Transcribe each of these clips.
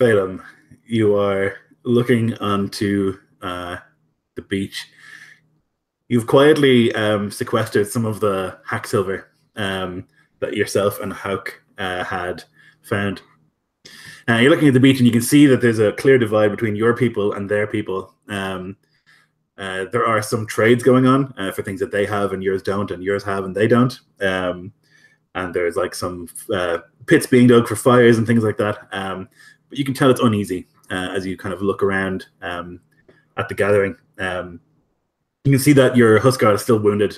Feidhelm, you are looking onto the beach. You've quietly sequestered some of the hack silver that yourself and Haukr had found. You're looking at the beach and you can see that there's a clear divide between your people and their people. There are some trades going on for things that they have and yours don't, and yours have and they don't. And there's like some pits being dug for fires and things like that. But you can tell it's uneasy as you kind of look around at the gathering. You can see that your huskarl is still wounded.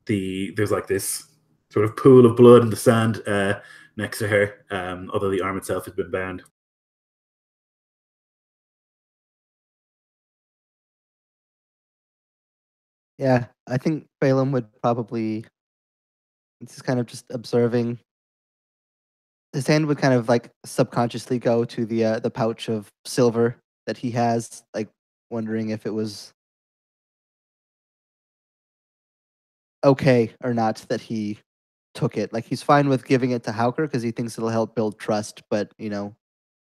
There's like this sort of pool of blood in the sand next to her, although the arm itself has been bound. Yeah, I think Feidhelm would probably, it's kind of just observing. His hand would kind of like subconsciously go to the pouch of silver that he has, like wondering if it was okay or not that he took it. Like he's fine with giving it to Haukr because he thinks it'll help build trust, but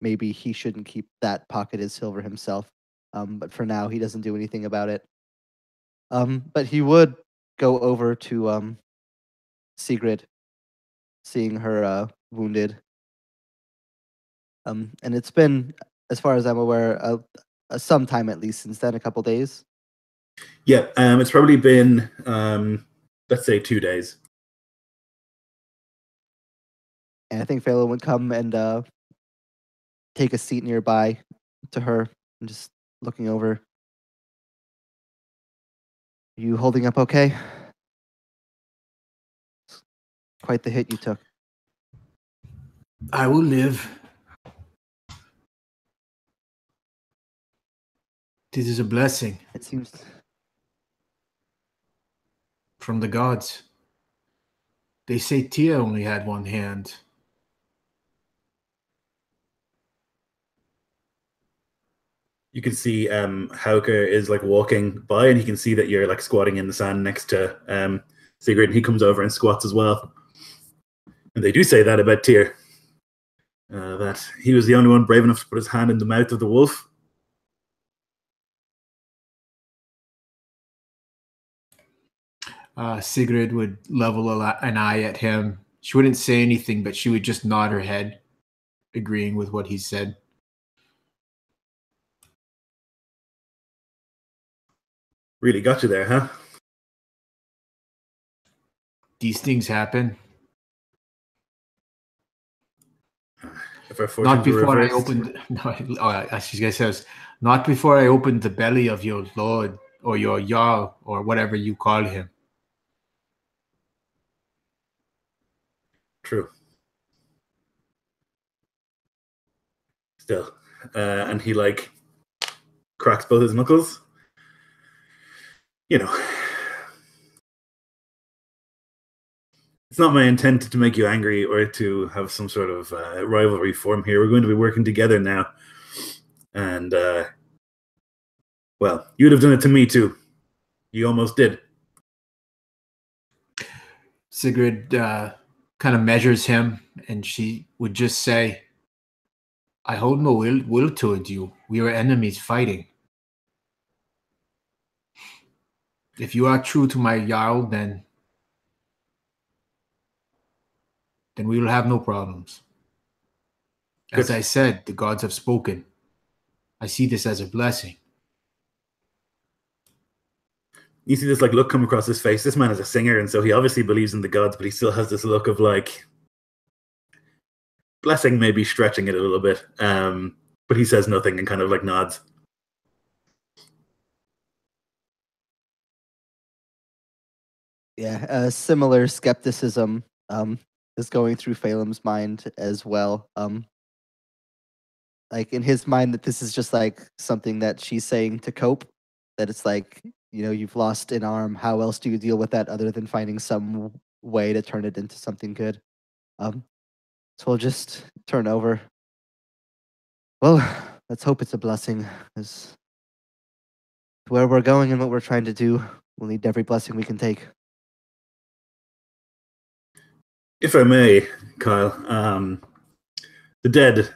maybe he shouldn't keep that pocketed silver himself. But for now, he doesn't do anything about it. But he would go over to Sigrid, seeing her wounded. And it's been, as far as I'm aware, some time at least since then, a couple days. Yeah, it's probably been, let's say, 2 days. And I think Feidhelm would come and take a seat nearby to her and just looking over. Are you holding up okay? Quite the hit you took. I will live. This is a blessing. It seems from the gods. They say Tia only had one hand. You can see Haukr is like walking by, and he can see that you're like squatting in the sand next to Sigrid, and he comes over and squats as well. And they do say that about Tyr, that he was the only one brave enough to put his hand in the mouth of the wolf. Sigrid would level an eye at him. She wouldn't say anything, but she would just nod her head, agreeing with what he said. Really got you there, huh? These things happen. Not before I opened. No, she says, not before I opened the belly of your lord or your jarl or whatever you call him. True. Still, and he like cracks both his knuckles. You know, it's not my intent to make you angry or to have some sort of rivalry form here. We're going to be working together now. And, well, you'd have done it to me too. You almost did. Sigrid kind of measures him, and she would just say, I hold no will toward you. We are enemies fighting. If you are true to my jarl, then we will have no problems. As I said, the gods have spoken. I see this as a blessing. You see this like look come across his face. This man is a singer, and so he obviously believes in the gods, but he still has this look of like blessing, maybe stretching it a little bit. But he says nothing and kind of like nods. Yeah, a similar skepticism is going through Feidhelm's mind as well. Like in his mind, that this is just like something that she's saying to cope. That it's like, you've lost an arm. How else do you deal with that other than finding some way to turn it into something good? So we'll just turn over. Well, let's hope it's a blessing. Because where we're going and what we're trying to do, we'll need every blessing we can take. If I may, Kyle, The dead.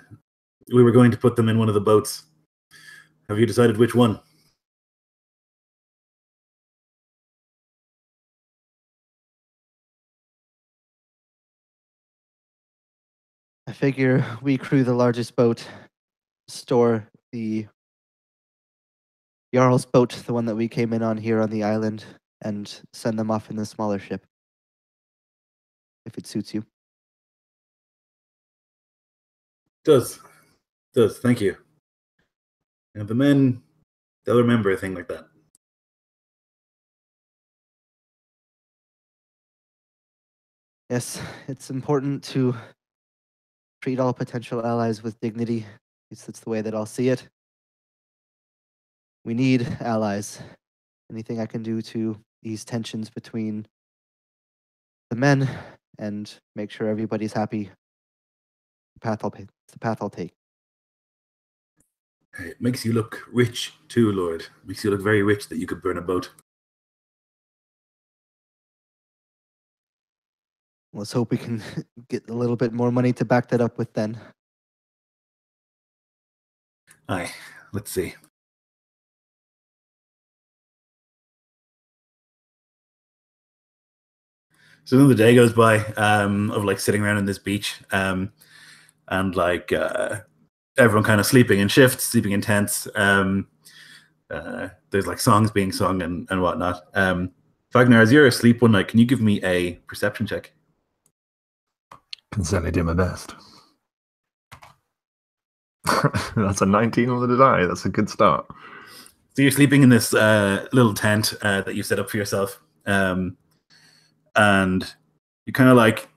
We were going to put them in one of the boats. Have you decided which one? I figure we crew the largest boat, store the Jarl's boat, the one that we came in on here on the island, and send them off in the smaller ship. If it suits you. Does. Thank you. And the men, they'll remember a thing like that. Yes, it's important to treat all potential allies with dignity. At least that's the way that I'll see it. We need allies. Anything I can do to ease tensions between the men and make sure everybody's happy, it's the path I'll take. It makes you look rich too, Lord. It makes you look very rich that you could burn a boat. Let's hope we can get a little bit more money to back that up with then. Aye, let's see. So then the day goes by of like sitting around in this beach and like everyone kind of sleeping in shifts, sleeping in tents. There's like songs being sung and whatnot. Fagner, as you're asleep one night, can you give me a perception check? Can certainly do my best. That's a 19 on the die. That's a good start. So you're sleeping in this little tent that you set up for yourself. And you're kind of like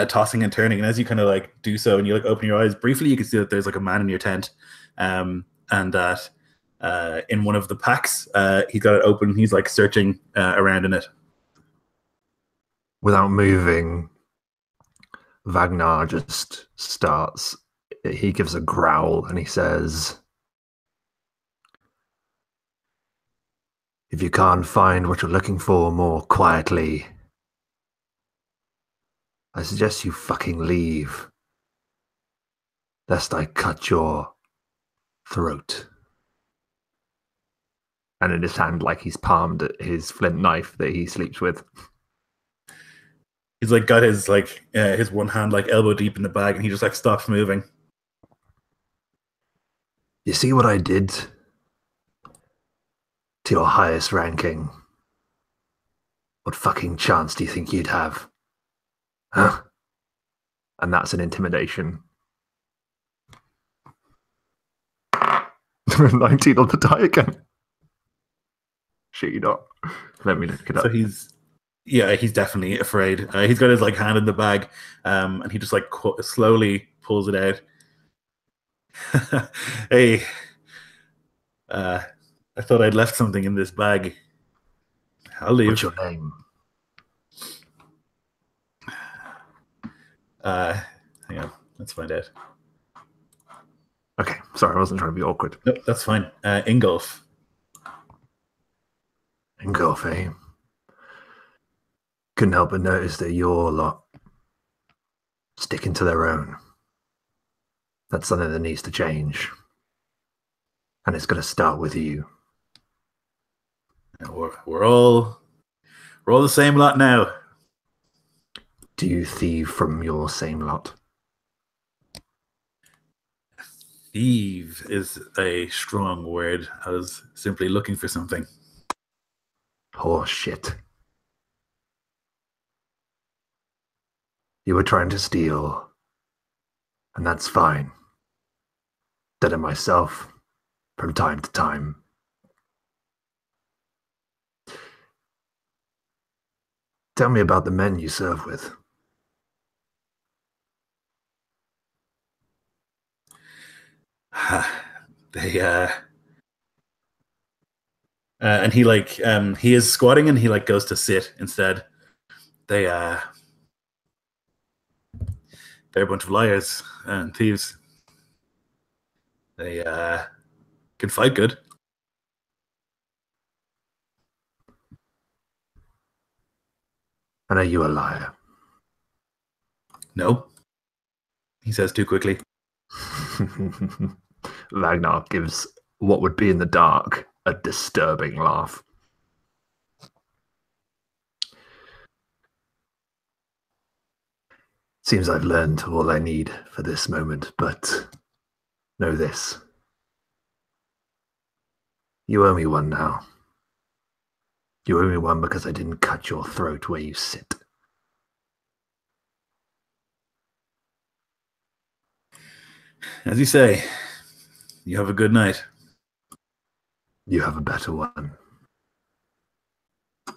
tossing and turning. And as you kind of like do so and you like open your eyes, briefly you can see that there's like a man in your tent. And that in one of the packs, he's got it open. He's like searching around in it. Without moving, Wagner just starts. He gives a growl and he says, "If you can't find what you're looking for more quietly, I suggest you fucking leave, lest I cut your throat." And in his hand, like he's palmed his flint knife that he sleeps with. He's like got his like his one hand like elbow deep in the bag, and he just like stops moving. You see what I did to your highest ranking? What fucking chance do you think you'd have? Huh? And that's an intimidation. 19 on the die again. Shit, you not. Let me look it up. So he's definitely afraid. He's got his like hand in the bag, and he just like slowly pulls it out. Hey, I thought I'd left something in this bag. I'll leave. What's your name? Hang on, let's find out. Okay, sorry, I wasn't trying to be awkward. Nope, that's fine. Ingolf. Ingolf, eh? Couldn't help but notice that your lot sticking to their own. That's something that needs to change. And it's going to start with you. We're all the same lot now. Do you thieve from your same lot? Thieve is a strong word. I was simply looking for something. Horse shit. You were trying to steal, and that's fine. Did it myself from time to time. Tell me about the men you serve with. They and he like he is squatting and he like goes to sit instead. They're a bunch of liars and thieves. They can fight good. And are you a liar? No, he says too quickly. Ragnar gives what would be in the dark a disturbing laugh. Seems I've learned all I need for this moment, but know this. You owe me one now. You owe me one because I didn't cut your throat where you sit. As you say, you have a good night. You have a better one.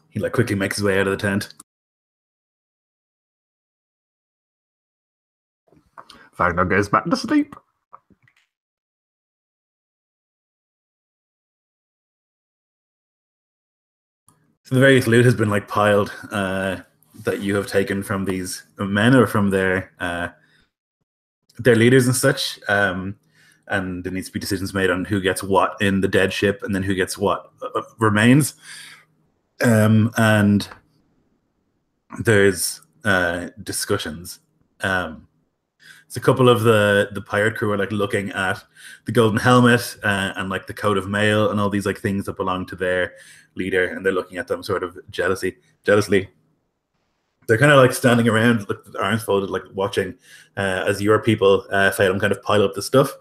He like quickly makes his way out of the tent. Ragnar goes back to sleep. So the various loot has been like piled that you have taken from these men or from their leaders and such. And there needs to be decisions made on who gets what in the dead ship and then who gets what remains. And there's discussions. So a couple of the pirate crew are like looking at the golden helmet and like the coat of mail and all these like things that belong to their leader, and they're looking at them sort of jealously. They're kind of like standing around with their arms folded, like watching as your people fail them kind of pile up the stuff.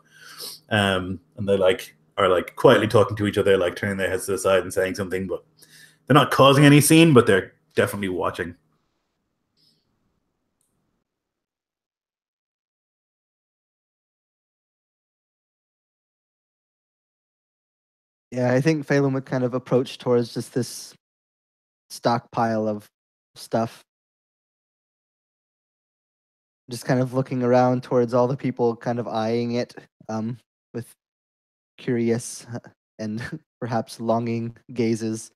And they like are like quietly talking to each other, like turning their heads to the side and saying something, but they're not causing any scene, but they're definitely watching. Yeah, I think Phelan would kind of approach towards just this stockpile of stuff. Just kind of looking around towards all the people kind of eyeing it with curious and perhaps longing gazes.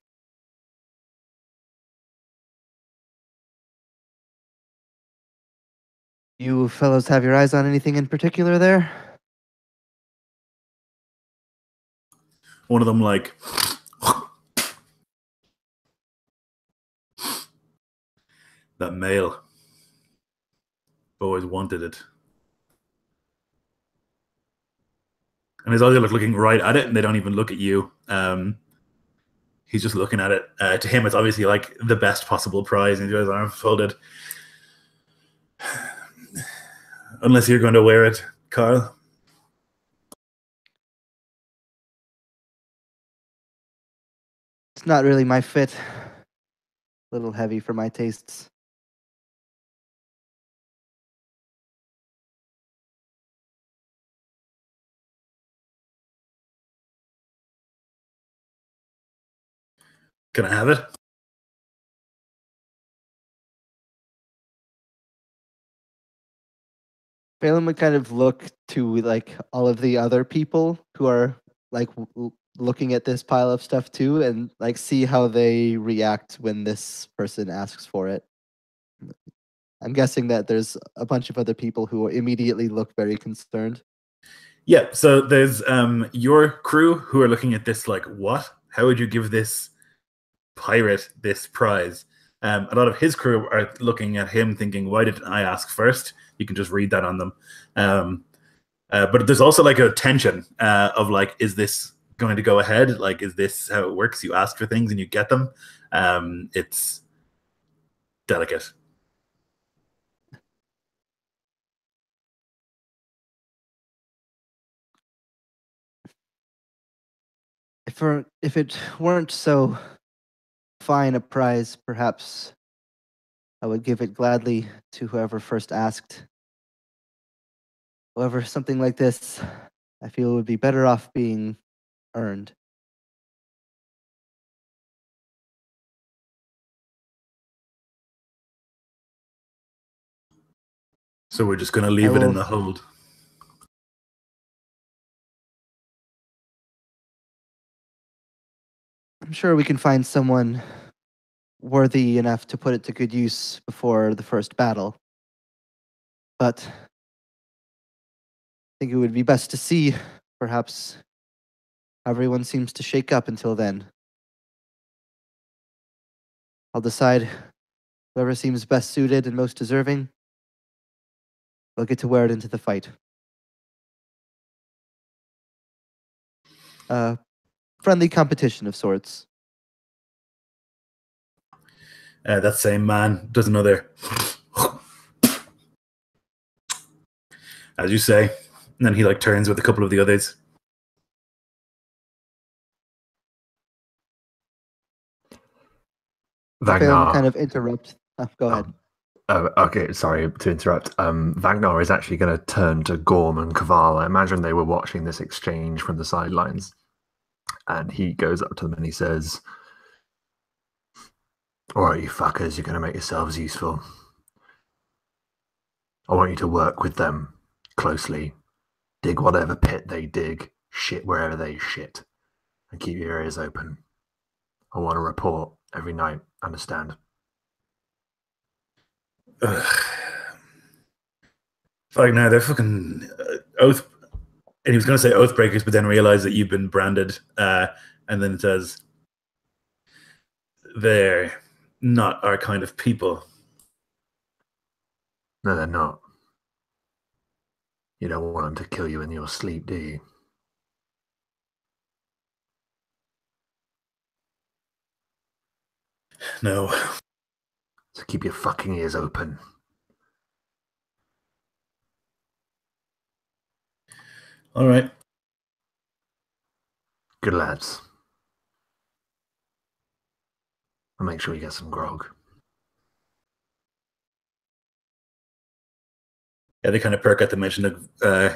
You fellows have your eyes on anything in particular there? One of them like that mail. Always wanted it. And he's always like looking right at it, and they don't even look at you. He's just looking at it. To him, it's obviously like the best possible prize, and he's got his arms folded. Unless you're going to wear it, Karl. It's not really my fit. A little heavy for my tastes. Can I have it? Phelan would kind of look to like all of the other people who are like looking at this pile of stuff too, and like see how they react when this person asks for it. I'm guessing that there's a bunch of other people who immediately look very concerned. Yeah, so there's your crew who are looking at this like, what? How would you give this pirate this prize? A lot of his crew are looking at him thinking, why didn't I ask first? You can just read that on them. But there's also like a tension of like, is this going to go ahead? Like, is this how it works? You ask for things and you get them. It's delicate. If it weren't so fine a prize, perhaps I would give it gladly to whoever first asked. However, something like this, I feel would be better off being earned. So we're just going to leave it in the hold. I'm sure we can find someone worthy enough to put it to good use before the first battle. But I think it would be best to see, perhaps, how everyone seems to shake up until then. I'll decide whoever seems best suited and most deserving, they'll get to wear it into the fight. friendly competition of sorts. That same man does another, as you say, and then he like turns with a couple of the others. Feidhelm kind of interrupt. Go ahead. Okay, sorry to interrupt. Vagnar is actually going to turn to Gorm and Kaval. I imagine they were watching this exchange from the sidelines. And he goes up to them and he says, "All right, you fuckers, you're going to make yourselves useful. I want you to work with them closely. Dig whatever pit they dig, shit wherever they shit, and keep your ears open. I want to report every night, understand?" Like, no, they're fucking oath. And he was going to say oath breakers, but then realized that you've been branded. And then it says, they're not our kind of people. No, they're not. You don't want them to kill you in your sleep, do you? No. So keep your fucking ears open. All right. Good lads. I'll make sure you get some grog. Yeah, they kind of perk at the mention of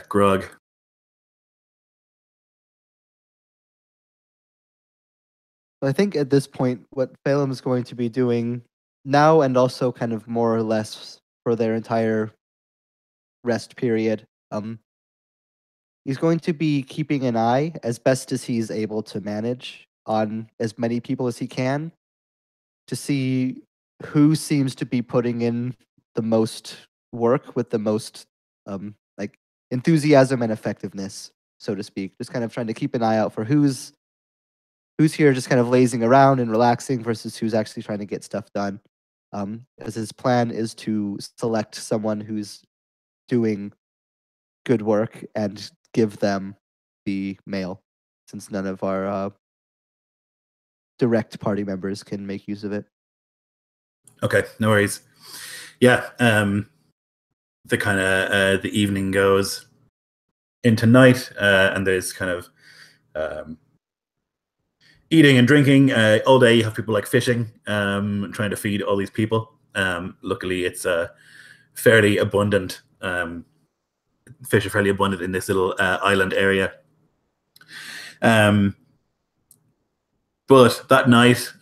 grog. I think at this point, what Feidhelm is going to be doing now, and also kind of more or less for their entire rest period, he's going to be keeping an eye as best as he's able to manage on as many people as he can to see who seems to be putting in the most work with the most like enthusiasm and effectiveness, so to speak. Just kind of trying to keep an eye out for who's here just kind of lazing around and relaxing versus who's actually trying to get stuff done. As his plan is to select someone who's doing good work and give them the mail, since none of our direct party members can make use of it. Okay, no worries. Yeah, the kind of the evening goes into night, and there's kind of eating and drinking all day. You have people like fishing, trying to feed all these people. Luckily, it's fairly abundant. Fish are fairly abundant in this little island area. But that night,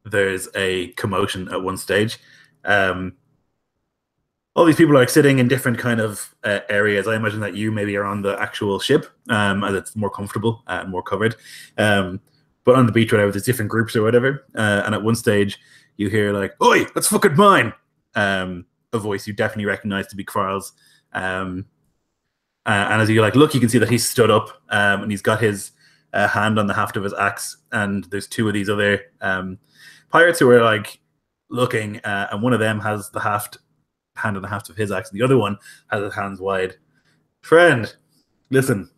there's a commotion at one stage. All these people are like sitting in different kind of areas. I imagine that you maybe are on the actual ship, as it's more comfortable and more covered. But on the beach, whatever, there's different groups or whatever. And at one stage, you hear like, "Oi, that's fucking mine!" A voice you definitely recognize to be Karl's. And as you like look, you can see that he's stood up, and he's got his hand on the haft of his axe. And there's two of these other pirates who are like looking, and one of them has the hand on the haft of his axe, and the other one has his hands wide. "Friend, listen,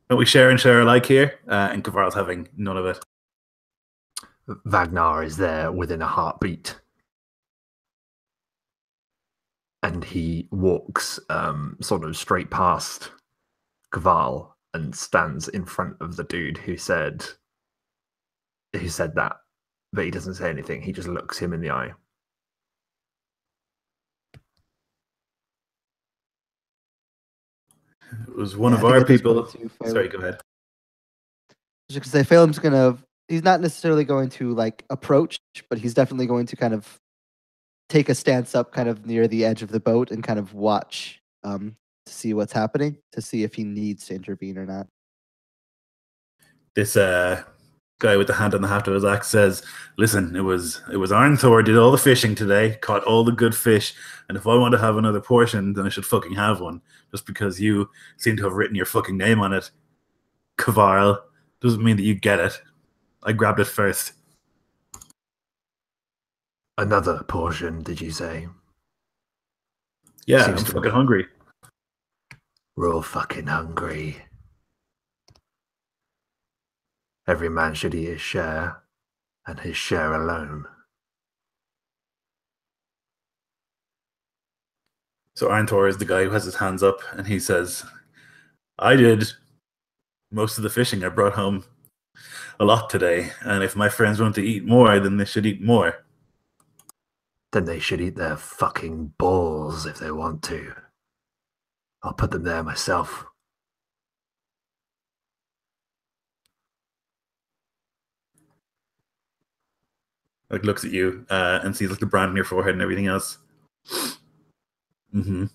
don't we share and share alike here?" And Kavar's having none of it. Vagnar is there within a heartbeat. And he walks sort of straight past Kaval and stands in front of the dude who said that, but he doesn't say anything. He just looks him in the eye. It was one of our people. Sorry, go ahead. Just because Feidhelm's he's not necessarily going to like approach, but he's definitely going to kind of take a stance up kind of near the edge of the boat and kind of watch to see what's happening, to see if he needs to intervene or not. This guy with the hand on the haft of his axe says, "Listen, it was Arnthor did all the fishing today, caught all the good fish, and if I want to have another portion, then I should fucking have one. Just because you seem to have written your fucking name on it, Kavarl, doesn't mean that you get it. I grabbed it first." Another portion, did you say? Yeah, I'm fucking hungry. We're all fucking hungry. Every man should eat his share, and his share alone. So Arntor is the guy who has his hands up, and he says, I did most of the fishing. I brought home a lot today, and if my friends want to eat more, then they should eat more. Then they should eat their fucking balls if they want to. I'll put them there myself. Like, looks at you and sees like the brand on your forehead and everything else. Mm-hmm.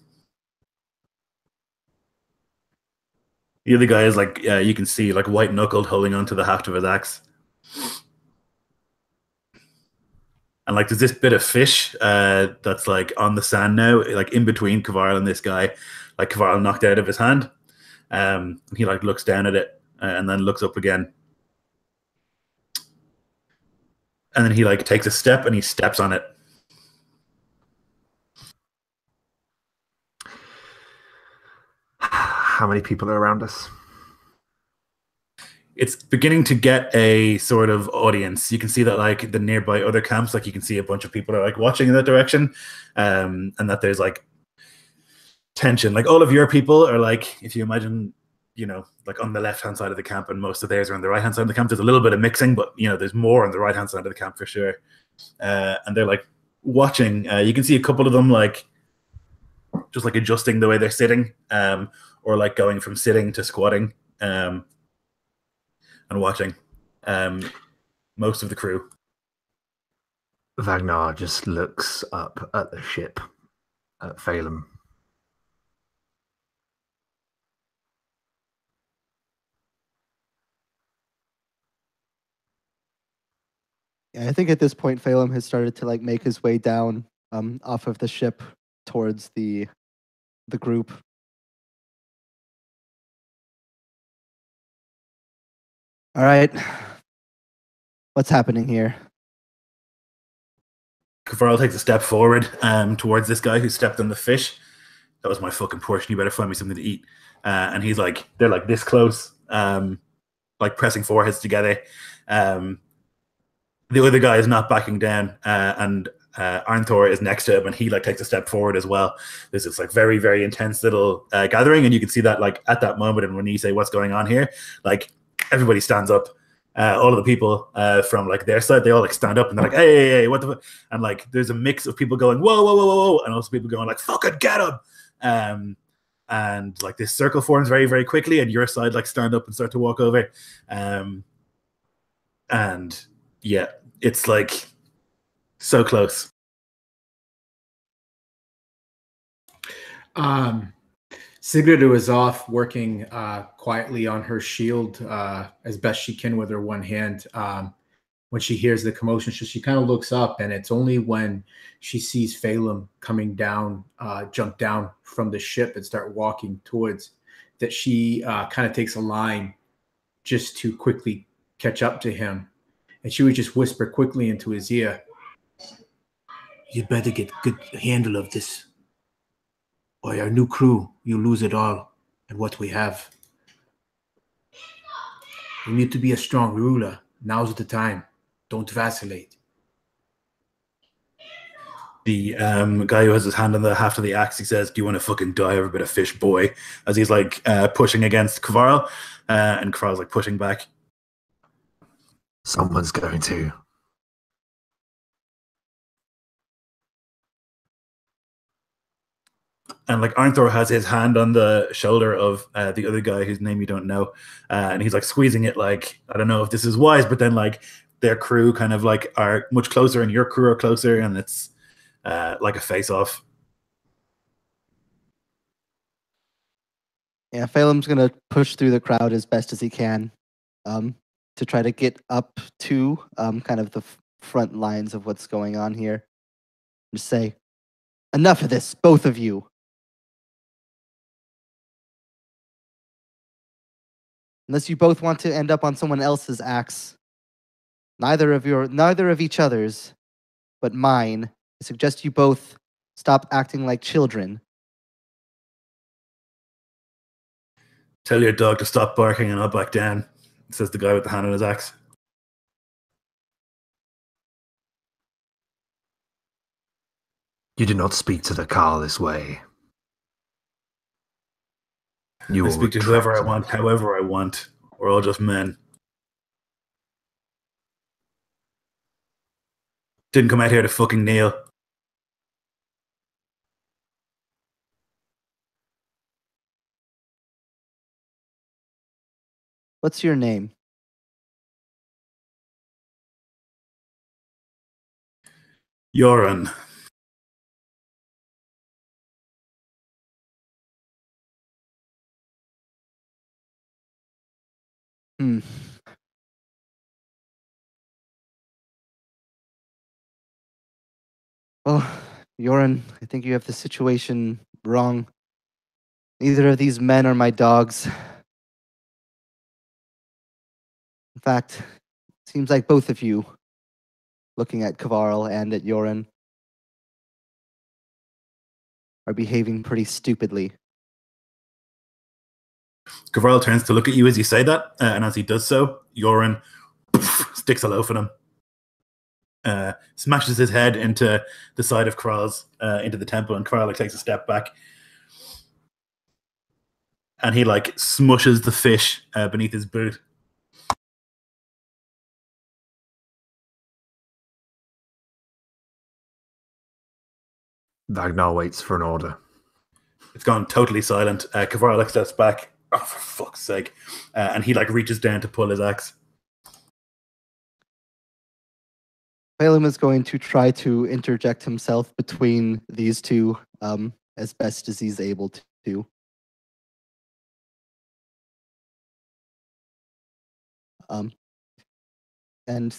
The other guy is like, you can see like white knuckled holding onto the haft of his axe. And like there's this bit of fish that's like on the sand now, like in between Kavarl and this guy. Like Kavarl knocked out of his hand. And he like looks down at it and then looks up again. And then he like takes a step and he steps on it. How many people are around us? It's beginning to get a sort of audience. You can see that like the nearby other camps, like you can see a bunch of people are like watching in that direction, and that there's like tension. Like all of your people are like, if you imagine, you know, like on the left-hand side of the camp, and most of theirs are on the right-hand side of the camp. There's a little bit of mixing, but you know, there's more on the right-hand side of the camp for sure. And they're like watching. You can see a couple of them like just like adjusting the way they're sitting, or like going from sitting to squatting. And watching most of the crew. Vagnar just looks up at the ship, at Feidhelm. Yeah, I think at this point, Feidhelm has started to like make his way down off of the ship towards the group. All right, what's happening here? Kavarl takes a step forward towards this guy who stepped on the fish. That was my fucking portion. You better find me something to eat. And he's like, they're like this close, like pressing foreheads together. The other guy is not backing down, and Arntor is next to him, and he like takes a step forward as well. There's this like very, very intense little gathering, and you can see that like at that moment, and when you say what's going on here, like everybody stands up. All of the people from like their side, they all like stand up and they're like, hey, what the fuck? And like there's a mix of people going, whoa, whoa, whoa, whoa, whoa, and also people going like, fucking get him. And like this circle forms very, very quickly, and your side like stand up and start to walk over. And yeah, it's like so close. Sigrid was off working quietly on her shield as best she can with her one hand. When she hears the commotion, she kind of looks up, and it's only when she sees Feidhelm coming down, jump down from the ship and start walking towards, that she kind of takes a line just to quickly catch up to him. And she would just whisper quickly into his ear, "You'd better get good handle of this, or our new crew, you lose it all and what we have. You need to be a strong ruler. Now's the time. Don't vacillate." The guy who has his hand on the haft of the axe, he says, "Do you want to fucking die over a bit of fish, boy?" As he's like pushing against Kavarl, and Kavarl's like pushing back. Someone's going to. And like Arntor has his hand on the shoulder of the other guy whose name you don't know, and he's like squeezing it. Like, I don't know if this is wise, but then like their crew kind of like are much closer, and your crew are closer, and it's like a face-off. Yeah, Feidhelm's gonna push through the crowd as best as he can, to try to get up to kind of the front lines of what's going on here. Just say, enough of this, both of you. Unless you both want to end up on someone else's axe, neither of each other's, but mine. I suggest you both stop acting like children. Tell your dog to stop barking and I'll back down. says the guy with the hand on his axe. You do not speak to the Karl this way. You I will speak to whoever I retract want, however I want. We're all just men. Didn't come out here to fucking kneel. What's your name? Yoren. Hmm. Well, Yoren, I think you have the situation wrong. Neither of these men are my dogs. In fact, it seems like both of you, looking at Kvarl and at Yoren, are behaving pretty stupidly. Kvarl turns to look at you as you say that, and as he does so, Yoren sticks a loaf in him. Smashes his head into the side of Kvarl's, into the temple, and Kvarl takes a step back. And he smushes the fish beneath his boot. Vagnar waits for an order. It's gone totally silent. Kvarl steps back. Oh, for fuck's sake. And he reaches down to pull his axe. Feidhelm is going to try to interject himself between these two as best as he's able to. And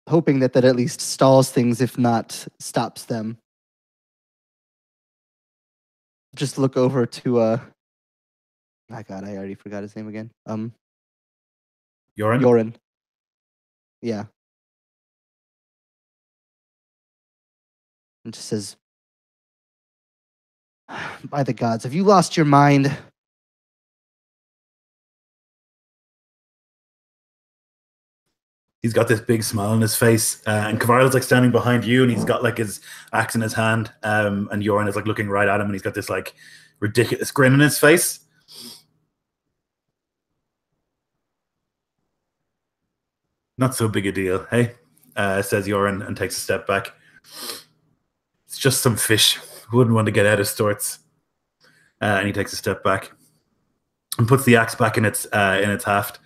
hoping that at least stalls things, if not stops them. Just look over to my God, I already forgot his name again. Yoren? Yoren. Yeah. And just says, by the gods, have you lost your mind? He's got this big smile on his face, and Kvarl's standing behind you, and he's got his axe in his hand, and Yoren is looking right at him, and he's got this ridiculous grin on his face. Not so big a deal, hey? Says Yoren and takes a step back. It's just some fish. Wouldn't want to get out of sorts. And he takes a step back and puts the axe back in its haft.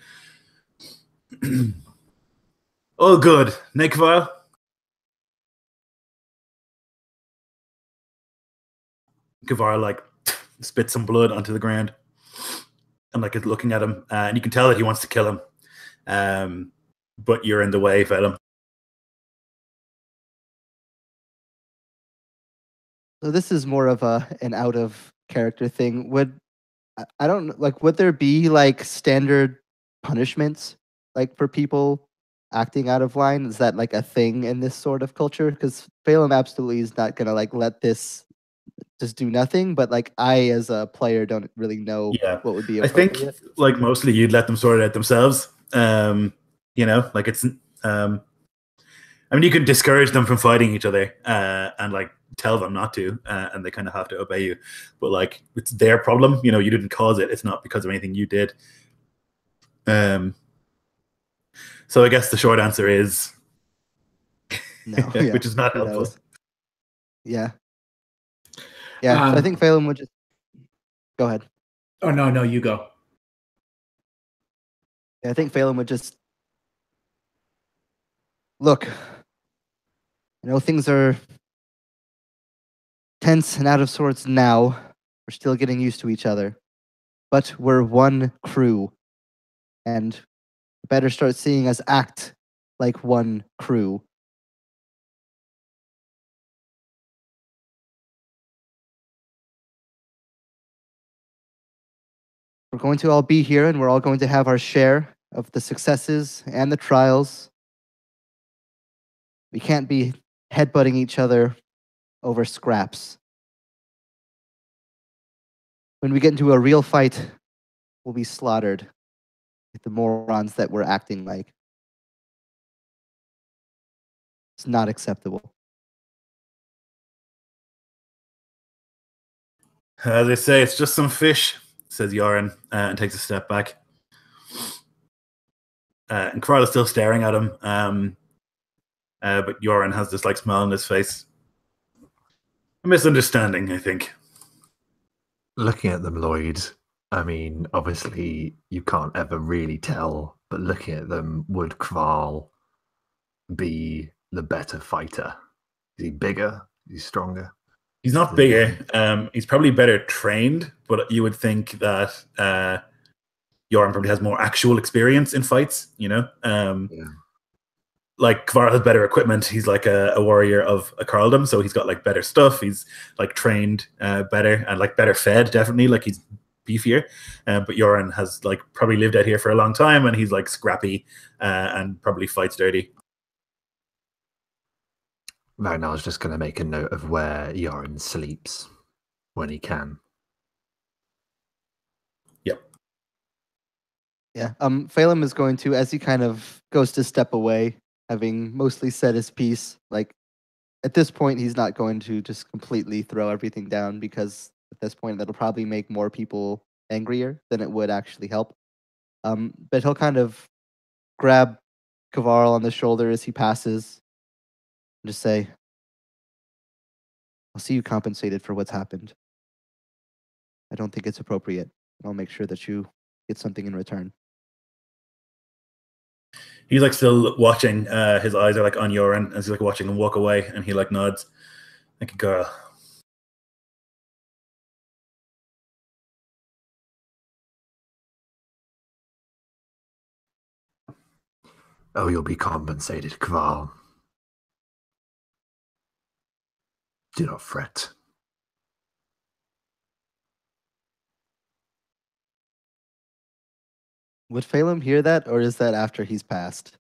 All good. Nekvar? Kvarl spits some blood onto the ground and is looking at him, and you can tell that he wants to kill him. But you're in the way, Feidhelm. So this is more of an out of character thing. Would there be standard punishments for people acting out of line? Is that a thing in this sort of culture? Because Feidhelm absolutely is not gonna let this just do nothing. But I, as a player, don't really know what would be appropriate. I think mostly you'd let them sort it out themselves. It's I mean, you can discourage them from fighting each other and tell them not to, and they kind of have to obey you. But it's their problem. You didn't cause it. It's not because of anything you did. So I guess the short answer is no, yeah, which is not helpful. Knows. Yeah. Yeah, so I think Feidhelm would just go ahead. Oh no, you go. Yeah, I think Feidhelm would just look. Things are tense and out of sorts now. We're still getting used to each other, but we're one crew, and we better start seeing us act like one crew. We're going to all be here, and we're all going to have our share of the successes and the trials. We can't be headbutting each other over scraps. When we get into a real fight, we'll be slaughtered. the morons that we're acting like. It's not acceptable. As they say, it's just some fish, says Yoren, and takes a step back. And Karl is still staring at him, but Yoren has this like smile on his face. A misunderstanding, I think. Looking at them, Lloyd, I mean, obviously you can't ever really tell, but looking at them, would Karl be the better fighter? Is he bigger? Is he stronger? He's not bigger. He's probably better trained, but you would think that Yoren probably has more actual experience in fights, you know? Yeah. Like Kvar has better equipment. He's like a warrior of a Karldom, so he's got like better stuff. He's like trained better and like better fed, definitely. Like he's beefier. But Yoren has like probably lived out here for a long time, and he's like scrappy and probably fights dirty. Ragnar's just going to make a note of where Yoren sleeps when he can. Yep. Yeah. Feidhelm is going to, as he kind of goes to step away, having mostly said his piece, like at this point, he's not going to just completely throw everything down, because at this point, that'll probably make more people angrier than it would actually help. But he'll kind of grab Kvarl on the shoulder as he passes and just say, I'll see you compensated for what's happened. I don't think it's appropriate. I'll make sure that you get something in return. He's like still watching. His eyes are like on Yoren as he's like watching him walk away, and he like nods. Like a girl. Oh, you'll be compensated, Kvarl. Do not fret. Would Feidhelm hear that, or is that after he's passed?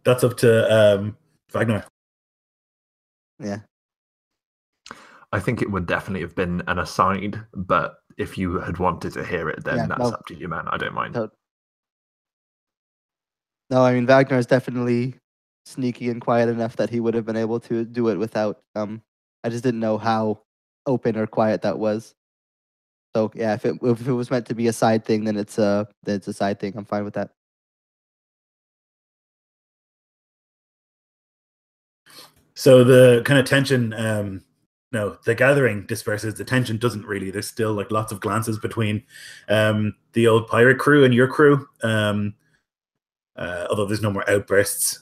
That's up to Ragnar. Yeah. I think it would definitely have been an aside, but if you had wanted to hear it, then Yeah, that's no. up to you, man. I don't mind. No, I mean, Wagner is definitely sneaky and quiet enough that he would have been able to do it without. I just didn't know how open or quiet that was. So yeah, if it was meant to be a side thing, then it's a side thing. I'm fine with that. So the kind of tension, no, the gathering disperses. The tension doesn't really. There's still like lots of glances between the old pirate crew and your crew. Although there's no more outbursts.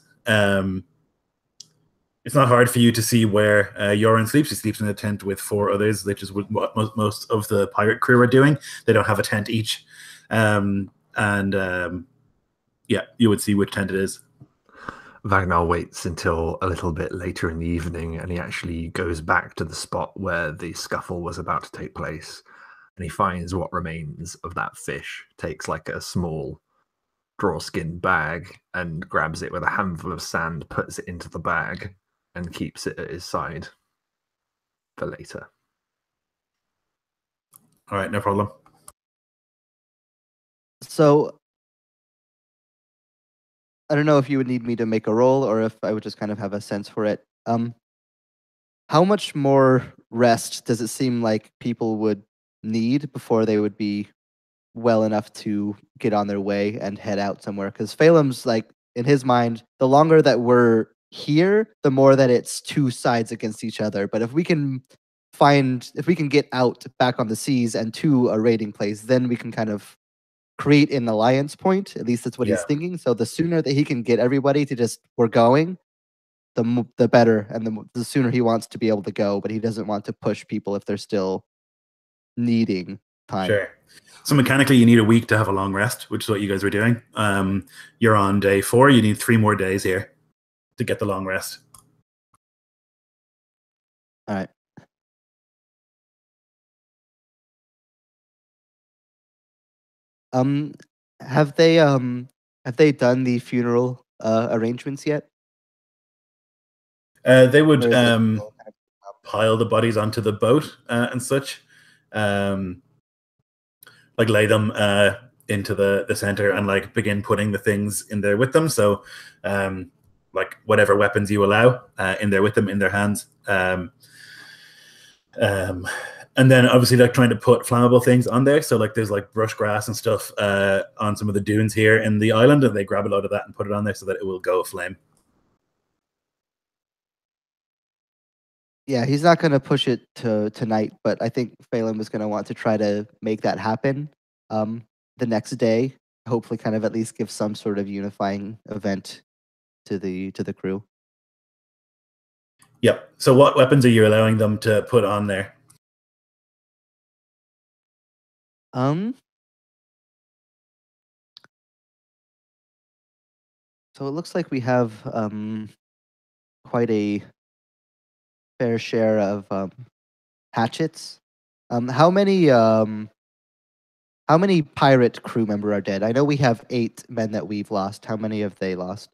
It's not hard for you to see where Yoren sleeps. He sleeps in a tent with 4 others, which is what most of the pirate crew are doing. They don't have a tent each. Yeah, you would see which tent it is. Wagner waits until a little bit later in the evening, and he actually goes back to the spot where the scuffle was about to take place, and he finds what remains of that fish, takes like a small drawskin bag and grabs it with a handful of sand, puts it into the bag, and keeps it at his side for later. All right, no problem. So I don't know if you would need me to make a roll, or if I would just kind of have a sense for it. How much more rest does it seem like people would need before they would be well enough to get on their way and head out somewhere? Because Feidhelm's like, in his mind, the longer that we're here, the more that it's 2 sides against each other. But if we can get out back on the seas and to a raiding place, then we can kind of create an alliance point. At least that's what he's thinking. So the sooner that he can get everybody to just, we're going, the better, and the sooner he wants to be able to go. But he doesn't want to push people if they're still needing time. Sure. So mechanically, you need a week to have a long rest, which is what you guys were doing. You're on day 4. You need 3 more days here to get the long rest. All right. Have they done the funeral arrangements yet? They would. Or is it still kind of pile the bodies onto the boat and such. Like lay them into the center and like begin putting the things in there with them. So like whatever weapons you allow in there with them in their hands. And then obviously like trying to put flammable things on there. So like there's like brush grass and stuff on some of the dunes here in the island, and they grab a load of that and put it on there so that it will go aflame. Yeah, he's not going to push it to tonight, but I think Phelan was going to want to try to make that happen the next day. Hopefully, kind of at least give some sort of unifying event to the crew. Yep. So, what weapons are you allowing them to put on there? So it looks like we have quite a fair share of hatchets. How many pirate crew member are dead? I know we have 8 men that we've lost. How many have they lost?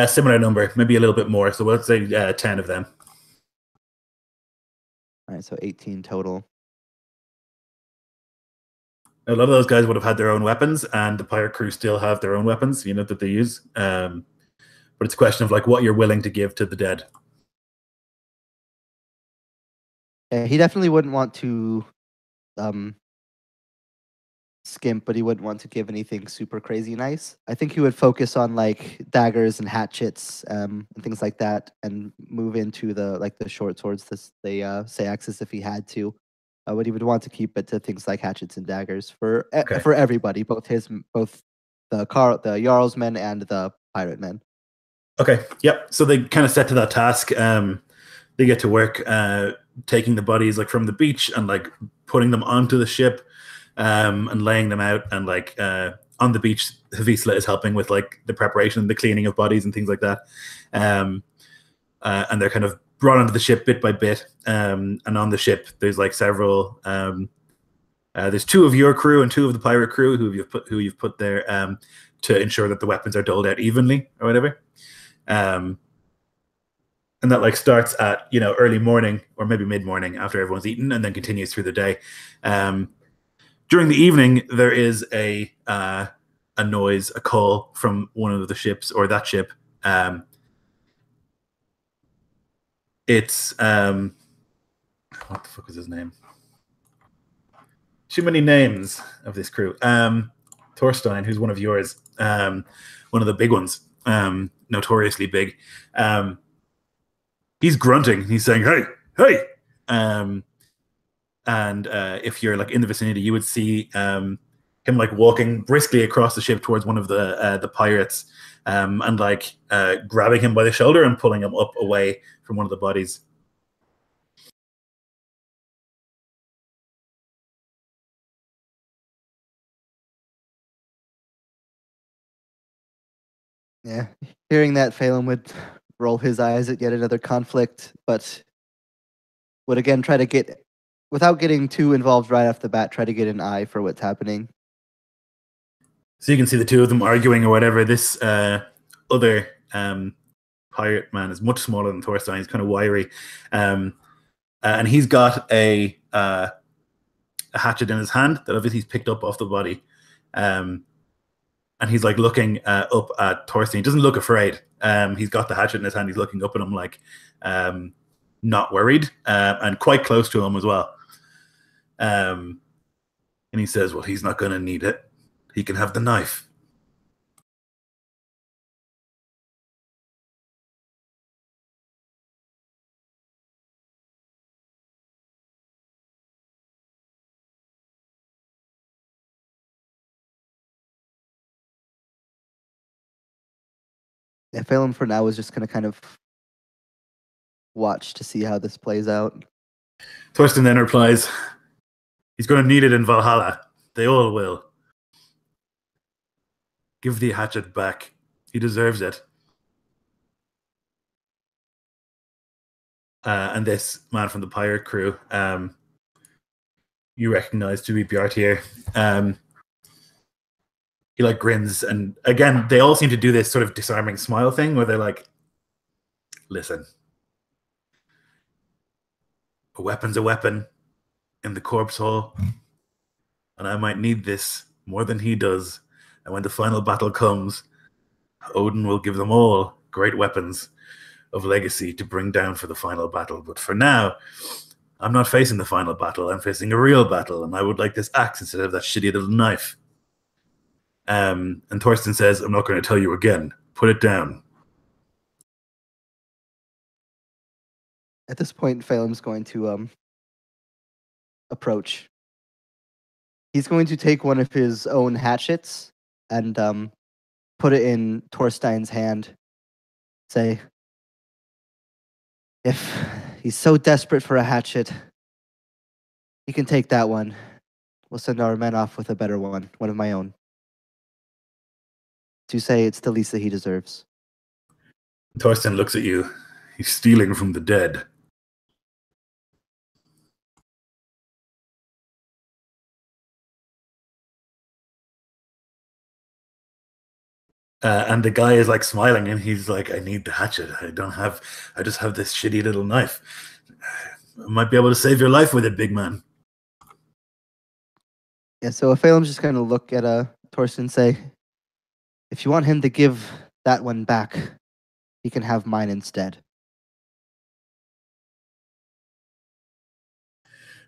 Similar number, maybe a little bit more. So let's say 10 of them. All right, so 18 total. A lot of those guys would have had their own weapons, and the pirate crew still have their own weapons, you know, that they use. But it's a question of like what you're willing to give to the dead. He definitely wouldn't want to skimp, but he wouldn't want to give anything super crazy nice. I think he would focus on like daggers and hatchets and things like that, and move into the short swords, the seaxes if he had to. But he would want to keep it to things like hatchets and daggers for everybody, both the Jarl's men and the pirate men. Okay, yep. So they kind of set to that task. They get to work taking the bodies like from the beach and like putting them onto the ship and laying them out. And like on the beach, Havisla is helping with like the preparation, the cleaning of bodies and things like that. And they're kind of brought onto the ship bit by bit. And on the ship, there's like several. There's 2 of your crew and 2 of the pirate crew who you've put there to ensure that the weapons are doled out evenly or whatever. And that like starts at early morning or maybe mid morning after everyone's eaten, and then continues through the day. During the evening, there is a noise, a call from one of the ships or that ship. It's what the fuck is his name? Too many names of this crew. Thorstein, who's one of yours, one of the big ones, notoriously big. He's grunting. He's saying, "Hey, hey!" And if you're like in the vicinity, you would see him like walking briskly across the ship towards one of the pirates, and like grabbing him by the shoulder and pulling him up away from one of the bodies. Yeah, hearing that, Phelan would roll his eyes at yet another conflict, but would again try to get, without getting too involved right off the bat, try to get an eye for what's happening. So you can see the 2 of them arguing or whatever. This other pirate man is much smaller than Thorstein. He's kind of wiry, and he's got a hatchet in his hand that obviously he's picked up off the body. And he's like looking up at Thorstein. He doesn't look afraid. He's got the hatchet in his hand. He's looking up at him like not worried, and quite close to him as well. And he says, "Well, he's not going to need it. He can have the knife." Yeah, Phelan for now is just going to kind of watch to see how this plays out. Thorstein then replies, "He's going to need it in Valhalla. They all will. Give the hatchet back. He deserves it." And this man from the pirate crew, you recognize to be Bjartir. He like grins, and again, they all seem to do this sort of disarming smile thing where they're like, "Listen, A weapon's a weapon in the corpse hole, and I might need this more than he does. And when the final battle comes, Odin will give them all great weapons of legacy to bring down for the final battle. But for now, I'm not facing the final battle. I'm facing a real battle, and I would like this axe instead of that shitty little knife. And Thorsten says, I'm not going to tell you again. Put it down. At this point, Phelim's going to approach. He's going to take one of his own hatchets and put it in Thorstein's hand. Say, if he's so desperate for a hatchet, he can take that one. We'll send our men off with a better one of my own. To say it's the least that he deserves. Thorsten looks at you. He's stealing from the dead. And the guy is like smiling, and he's like, I need the hatchet. I just have this shitty little knife. I might be able to save your life with it, big man. Yeah, so Phelim's just going to look at Thorsten and say, if you want him to give that one back, he can have mine instead.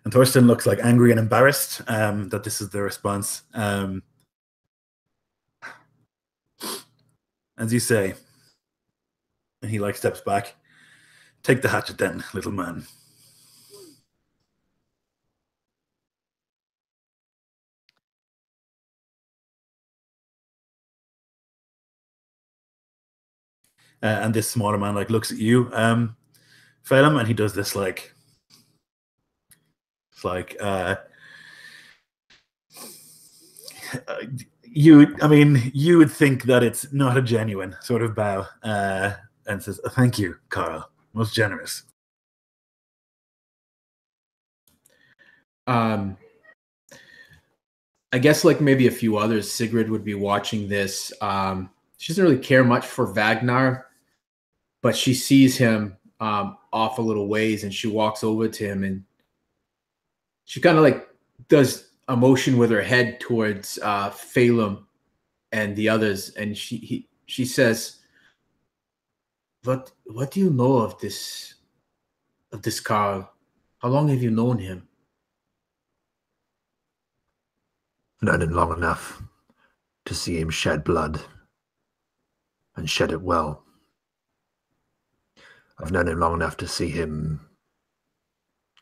And Thorsten looks like angry and embarrassed that this is the response. As you say, and he like steps back. Take the hatchet then, little man. And this smaller man like looks at you, Phelim, and he does this like, it's like, you would think that it's not a genuine sort of bow, and says, thank you, Karl. Most generous. I guess like maybe a few others, Sigrid would be watching this. She doesn't really care much for Vagnar, but she sees him off a little ways, and she walks over to him, and she kind of like does a motion with her head towards Phelim and the others, and she says, "What do you know of this Karl? How long have you known him?" Known him long enough to see him shed blood, and shed it well. I've known him long enough to see him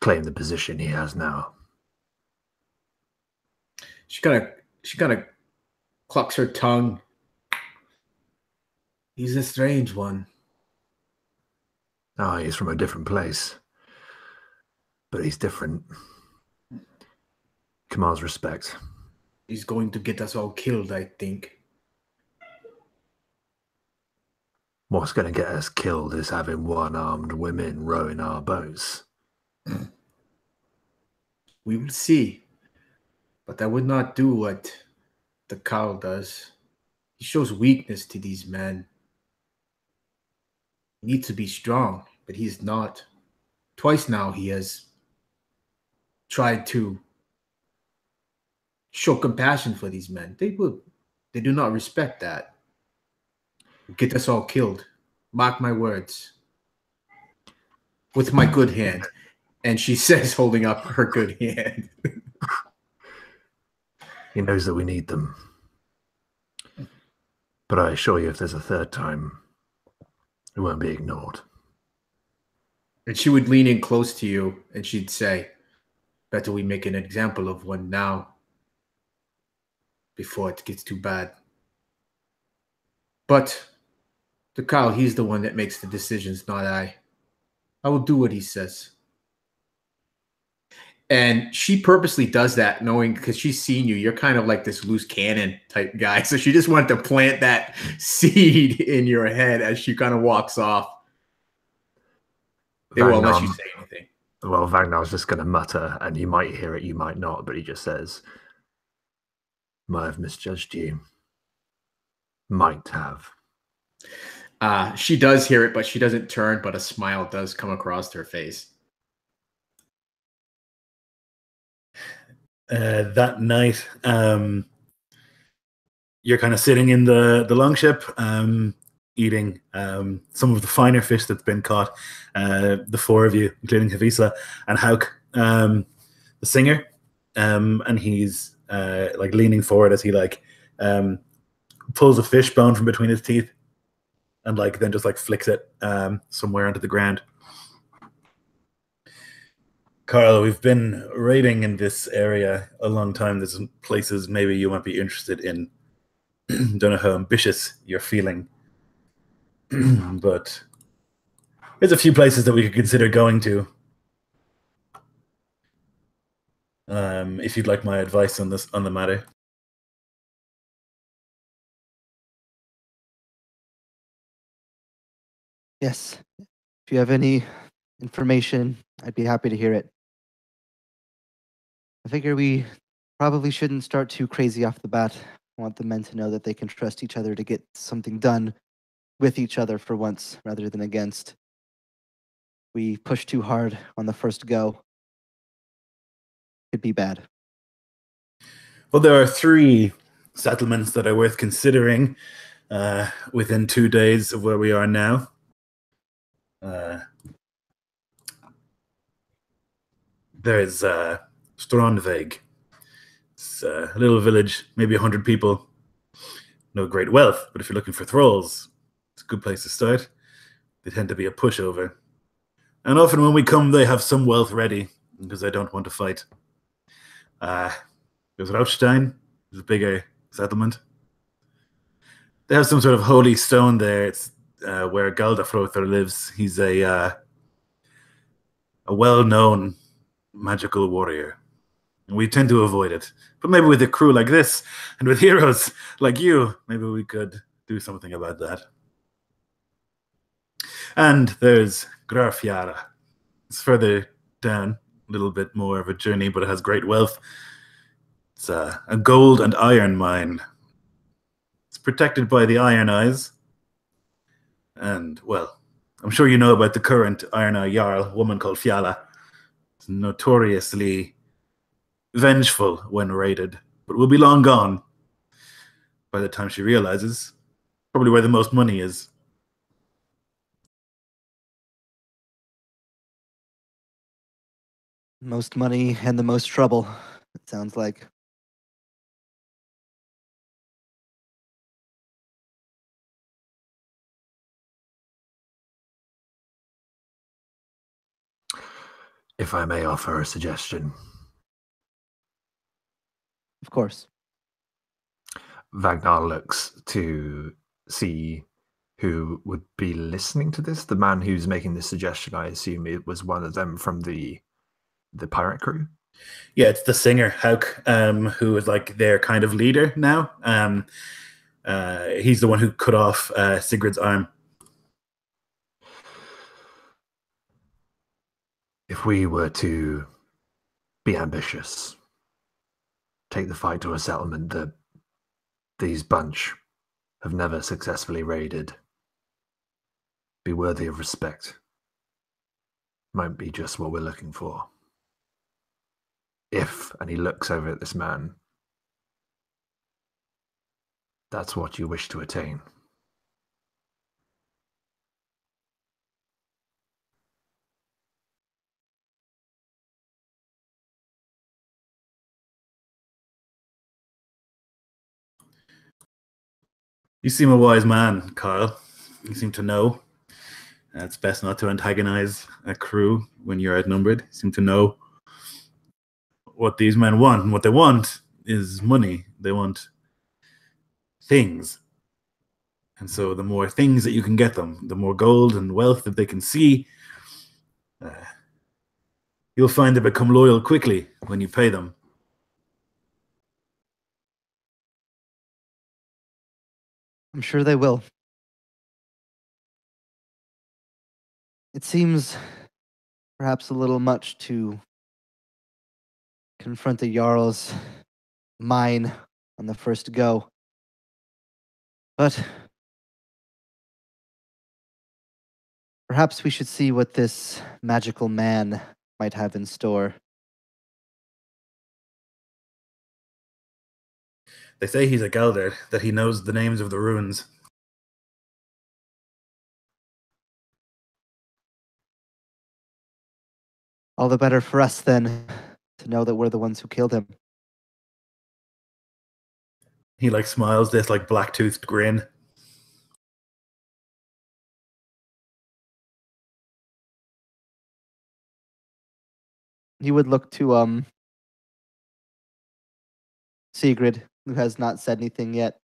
claim the position he has now. She kind of clucks her tongue. He's a strange one. Ah, he's from a different place, but he's different. Commands respect. He's going to get us all killed, I think. What's going to get us killed is having one-armed women rowing our boats. We will see. But I would not do what the Karl does. He shows weakness to these men. He needs to be strong, but he's not. Twice now he has tried to show compassion for these men. They do not respect that. Get us all killed. Mark my words. With my good hand. And she says, holding up her good hand. He knows that we need them. But I assure you, if there's a third time, it won't be ignored. And she would lean in close to you, and she'd say, better we make an example of one now, before it gets too bad. But the Karl, he's the one that makes the decisions, not I. I will do what he says. And she purposely does that, knowing, because she's seen you, you're kind of like this loose cannon type guy. So she just wanted to plant that seed in your head as she kind of walks off. They won't let you say anything. Well, Vagnar's just going to mutter, and you might hear it, you might not, but he just says, might have misjudged you. Might have. She does hear it, but she doesn't turn, but a smile does come across her face. that night, you're kind of sitting in the longship, eating some of the finer fish that's been caught. The four of you, including Havisa and Haukr, the singer, and he's like leaning forward as he like pulls a fish bone from between his teeth, and like then just like flicks it somewhere onto the ground. Karl, we've been raiding in this area a long time. There's some places maybe you might be interested in. Don't know how ambitious you're feeling, but there's a few places that we could consider going to. If you'd like my advice on the matter. Yes. If you have any information, I'd be happy to hear it. I figure we probably shouldn't start too crazy off the bat. I want the men to know that they can trust each other to get something done with each other for once, rather than against. We push too hard on the first go. It'd be bad. Well, there are 3 settlements that are worth considering within 2 days of where we are now. There's Strandveg. It's a little village, maybe 100 people. No great wealth, but if you're looking for thralls, it's a good place to start. They tend to be a pushover. And often when we come, they have some wealth ready, because they don't want to fight. There's Raufstein, there's a bigger settlement. They have some sort of holy stone there. It's where Galdafrother lives. He's a well-known magical warrior. And we tend to avoid it. But maybe with a crew like this, and with heroes like you, maybe we could do something about that. And there's Grafjara. It's further down, a little bit more of a journey, but it has great wealth. It's a gold and iron mine. It's protected by the Iron Eyes. And, well, I'm sure you know about the current Iron Eye Jarl, a woman called Fiala. It's notoriously vengeful when raided, but will be long gone by the time she realizes. Probably where the most money is. Most money and the most trouble, it sounds like. If I may offer a suggestion. Of course. Vagnar looks to see who would be listening to this. The man who's making this suggestion, I assume it was one of them from the pirate crew. Yeah, it's the singer, Haukr, who is like their kind of leader now. He's the one who cut off Sigurd's arm. If we were to be ambitious, take the fight to a settlement that these bunch have never successfully raided, be worthy of respect, might be just what we're looking for. If, and he looks over at this man, that's what you wish to attain. You seem a wise man, Karl. You seem to know. It's best not to antagonize a crew when you're outnumbered. You seem to know what these men want, and what they want is money. They want things. And so the more things that you can get them, the more gold and wealth that they can see, you'll find they become loyal quickly when you pay them. I'm sure they will. It seems perhaps a little much to confront the Jarl's mine on the first go. But perhaps we should see what this magical man might have in store. They say he's a Gelder, that he knows the names of the ruins. All the better for us, then, to know that we're the ones who killed him. He like smiles this like black-toothed grin. He would look to Sigrid, who has not said anything yet,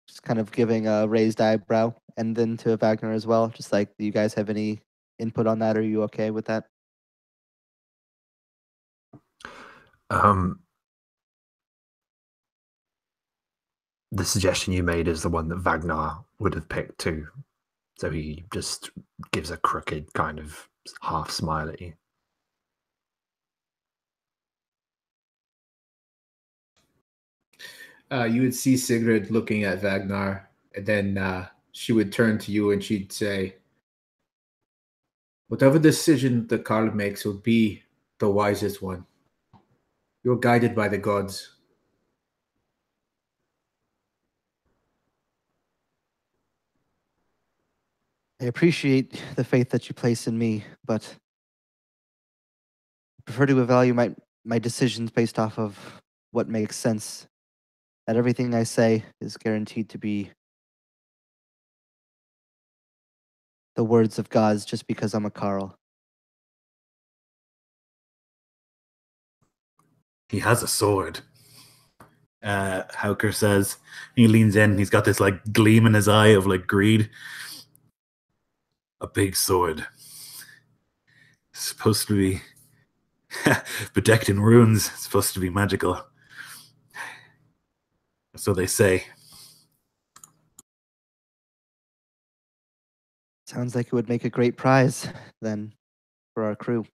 just kind of giving a raised eyebrow, and then to Wagner as well. Just like, do you guys have any input on that? Are you okay with that? The suggestion you made is the one that Wagner would have picked too. So he just gives a crooked kind of half smile at you. You would see Sigrid looking at Wagner, and then she would turn to you and she'd say, whatever decision that Karl makes will be the wisest one. You're guided by the gods. I appreciate the faith that you place in me, but I prefer to evaluate my decisions based off of what makes sense. That everything I say is guaranteed to be the words of gods just because I'm a Karl. He has a sword. Haukr says. He leans in. He's got this like gleam in his eye of like greed. A big sword. It's supposed to be bedecked in runes. It's supposed to be magical. So they say. Sounds like it would make a great prize, then, for our crew.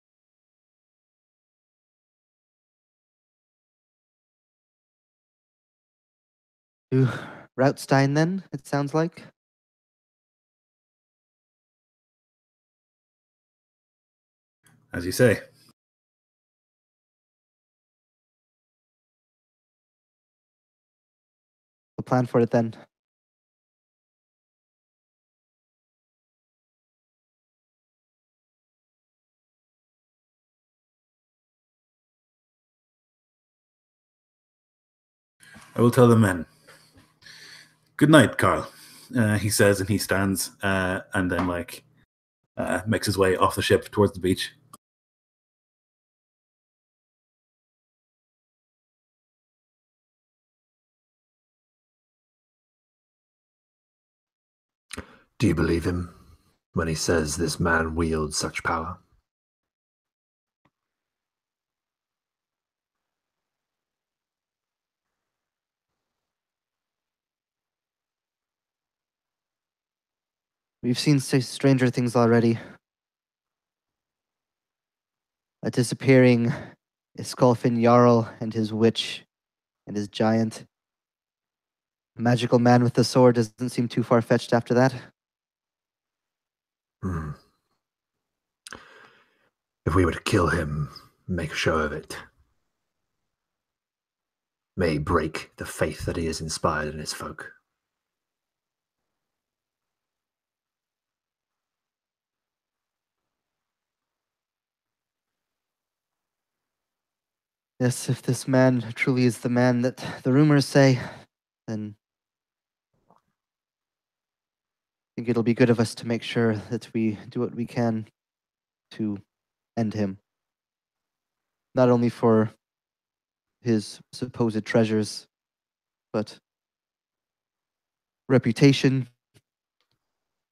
To Routstein, then, it sounds like? As you say. We'll plan for it then. I will tell the men. Good night, Karl. He says, and he stands, and then like makes his way off the ship towards the beach. Do you believe him when he says this man wields such power? We've seen stranger things already. A disappearing Iskolfin Jarl and his witch and his giant. A magical man with the sword doesn't seem too far-fetched after that. If we were to kill him, make a show of it, may break the faith that he has inspired in his folk. Yes, if this man truly is the man that the rumors say, then I think it'll be good of us to make sure that we do what we can to end him. Not only for his supposed treasures, but reputation,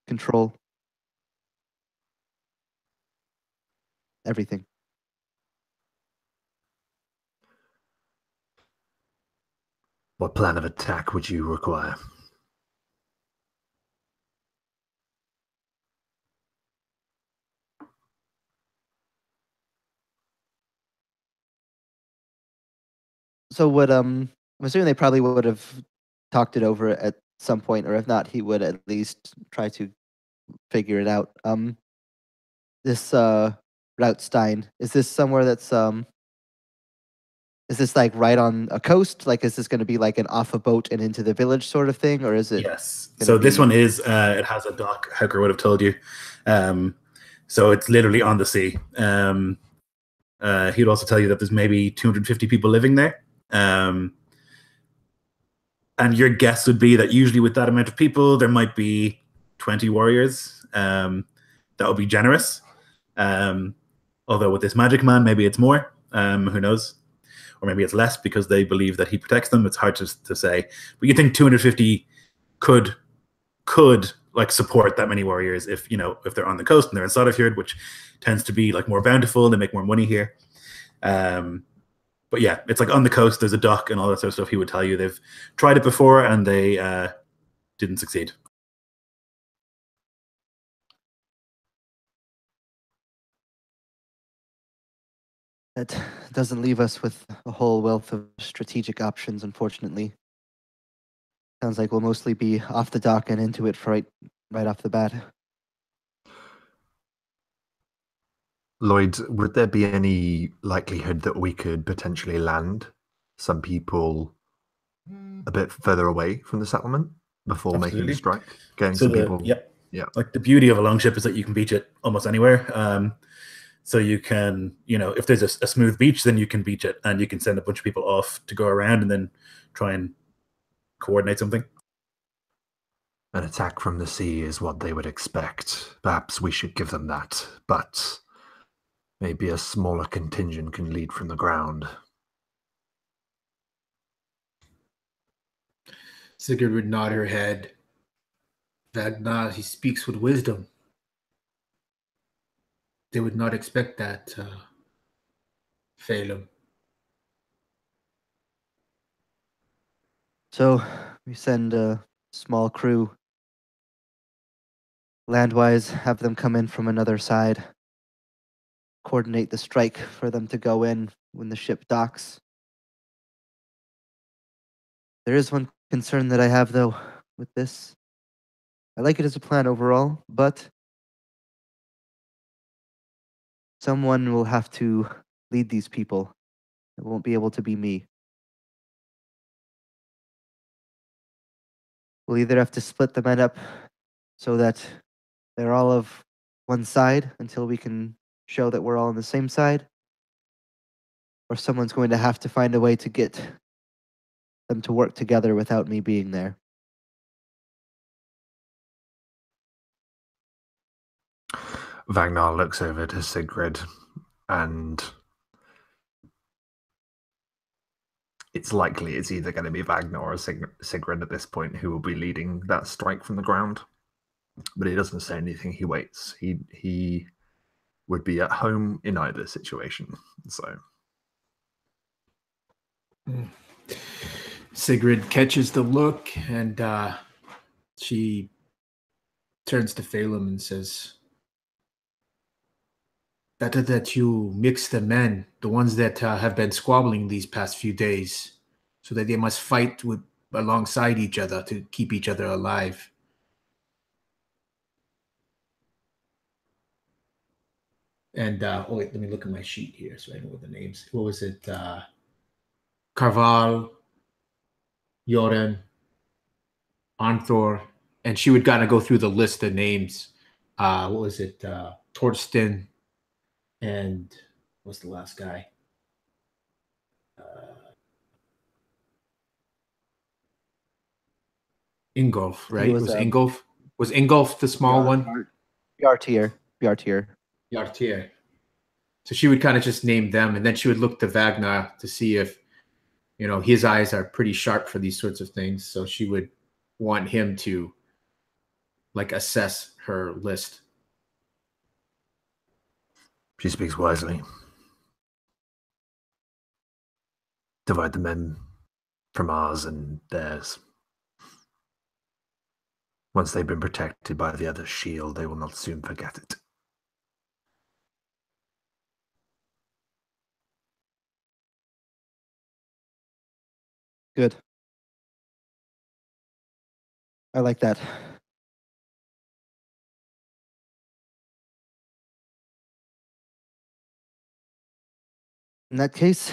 control, everything. What plan of attack would you require? So would I'm assuming they probably would have talked it over at some point, or if not, he would at least try to figure it out. This Routstein, is this somewhere that's Is this like right on a coast? Like, is this going to be like an off a boat and into the village sort of thing, or is it? Yes. gonna So this be- one is, it has a dock, Haukr would have told you. So it's literally on the sea. He'd also tell you that there's maybe 250 people living there. And your guess would be that usually with that amount of people, there might be 20 warriors. That would be generous. Although with this magic man, maybe it's more. Who knows? Or maybe it's less because they believe that he protects them. It's hard to say. But you think 250 could like support that many warriors if they're on the coast and they're in Soderfjord, which tends to be like more bountiful. They make more money here. But yeah, it's like on the coast. There's a dock and all that sort of stuff. He would tell you they've tried it before and they didn't succeed. That doesn't leave us with a whole wealth of strategic options, unfortunately. Sounds like we'll mostly be off the dock and into it right off the bat. Lloyd, would there be any likelihood that we could potentially land some people a bit further away from the settlement before making Absolutely. the strike? Getting So some people. yeah. Like the beauty of a longship is that you can beach it almost anywhere. So you can, if there's a smooth beach, then you can beach it and you can send a bunch of people off to go around and then try and coordinate something. An attack from the sea is what they would expect. Perhaps we should give them that, but maybe a smaller contingent can lead from the ground. Sigurd would nod her head. Ragnar, he speaks with wisdom. They would not expect that, Feidhelm. So we send a small crew. Landwise, have them come in from another side. Coordinate the strike for them to go in when the ship docks. There is one concern that I have, though, with this. I like it as a plan overall, but someone will have to lead these people. It won't be able to be me. We'll either have to split the men up so that they're all of one side until we can show that we're all on the same side, or someone's going to have to find a way to get them to work together without me being there. Ragnar looks over to Sigrid, and it's likely it's either going to be Ragnar or Sigrid at this point who will be leading that strike from the ground. But he doesn't say anything. He waits. He would be at home in either situation. So Sigrid catches the look and she turns to Feidhelm and says, better that you mix the men, the ones that have been squabbling these past few days, so that they must fight alongside each other to keep each other alive. And wait, let me look at my sheet here so I know what the names. What was it? Carval, Joran, Arnthor, and she would kind of go through the list of names. What was it? Torsten, and what's the last guy? Ingolf, right? Was Ingolf? Was Ingolf the small one? Bjartir. Yartier. So she would kind of just name them, and then she would look to Ragnar to see if, his eyes are pretty sharp for these sorts of things. So she would want him to assess her list. she speaks wisely. Divide the men from ours and theirs. Once they've been protected by the other's shield, they will not soon forget it. Good. I like that. In that case,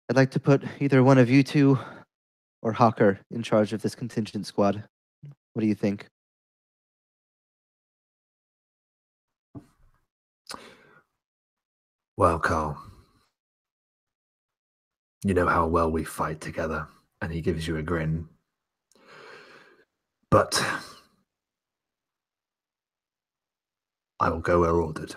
I'd like to put either one of you two or Haukr in charge of this contingent squad. What do you think? Well, Karl, you know how well we fight together. And he gives you a grin. But I will go where ordered.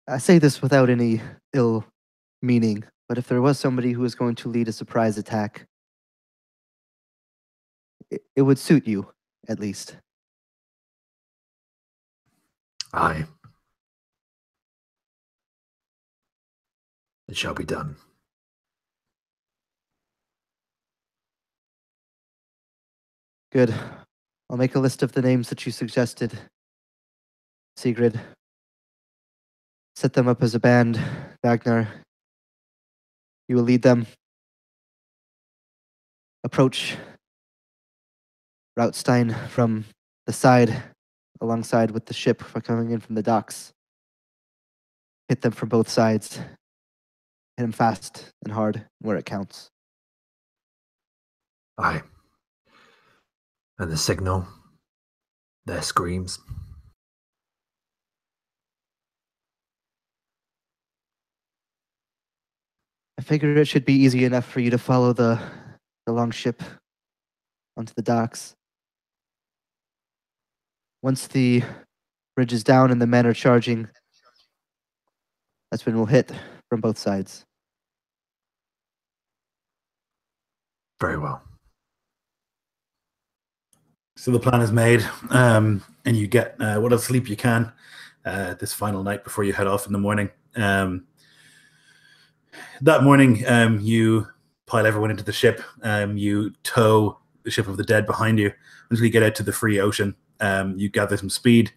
I say this without any ill meaning, but if there was somebody who was going to lead a surprise attack, it would suit you, at least. Aye. It shall be done. Good. I'll make a list of the names that you suggested. Sigrid. Set them up as a band. Ragnar, you will lead them. Approach Routstein from the side, alongside with the ship for coming in from the docks. Hit them from both sides. Hit them fast and hard where it counts. Aye. And the signal, their screams. I figure it should be easy enough for you to follow the long ship onto the docks. Once the bridge is down and the men are charging, that's when we'll hit from both sides. Very well. So the plan is made, and you get what little sleep you can this final night before you head off in the morning. That morning, you pile everyone into the ship. You tow the ship of the dead behind you until you get out to the free ocean. You gather some speed,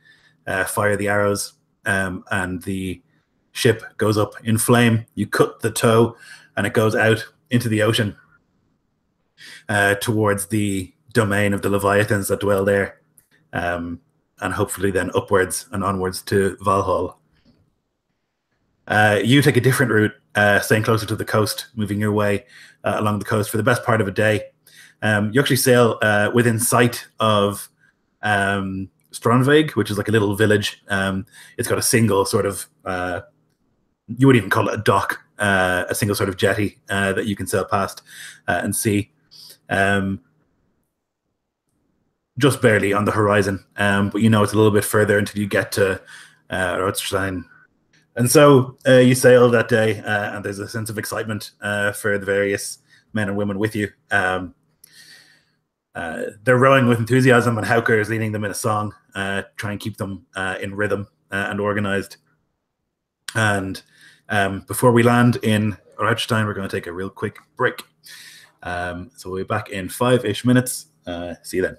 fire the arrows, and the ship goes up in flame. You cut the tow, and it goes out into the ocean towards the domain of the Leviathans that dwell there, and hopefully then upwards and onwards to Valhall. You take a different route, staying closer to the coast, moving your way along the coast for the best part of a day. You actually sail within sight of Stranveig, which is like a little village. It's got a single sort of, you wouldn't even call it a dock, a single sort of jetty that you can sail past and see. Just barely on the horizon, but you know it's a little bit further until you get to Rothstein. And so you sail that day, and there's a sense of excitement for the various men and women with you. They're rowing with enthusiasm, and Haukr is leading them in a song, try and keep them in rhythm and organized. And before we land in Rothstein, we're going to take a real quick break. So we'll be back in 5-ish minutes. See you then.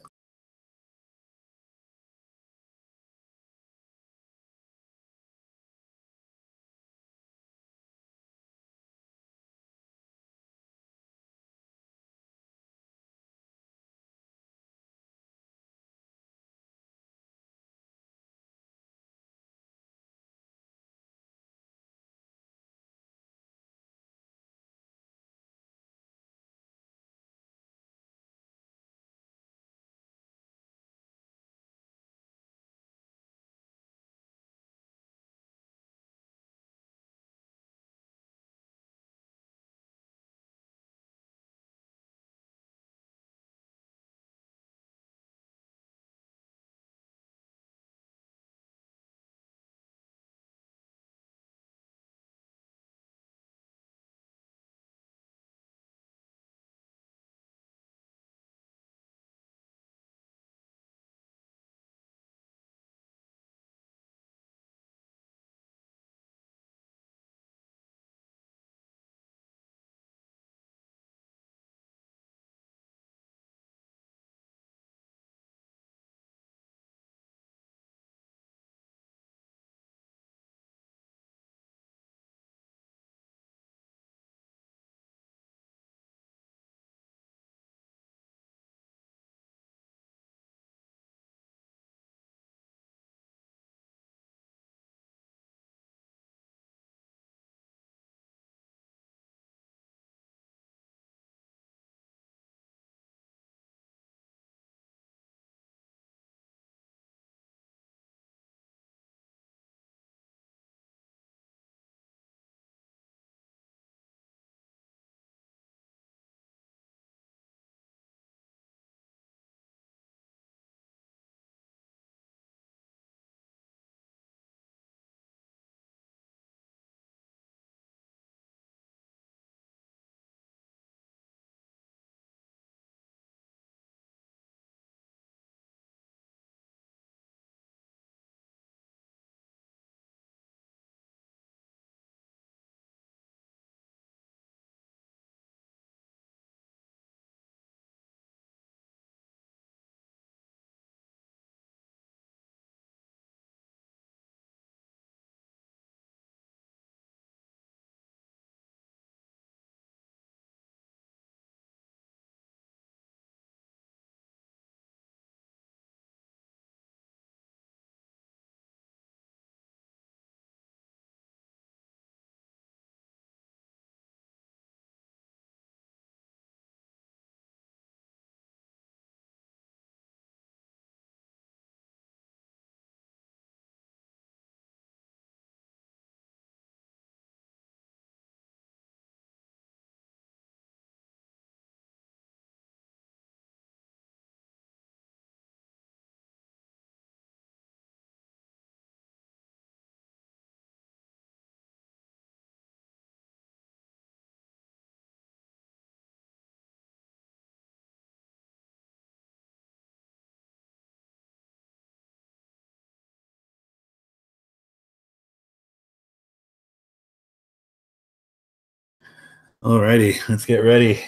Alrighty, let's get ready.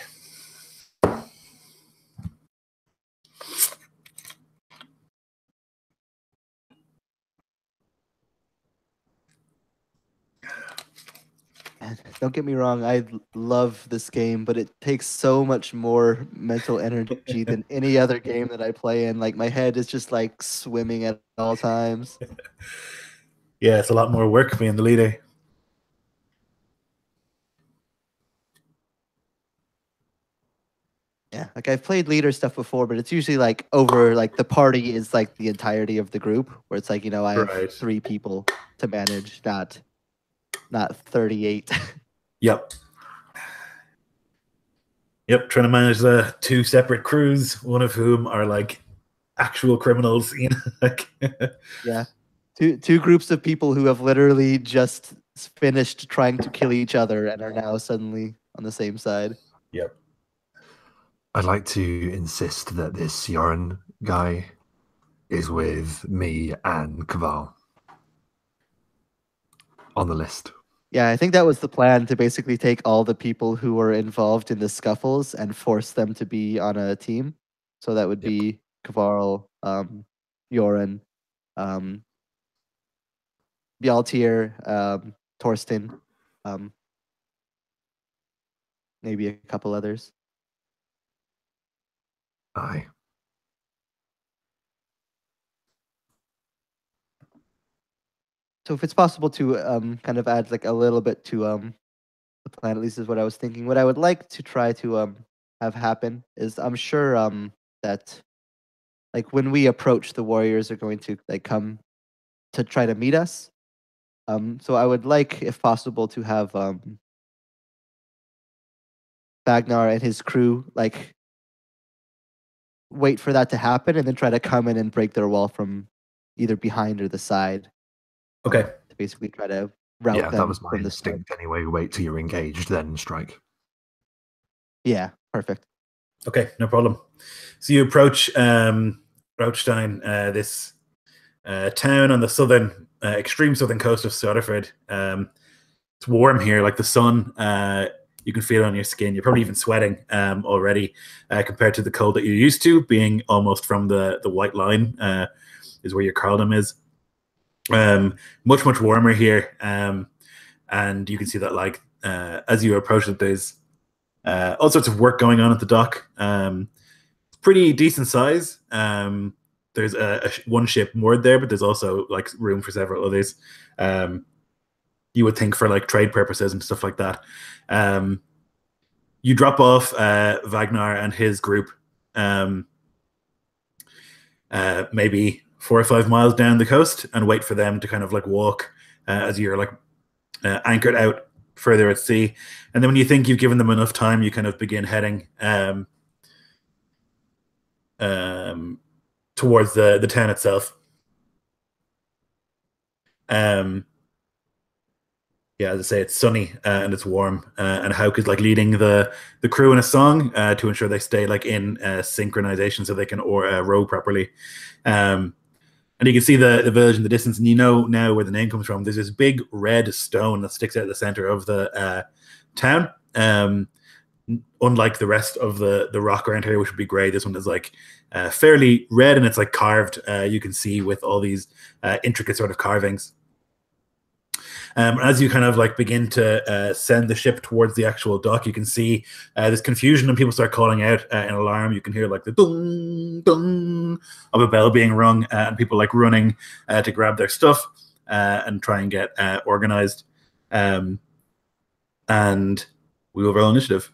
And don't get me wrong, I love this game, but it takes so much more mental energy than any other game that I play in. Like my head is just like swimming at all times. Yeah, it's a lot more work being the leader. Yeah, like I've played leader stuff before, but it's usually like over like the party is like the entirety of the group, where it's like, I have Right. 3 people to manage, not 38. Yep. Yep, trying to manage the 2 separate crews, one of whom are like actual criminals, like Yeah. Two groups of people who have literally just finished trying to kill each other and are now suddenly on the same side. Yep. I'd like to insist that this Yoren guy is with me and Kaval on the list. Yeah, I think that was the plan, to basically take all the people who were involved in the scuffles and force them to be on a team. So that would be Kavarl, Yoren, Bjaltir, Torsten, maybe a couple others. Aye. So if it's possible to kind of add like a little bit to the plan, at least is what I was thinking. What I would like to try to have happen is, I'm sure that like when we approach, the warriors are going to like come to try to meet us. So I would like, if possible, to have Bagnar and his crew like wait for that to happen, and then try to come in and break their wall from either behind or the side. Okay. To basically try to route Yeah, them that was my from the start. instinct anyway. Wait till you're engaged, then strike. Yeah, perfect. Okay, no problem. So you approach Rauchstein, this town on the southern, extreme southern coast of Soderfjord. It's warm here, like the sun. You can feel it on your skin. You're probably even sweating already compared to the cold that you're used to, being almost from the white line is where your Carldom is. Much warmer here, and you can see that like as you approach it, there's all sorts of work going on at the dock. Pretty decent size. There's one ship moored there, but there's also like room for several others. You would think for like trade purposes and stuff like that. You drop off Wagner and his group maybe 4 or 5 miles down the coast, and wait for them to kind of like walk as you're like anchored out further at sea. And then when you think you've given them enough time, you kind of begin heading towards the town itself. Yeah, as I say, it's sunny and it's warm, and Haukr is like leading the crew in a song to ensure they stay like in synchronization so they can row properly. And you can see the village in the distance, and you know now where the name comes from. There's this big red stone that sticks out of the center of the town. Unlike the rest of the rock around here, which would be gray, this one is like fairly red, and it's like carved. You can see with all these intricate sort of carvings. As you kind of like begin to send the ship towards the actual dock, you can see there's confusion and people start calling out in alarm. You can hear like the dung dung of a bell being rung, and people like running to grab their stuff and try and get organized. And we will roll initiative.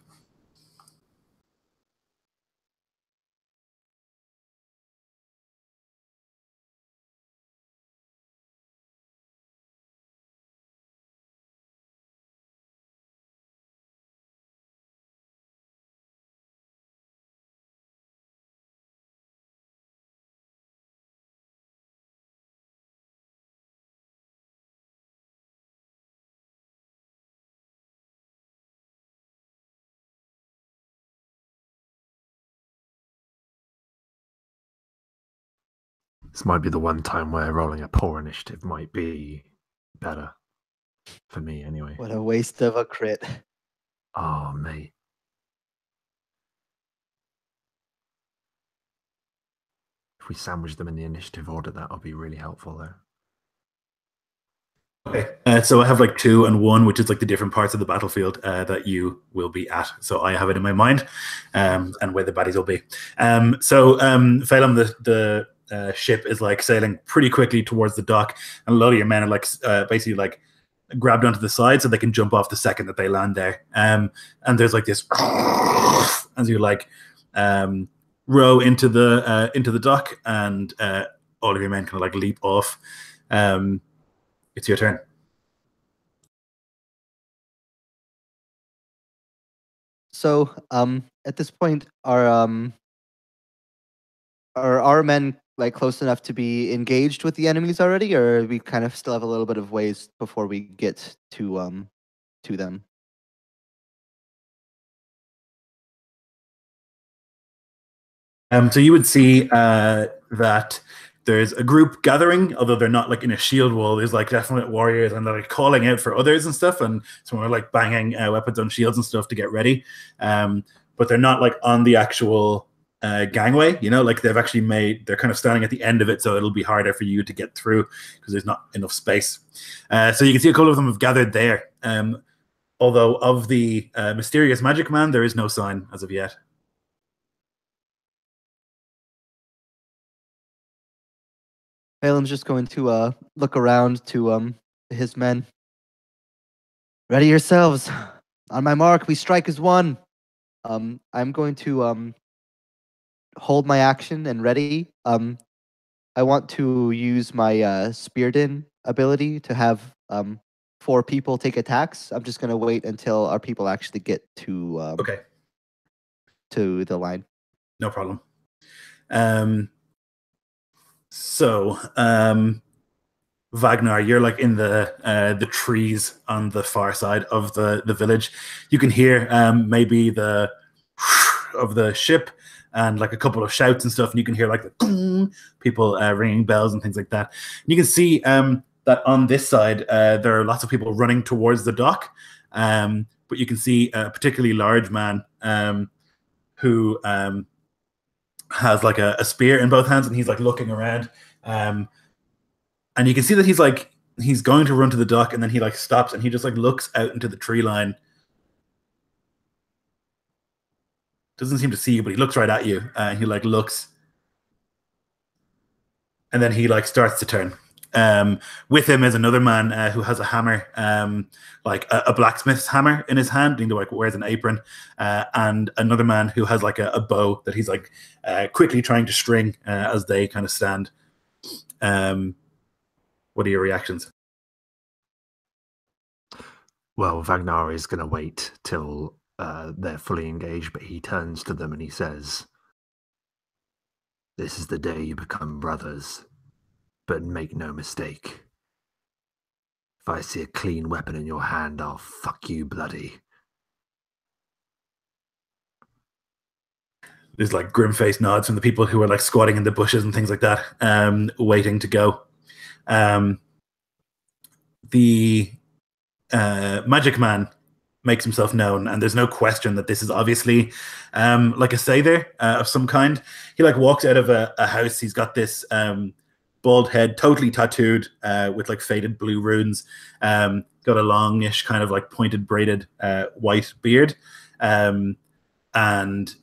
This might be the one time where rolling a poor initiative might be better. For me, anyway. What a waste of a crit. Oh, mate. If we sandwich them in the initiative order, that'll be really helpful there. Okay, so I have like 2 and 1, which is like the different parts of the battlefield that you will be at. So I have it in my mind, and where the baddies will be. Feidhelm, the ship is like sailing pretty quickly towards the dock, and a lot of your men are like basically like grabbed onto the side so they can jump off the second that they land there. And there's like this as you like row into the dock, and all of your men kind of like leap off. It's your turn. So, at this point, are our men like close enough to be engaged with the enemies already, or we kind of still have a little bit of ways before we get to them? So you would see that there's a group gathering, although they're not like in a shield wall. There's like definite warriors, and they're like calling out for others and stuff, and some are like banging weapons on shields and stuff to get ready. But they're not like on the actual gangway, you know, like they've actually they're kind of standing at the end of it, so it'll be harder for you to get through because there's not enough space. So you can see a couple of them have gathered there. Although of the mysterious magic man, there is no sign as of yet. Feidhelm's just going to look around to his men. Ready yourselves. On my mark, we strike as one. I'm going to hold my action and ready. I want to use my Spearden ability to have 4 people take attacks. I'm just going to wait until our people actually get to Okay, to the line. no problem. Wagner, you're like in the trees on the far side of the village. You can hear maybe the of the ship and like a couple of shouts and stuff, and you can hear like the people ringing bells and things like that. And you can see that on this side there are lots of people running towards the dock, but you can see a particularly large man who has like a spear in both hands, and he's like looking around. And you can see that he's going to run to the dock, and then he like stops and he just like looks out into the tree line. Doesn't seem to see you, but he looks right at you. And he like looks, and then he like starts to turn. With him is another man who has a hammer, like a blacksmith's hammer in his hand. He like wears an apron, and another man who has like a bow that he's like quickly trying to string as they kind of stand. What are your reactions? Well, Wagner is going to wait till they're fully engaged, but he turns to them and he says, "This is the day you become brothers, but make no mistake. If I see a clean weapon in your hand, I'll fuck you bloody." There's like grim-faced nods from the people who are like squatting in the bushes and things like that, waiting to go. The magic man makes himself known, and there's no question that this is obviously like a Sather of some kind. He like walks out of a house. He's got this bald head, totally tattooed with like faded blue runes. Got a longish kind of like pointed braided white beard, and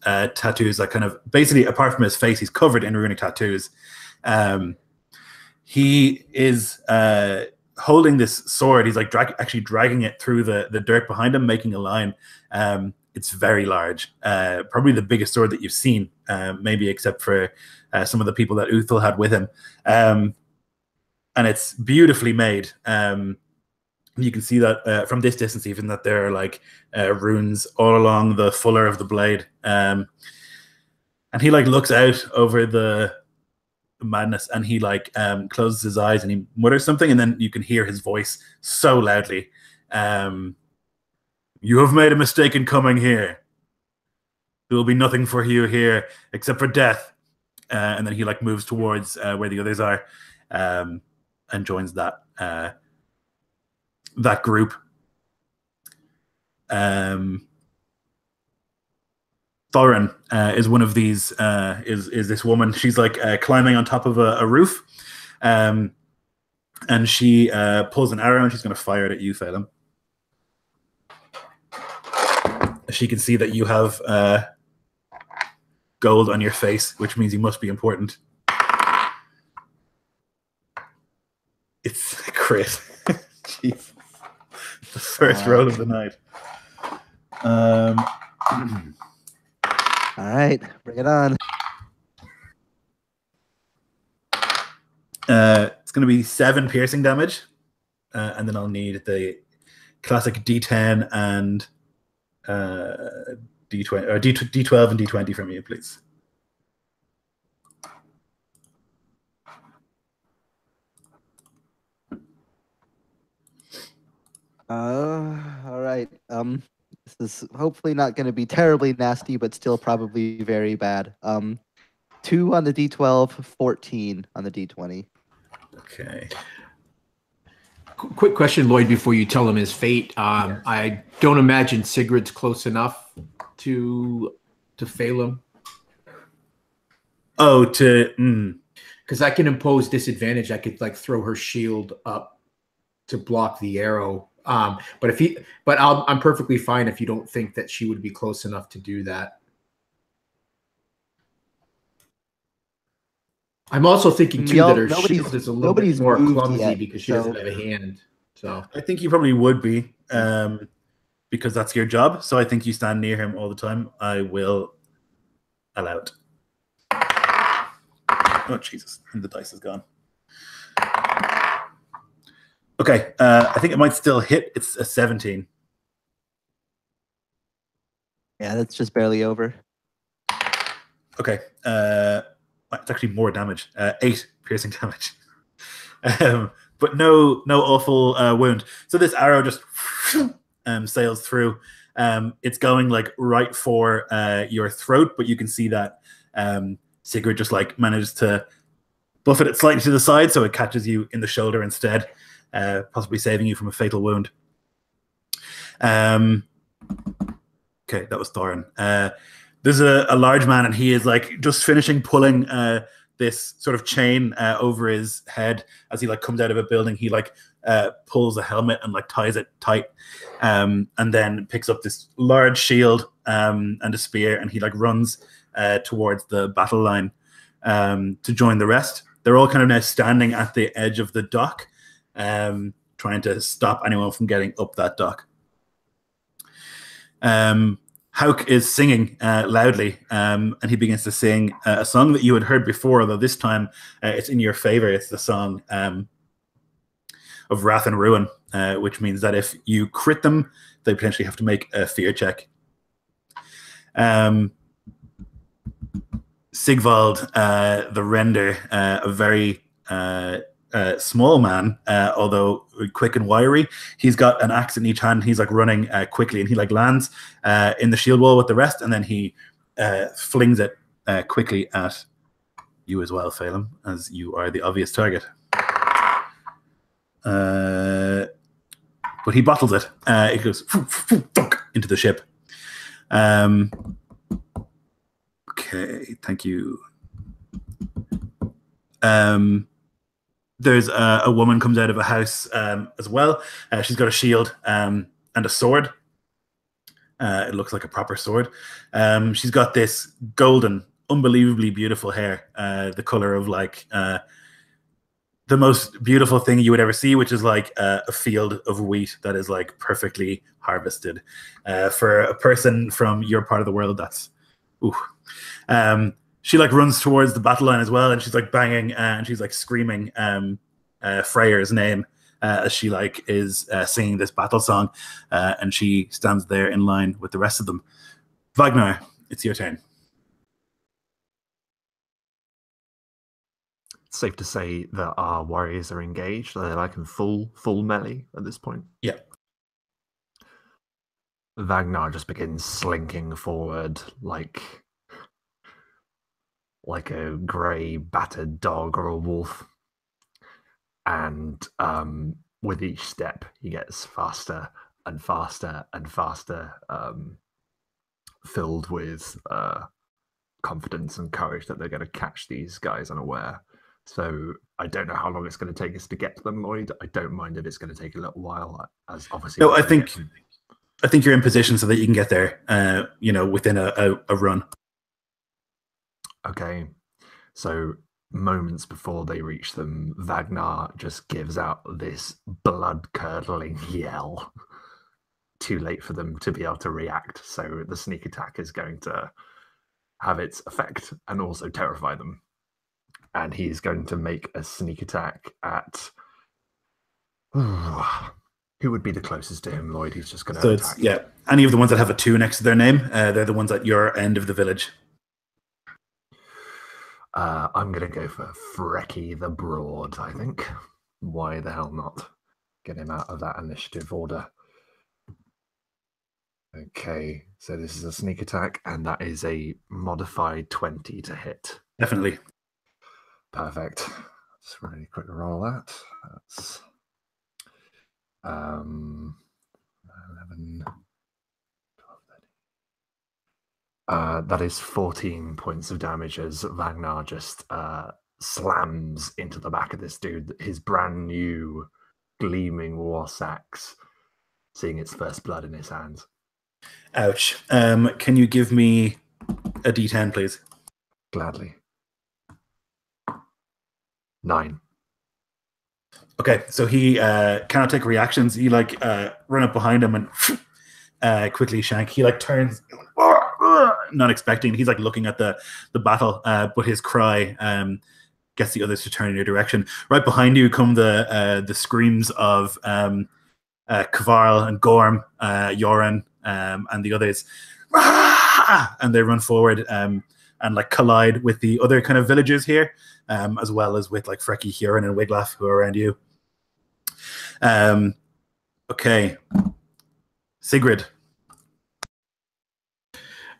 tattoos that kind of basically, apart from his face, he's covered in runic tattoos. He is holding this sword. He's like actually dragging it through the dirt behind him, making a line. It's very large, probably the biggest sword that you've seen, maybe except for some of the people that Uthal had with him. And it's beautifully made. You can see that from this distance, even that there are like runes all along the fuller of the blade. And he like looks out over the madness, and he like closes his eyes and he mutters something, and then you can hear his voice so loudly. "You have made a mistake in coming here. There will be nothing for you here except for death." And then he like moves towards where the others are, and joins that group. Thorin is one of these. Is this woman? She's like climbing on top of a roof, and she pulls an arrow and she's going to fire it at you, Feidhelm. She can see that you have gold on your face, which means you must be important. It's a crit. Jesus. The first roll of the night. All right, bring it on. It's going to be 7 piercing damage, and then I'll need the classic D10 and D20 or D12 and D20 from you, please. All right. This is hopefully not going to be terribly nasty, but still probably very bad. 2 on the D12, 14 on the D20. Okay. Quick question, Lloyd, before you tell him his fate. Yes. I don't imagine Sigrid's close enough to Feidhelm. Oh, to because I can impose disadvantage. I could like throw her shield up to block the arrow. But I'm perfectly fine if you don't think that she would be close enough to do that. I'm also thinking too that her shield is a little bit more clumsy because she doesn't have a hand. So I think you probably would be, because that's your job. So I think you stand near him all the time. I will allow it. Oh Jesus! And the dice is gone. Okay, I think it might still hit. It's a 17. Yeah, that's just barely over. Okay, it's actually more damage. 8 piercing damage, but no awful wound. So this arrow just sails through. It's going like right for your throat, but you can see that Sigrid just like managed to buffet it slightly to the side, so it catches you in the shoulder instead. Possibly saving you from a fatal wound. Okay, that was Thorin. There's a large man, and he is like just finishing pulling this sort of chain over his head as he like comes out of a building. He like pulls a helmet and like ties it tight, and then picks up this large shield and a spear, and he like runs towards the battle line to join the rest. They're all kind of now standing at the edge of the dock, trying to stop anyone from getting up that dock. Haukr is singing loudly, and he begins to sing a song that you had heard before, although this time it's in your favor. It's the song of Wrath and Ruin, which means that if you crit them, they potentially have to make a fear check. Sigvald the Render, a very small man, although quick and wiry. He's got an axe in each hand. He's like running quickly, and he like lands in the shield wall with the rest, and then he flings it quickly at you as well, Feidhelm, as you are the obvious target. But he bottles it. It goes into the ship. Okay, thank you. There's a woman comes out of a house as well. She's got a shield and a sword. It looks like a proper sword. She's got this golden, unbelievably beautiful hair, the color of like the most beautiful thing you would ever see, which is like a field of wheat that is like perfectly harvested. For a person from your part of the world, that's ooh. She like runs towards the battle line as well, and she's like banging and she's like screaming Freyr's name as she like is singing this battle song, and she stands there in line with the rest of them. Wagner, it's your turn. It's safe to say that our warriors are engaged. They're like in full melee at this point. Yeah. Wagner just begins slinking forward like a grey battered dog or a wolf, and with each step he gets faster and faster and faster filled with confidence and courage that they're going to catch these guys unaware. So I don't know how long it's going to take us to get to them, Lloyd. I don't mind if it's going to take a little while, as obviously. No, I think you're in position so that you can get there. Within a run. Okay, so moments before they reach them, Wagner just gives out this blood-curdling yell. Too late for them to be able to react, so the sneak attack is going to have its effect and also terrify them. And he's going to make a sneak attack at... who would be the closest to him, Lloyd? He's just going to attack. Yeah, any of the ones that have a 2 next to their name, they're the ones at your end of the village. I'm going to go for Frecky the Broad, I think. Why the hell not? Get him out of that initiative order. Okay, so this is a sneak attack, and that is a modified 20 to hit. Definitely. Perfect. Just really quick roll that. That's 11, 12, 13. That is 14 points of damage as Wagner just slams into the back of this dude, his brand new gleaming war axe, seeing its first blood in his hands. Ouch. Can you give me a D10, please? Gladly. 9. Okay, so he cannot take reactions. You run up behind him and quickly shank. He turns, not expecting. He's looking at the battle, but his cry gets the others to turn in your direction. Right behind you come the screams of Kvarl and Gorm, Yoren, and the others, and they run forward and collide with the other kind of villagers here, as well as with Frecky, Huron, and Wiglaf who are around you. Okay, Sigrid.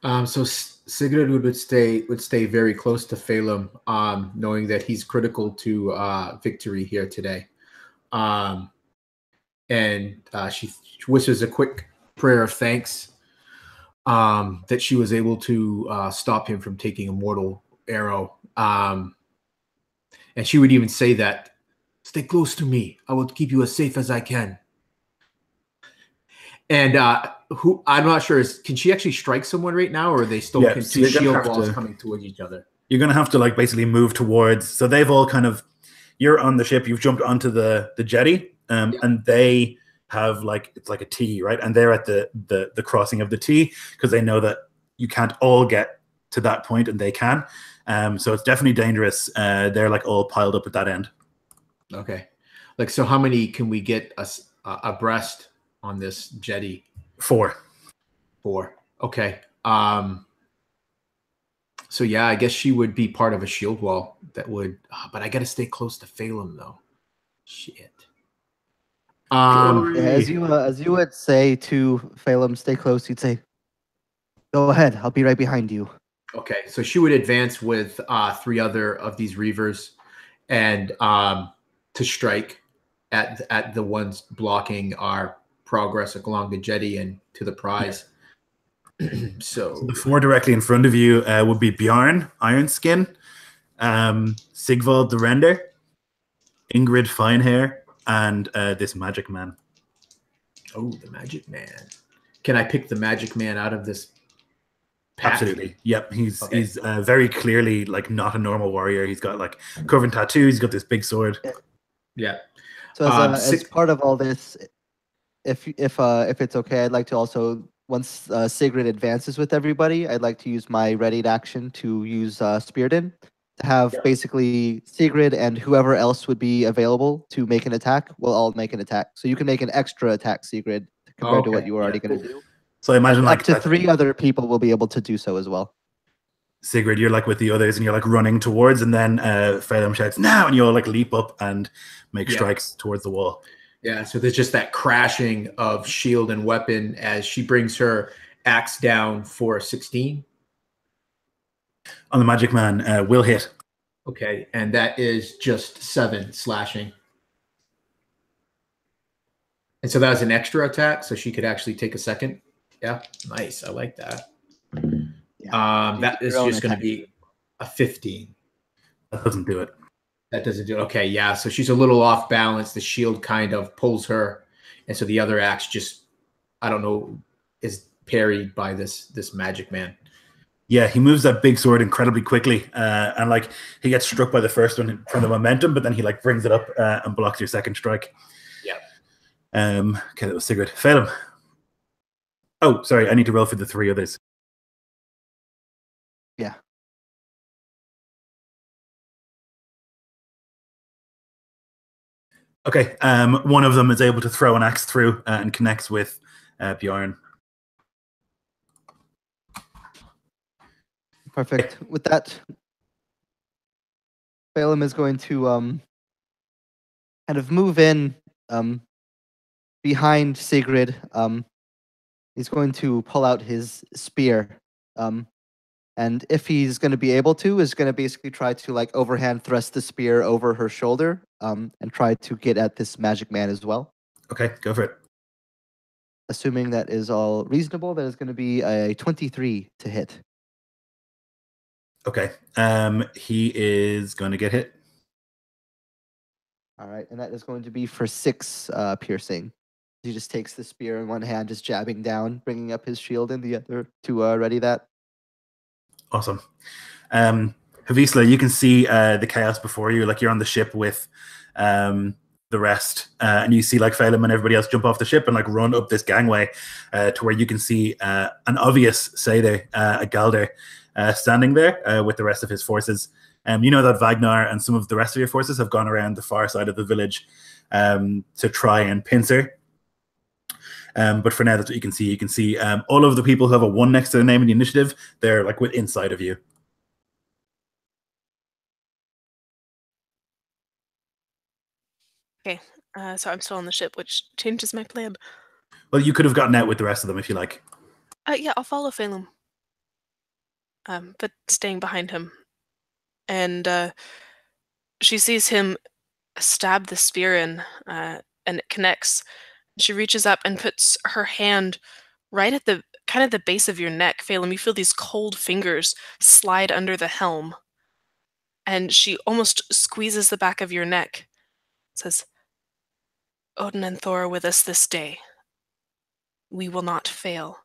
So Sigrid would stay very close to Feidhelm, knowing that he's critical to victory here today. And she wishes a quick prayer of thanks that she was able to stop him from taking a mortal arrow. And she would even say that, "Stay close to me. I will keep you as safe as I can." And I'm not sure, can she actually strike someone right now, or are they still two shield walls coming towards each other? You're going to have to basically move towards. So they've all you're on the ship. You've jumped onto the jetty, and they have it's like a T, right? And they're at the crossing of the T because they know that you can't all get to that point, and they can. So it's definitely dangerous. They're all piled up at that end. Okay. So how many can we get abreast on this jetty? 4. Okay. So yeah, I guess she would be part of a shield wall that would, but I got to stay close to Feidhelm though. Shit. As you would say to Feidhelm, stay close. You'd say, "Go ahead. I'll be right behind you." Okay, so she would advance with 3 other of these reavers, and to strike at the ones blocking our progress along the jetty and to the prize. So the 4 directly in front of you would be Bjarn, Ironskin, Sigvald the Render, Ingrid Finehair, and this magic man. Oh, the magic man. Can I pick the magic man out of this pack? Absolutely. Yep. He's very clearly not a normal warrior. He's got covered tattoos. He's got this big sword. Yeah. So as part of all this, if it's okay, I'd like to also, once Sigrid advances with everybody, I'd like to use my readied action to use Spearden to have basically Sigrid and whoever else would be available to make an attack will all make an attack. So you can make an extra attack, Sigrid, compared to what you were already going to do. So I imagine up to 3 other people will be able to do so as well. Sigrid, you're with the others and you're running towards, and then Feidhelm shouts now, and you'll leap up and make strikes towards the wall. Yeah, so there's just that crashing of shield and weapon as she brings her axe down for 16. On the magic man, will hit. Okay, and that is just 7 slashing. And so that was an extra attack, so she could actually take a second. Yeah, nice. I like that. That is just going to be a 15. That doesn't do it. That doesn't do it. Okay, yeah. So she's a little off balance. The shield kind of pulls her, and so the other axe just, I don't know, is parried by this magic man. Yeah, he moves that big sword incredibly quickly, and like he gets struck by the first one from the momentum, but then he like brings it up and blocks your second strike. Yeah. Okay, that was Sigrid. Feidhelm. Oh, sorry, I need to roll for the 3 others. Yeah. Okay, one of them is able to throw an axe through and connects with Bjorn. Perfect. With that, Feidhelm is going to kind of move in behind Sigrid. He's going to pull out his spear. And if he's going to be able to, is going to basically try to like overhand thrust the spear over her shoulder and try to get at this magic man as well. Okay, go for it. Assuming that is all reasonable, that is going to be a 23 to hit. Okay, he is going to get hit. All right, and that is going to be for 6 piercing. He just takes the spear in one hand, just jabbing down, bringing up his shield in the other to ready that. Awesome. Havisla, you can see the chaos before you. Like you're on the ship with the rest, and you see like Feidhelm and everybody else jump off the ship and like run up this gangway to where you can see an obvious Seder, a Galder, standing there with the rest of his forces. You know that Vagnar and some of the rest of your forces have gone around the far side of the village to try and pincer her. But for now, that's what you can see. You can see all of the people who have a 1 next to their name in the initiative. They're like inside of you. Okay, so I'm still on the ship, which changes my plan. Well, you could have gotten out with the rest of them if you like. Yeah, I'll follow Feidhelm. But staying behind him. And she sees him stab the spear in, and it connects. She reaches up and puts her hand right at the kind of the base of your neck. Feidhelm, you feel these cold fingers slide under the helm. And she almost squeezes the back of your neck. Says, Odin and Thor are with us this day. We will not fail.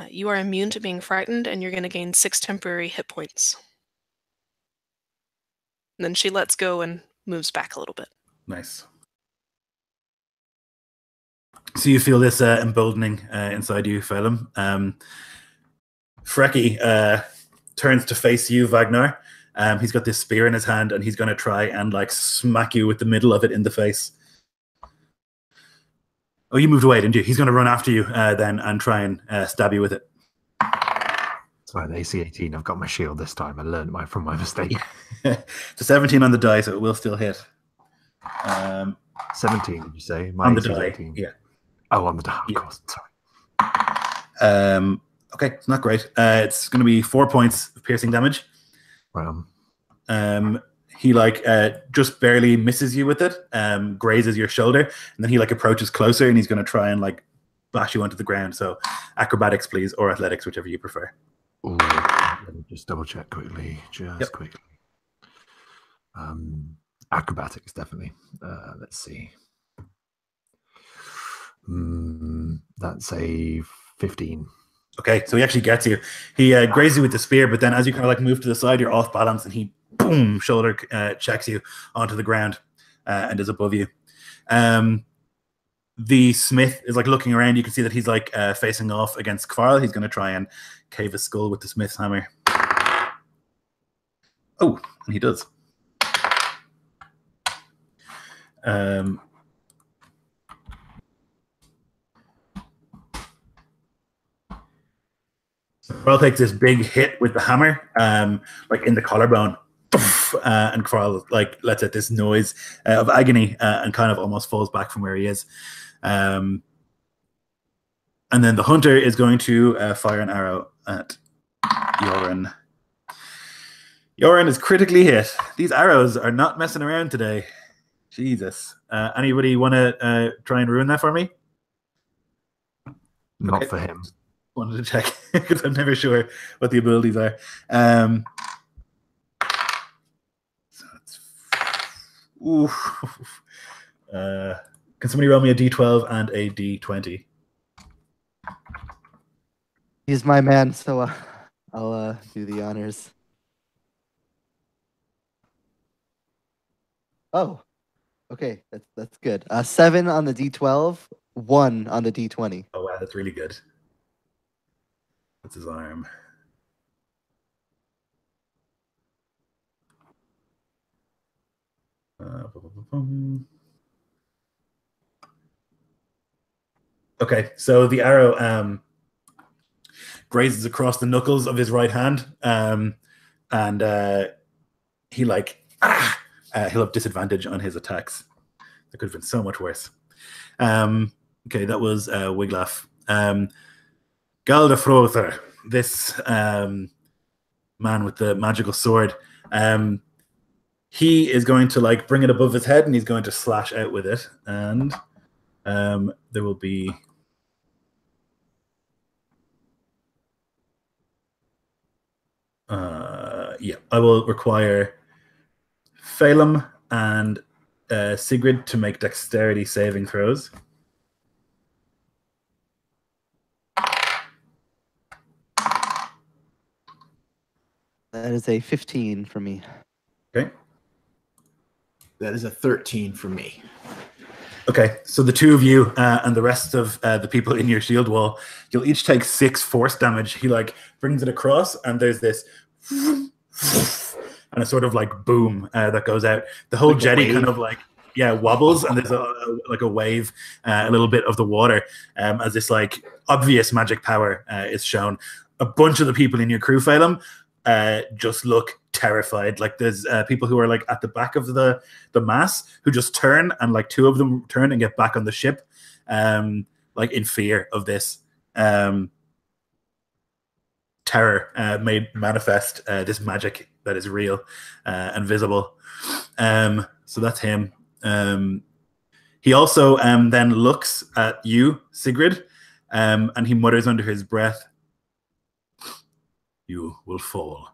You are immune to being frightened, and you're going to gain 6 temporary hit points. And then she lets go and moves back a little bit. Nice. So you feel this emboldening inside you, Feidhelm. Frecky turns to face you, Vagnar. He's got this spear in his hand, and he's going to try and like smack you with the middle of it in the face. Oh, you moved away, didn't you? He's going to run after you then and try and stab you with it. Sorry, the AC 18. I've got my shield this time. I learned from my mistake. It's a 17 on the die, so it will still hit. 17, did you say? On the die, 18. yeah. Oh, on the die, of course. Sorry. Okay, it's not great. It's going to be 4 points of piercing damage. He like just barely misses you with it, grazes your shoulder, and then he like approaches closer, and he's going to try and like bash you onto the ground. So acrobatics, please, or athletics, whichever you prefer. Ooh, let me just double check quickly. Quickly. Acrobatics, definitely. Let's see. That's a 15. Okay, so he actually gets you. He grazes you with the spear, but then as you kind of like move to the side, you're off balance, and he boom shoulder checks you onto the ground and is above you. The smith is like looking around. You can see that he's like facing off against Karl. He's going to try and cave his skull with the smith's hammer. Oh, and he does. Karl takes this big hit with the hammer, like in the collarbone, and Karl like lets out this noise of agony and kind of almost falls back from where he is. And then the hunter is going to fire an arrow at Joran. Joran is critically hit. These arrows are not messing around today. Jesus. Anybody want to try and ruin that for me? Not for him. wanted to check because I'm never sure what the abilities are. So it's, ooh. Can somebody roll me a d12 and a d20? He's my man, so I'll do the honors. Oh, okay, that's good. 7 on the d12, 1 on the d20. Oh wow, that's really good. That's his arm. Okay, so the arrow grazes across the knuckles of his right hand, and he like he'll have disadvantage on his attacks. That could have been so much worse. Okay, that was Wiglaf. Galdafrother, this man with the magical sword, he is going to like bring it above his head and he's going to slash out with it. And there will be yeah, I will require Feidhelm and Sigrid to make dexterity saving throws. That is a 15 for me. Okay. That is a 13 for me. Okay, so the two of you and the rest of the people in your shield wall, you'll each take 6 force damage. He like brings it across, and there's this and a sort of like boom that goes out. The whole like jetty kind of like wobbles, and there's like a wave, a little bit of the water as this like obvious magic power is shown. A bunch of the people in your crew, Feidhelm, just look terrified. Like there's people who are like at the back of the mass who just turn, and like 2 of them turn and get back on the ship, like in fear of this terror made manifest, this magic that is real and visible. So that's him. He also then looks at you, Sigrid, and he mutters under his breath, "You will fall.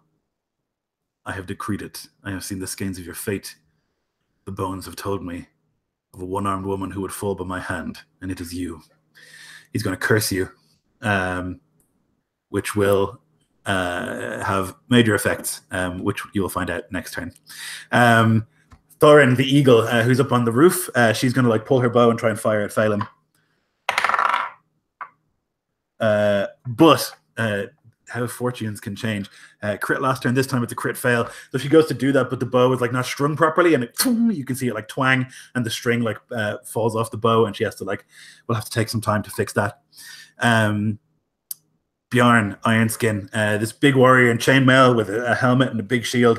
I have decreed it. I have seen the skeins of your fate. The bones have told me of a one-armed woman who would fall by my hand, and it is you." He's going to curse you, which will have major effects, which you will find out next turn. Thorin, the eagle, who's up on the roof, she's going to like pull her bow and try and fire at Feidhelm. But how fortunes can change. Crit last turn, this time it's a crit fail. So she goes to do that, but the bow is like not strung properly, and you can see it like twang, and the string like falls off the bow, and she has to like, we'll have to take some time to fix that. Bjarn, Ironskin, this big warrior in chainmail with a helmet and a big shield.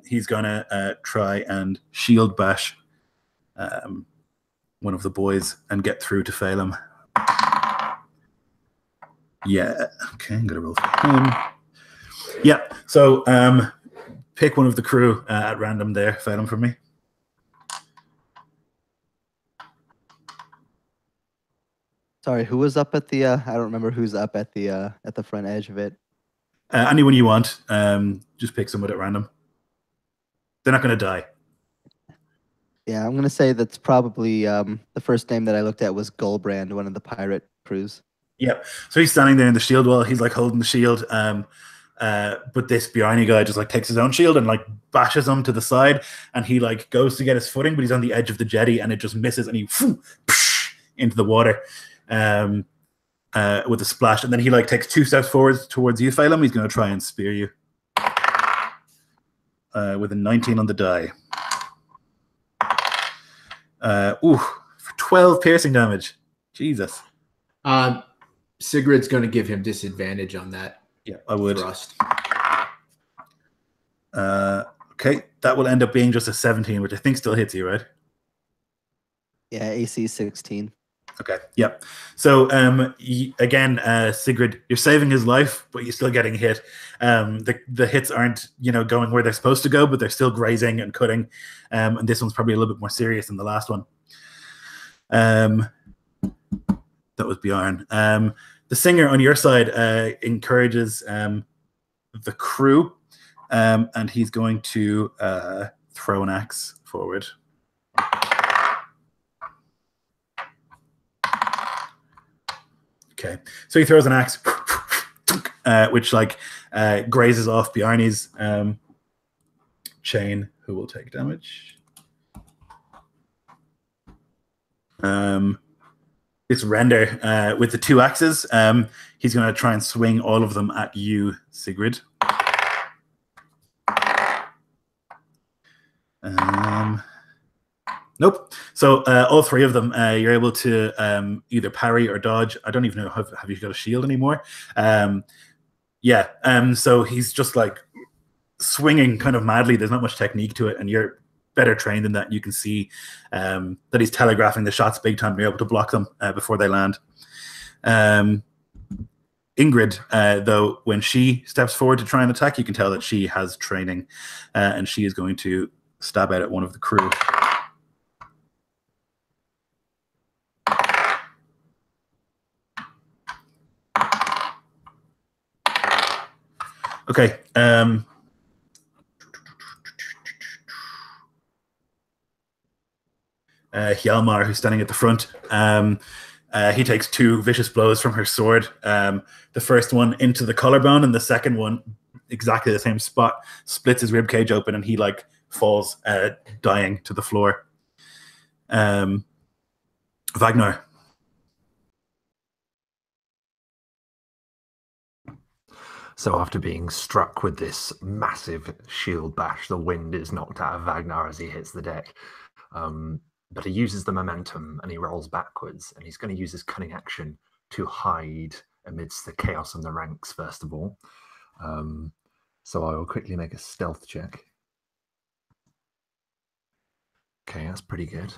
He's gonna try and shield bash one of the boys and get through to Feidhelm. Yeah, okay, I'm gonna roll for him. Yeah, so pick one of the crew at random there, Feidhelm, for me. Sorry, who was up at the? I don't remember who's up at the front edge of it. Anyone you want. Just pick someone at random. They're not gonna die. Yeah, I'm gonna say that's probably the first name that I looked at was Goldbrand, one of the pirate crews. Yep. So he's standing there in the shield wall. He's like holding the shield. But this Bjarni guy just like takes his own shield and like bashes him to the side, and he like goes to get his footing, but he's on the edge of the jetty and it just misses, and he into the water with a splash. And then he like takes 2 steps forwards towards you, Feidhelm. He's going to try and spear you with a 19 on the die. For 12 piercing damage. Jesus. Sigrid's going to give him disadvantage on that. Yeah, I would. Thrust. Okay, that will end up being just a 17, which I think still hits you, right? Yeah, AC 16. Okay, yep. So again, Sigrid, you're saving his life, but you're still getting hit. The hits aren't going where they're supposed to go, but they're still grazing and cutting. And this one's probably a little bit more serious than the last one. That was Bjarn. The singer on your side encourages the crew, and he's going to throw an axe forward. Okay, so he throws an axe, which like grazes off Bjarni's chain, who will take damage. It's Render with the 2 axes. He's going to try and swing all of them at you, Sigrid. Nope. So all 3 of them, you're able to either parry or dodge. I don't even know, have you got a shield anymore? Yeah. So he's just like swinging kind of madly. There's not much technique to it, and you're better trained than that. You can see that he's telegraphing the shots big time. You're able to block them before they land. Ingrid, though, when she steps forward to try and attack, you can tell that she has training, and she is going to stab out at one of the crew. Okay. Hjalmar, who's standing at the front, he takes 2 vicious blows from her sword. The first one into the collarbone, and the second one, exactly the same spot, splits his ribcage open, and he like falls, dying to the floor. Vagnar. So after being struck with this massive shield bash, the wind is knocked out of Vagnar as he hits the deck. But he uses the momentum and he rolls backwards, and he's going to use his cunning action to hide amidst the chaos in the ranks, first of all. So I will quickly make a stealth check. Okay, that's pretty good.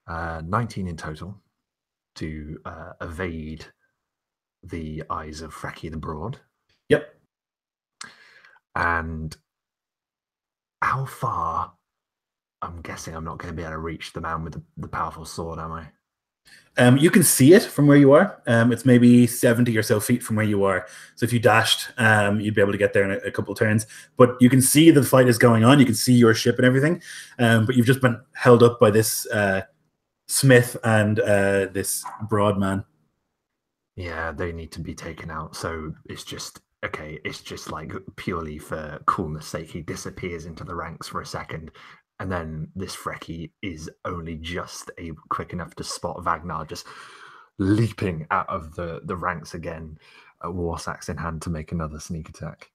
19 in total to evade the eyes of Freki the Broad. Yep. And how far? I'm guessing I'm not going to be able to reach the man with the powerful sword, am I? You can see it from where you are. It's maybe 70 or so feet from where you are. So if you dashed, you'd be able to get there in a couple of turns. But you can see the fight is going on. You can see your ship and everything. But you've just been held up by this smith and this broad man. Yeah, they need to be taken out. So it's just, okay, it's just like purely for coolness sake. He disappears into the ranks for a second. And then this Freki is only just quick enough to spot Vagnar just leaping out of the ranks again, war axe in hand to make another sneak attack.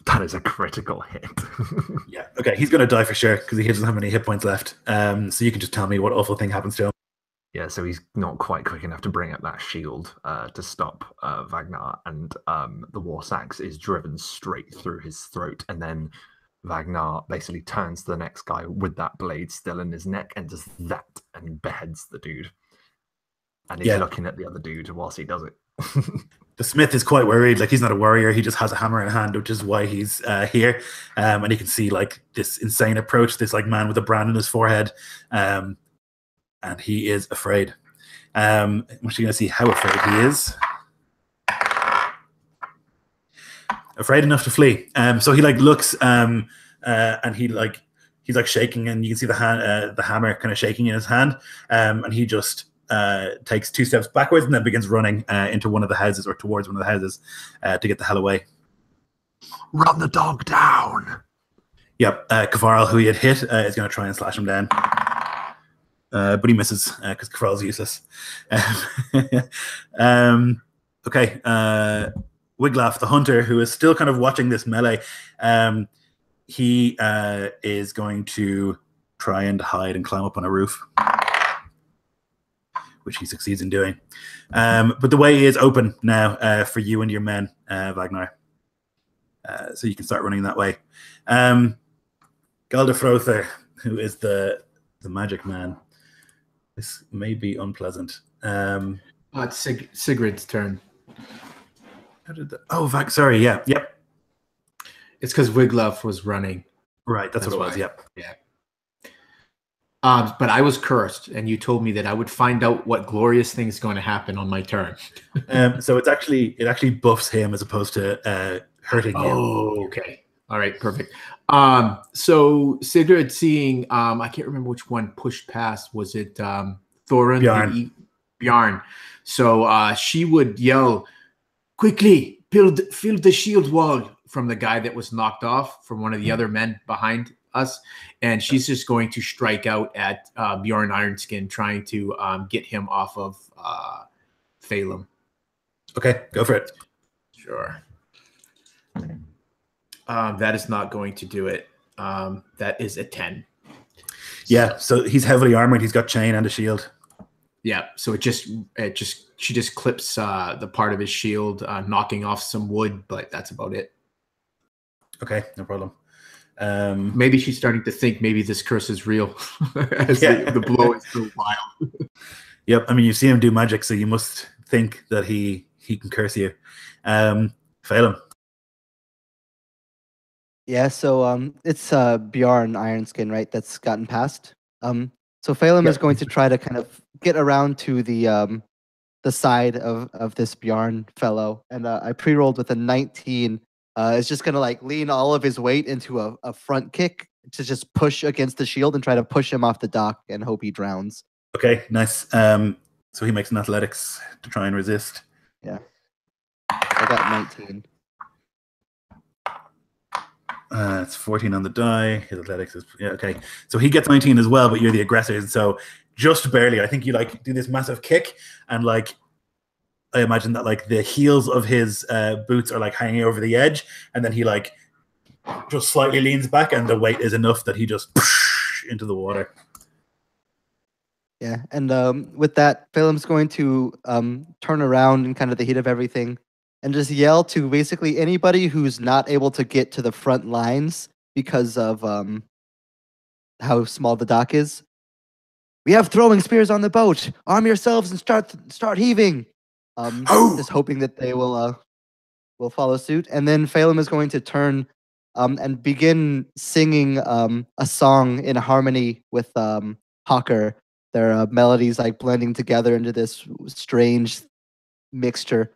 That is a critical hit. Yeah, okay, he's going to die for sure because he doesn't have any hit points left. So you can just tell me what awful thing happens to him. Yeah, so he's not quite quick enough to bring up that shield to stop Vagnar, and the war axe is driven straight through his throat, and then Vagnar basically turns to the next guy with that blade still in his neck and does that and beheads the dude. And he's looking at the other dude whilst he does it. The smith is quite worried. Like, he's not a warrior. He just has a hammer in hand, which is why he's here. And you can see like this insane approach, this like man with a brand on his forehead. And he is afraid. I'm actually going to see how afraid he is. Afraid enough to flee. So he like looks and he's like shaking, and you can see the hammer kind of shaking in his hand. And he just takes 2 steps backwards and then begins running into one of the houses, or towards one of the houses, to get the hell away. Run the dog down. Yep. Kavarl, who he had hit, is going to try and slash him down. But he misses because Kavarl's useless. Okay. Wiglaf, the hunter, who is still kind of watching this melee, he is going to try and hide and climb up on a roof, which he succeeds in doing. But the way is open now for you and your men, Vagnar. So you can start running that way. Galdafrother, who is the magic man. This may be unpleasant. It's Sigrid's turn. How did that? Oh, sorry. Yeah. Yep. It's because Wiglaf was running. Right. That's what it was. why. Yep. Yeah. But I was cursed, and you told me that I would find out what glorious thing is going to happen on my turn. So it actually buffs him as opposed to hurting you. Oh, okay. All right, perfect. So Sigrid seeing, I can't remember which one pushed past. Was it Thorin? Bjarn. Bjarn. So she would yell, quickly, fill the shield wall from the guy that was knocked off from one of the other men behind us. And she's just going to strike out at Bjorn Ironskin, trying to get him off of Feidhelm. Okay, go for it. Sure. That is not going to do it. That is a 10. Yeah, so he's heavily armored. He's got chain and a shield. Yeah, so she just clips the part of his shield, knocking off some wood, but that's about it. Okay, no problem. Maybe she's starting to think maybe this curse is real, as the blow is so wild. Yep, I mean you see him do magic, so you must think that he can curse you. Feidhelm. Yeah, so it's Bjorn Ironskin, right? That's gotten past. So Feidhelm is going to try to kind of get around to the side of this Bjorn fellow, and I pre-rolled with a 19. Is just gonna like lean all of his weight into a front kick to just push against the shield and try to push him off the dock and hope he drowns. Okay, nice. So he makes an athletics to try and resist. Yeah, I got 19. It's 14 on the die. His athletics is okay. So he gets 19 as well, but you're the aggressor, and so just barely. I think you like do this massive kick, and like I imagine that like the heels of his boots are like hanging over the edge, and then he like just slightly leans back, and the weight is enough that he just into the water. Yeah, and with that, Feidhelm's going to turn around in kind of the heat of everything and just yell to basically anybody who's not able to get to the front lines because of how small the dock is. We have throwing spears on the boat. Arm yourselves and start heaving. Just hoping that they will follow suit. And then Feidhelm is going to turn and begin singing a song in harmony with Haukr. Their melodies like blending together into this strange mixture.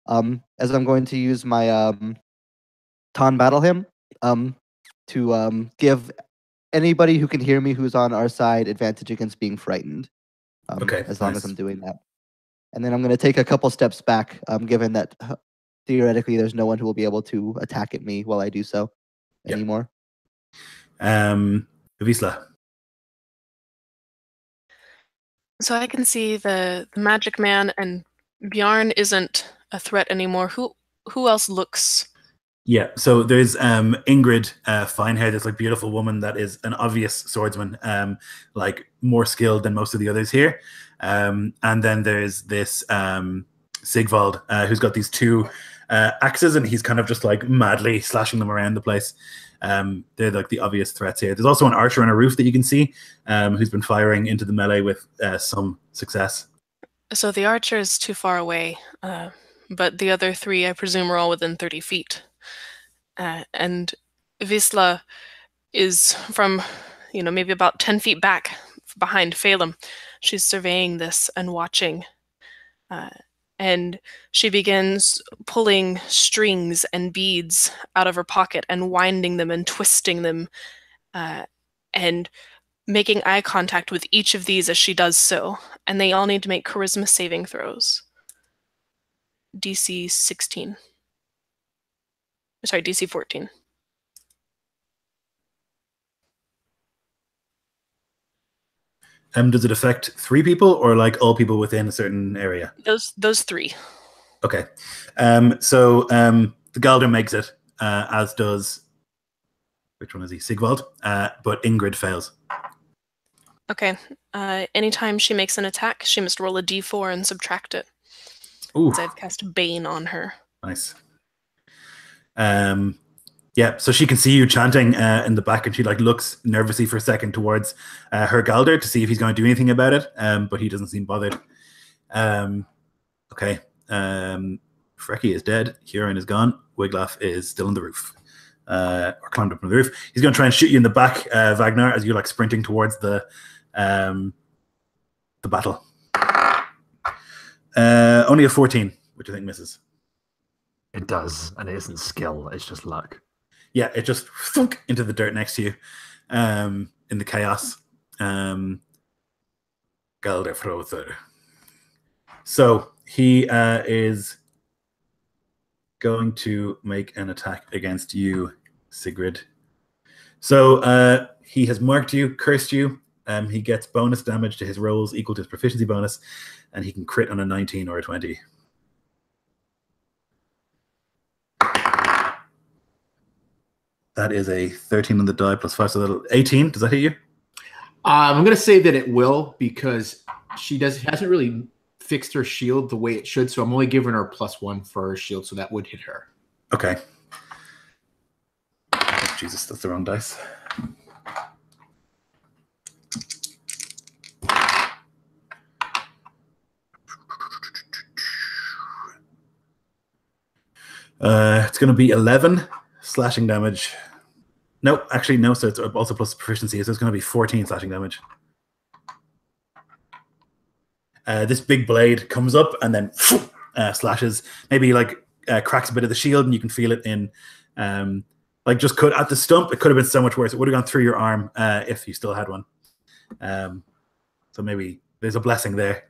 As I'm going to use my Ton Battle Hymn to give anybody who can hear me who's on our side advantage against being frightened. Okay, as long as I'm doing that. And then I'm going to take a couple steps back, given that theoretically there's no one who will be able to attack at me while I do so anymore. Wisla. So I can see the magic man, and Bjarn isn't a threat anymore. Who else looks? Yeah, so there's Ingrid Finehair, this like beautiful woman that is an obvious swordsman, like more skilled than most of the others here. And then there's this Sigvald, who's got these two axes, and he's kind of just like madly slashing them around the place. They're like the obvious threats here. There's also an archer on a roof that you can see, who's been firing into the melee with some success. So the archer is too far away, but the other three, I presume, are all within 30 feet. And Wisla is from, maybe about 10 feet back behind Feidhelm. She's surveying this and watching. And she begins pulling strings and beads out of her pocket and winding them and twisting them and making eye contact with each of these as she does so. And they all need to make charisma saving throws. DC 16. Sorry, DC 14. Does it affect 3 people or like all people within a certain area? Those 3. Okay. So the Galder makes it, as does, which one is he? Sigvald. But Ingrid fails. Okay. Anytime she makes an attack, she must roll a d4 and subtract it. Ooh. I've cast Bane on her. Nice. Yeah, so she can see you chanting in the back, and she like looks nervously for a second towards her Galder to see if he's going to do anything about it, but he doesn't seem bothered. Okay. Frecky is dead. Huron is gone. Wiglaf is still on the roof, or climbed up on the roof. He's going to try and shoot you in the back, Wagner, as you're like sprinting towards the the battle. Only a 14, which I think misses. It does, and it isn't skill, it's just luck. Yeah, it just thunk into the dirt next to you in the chaos. Galderfrother. So he is going to make an attack against you, Sigrid. So he has marked you, cursed you. He gets bonus damage to his rolls equal to his proficiency bonus, and he can crit on a 19 or a 20. That is a 13 on the die plus 5, so that'll 18. Does that hit you? I'm going to say that it will because she hasn't really fixed her shield the way it should, so I'm only giving her +1 for her shield, so that would hit her. Okay. Oh, Jesus, that's the wrong dice. It's going to be 11 slashing damage. No, actually, no. So it's also plus proficiency. So it's going to be 14 slashing damage. This big blade comes up and then slashes. Maybe like cracks a bit of the shield, and you can feel it in. Like just cut at the stump. It could have been so much worse. It would have gone through your arm if you still had one. So maybe there's a blessing there.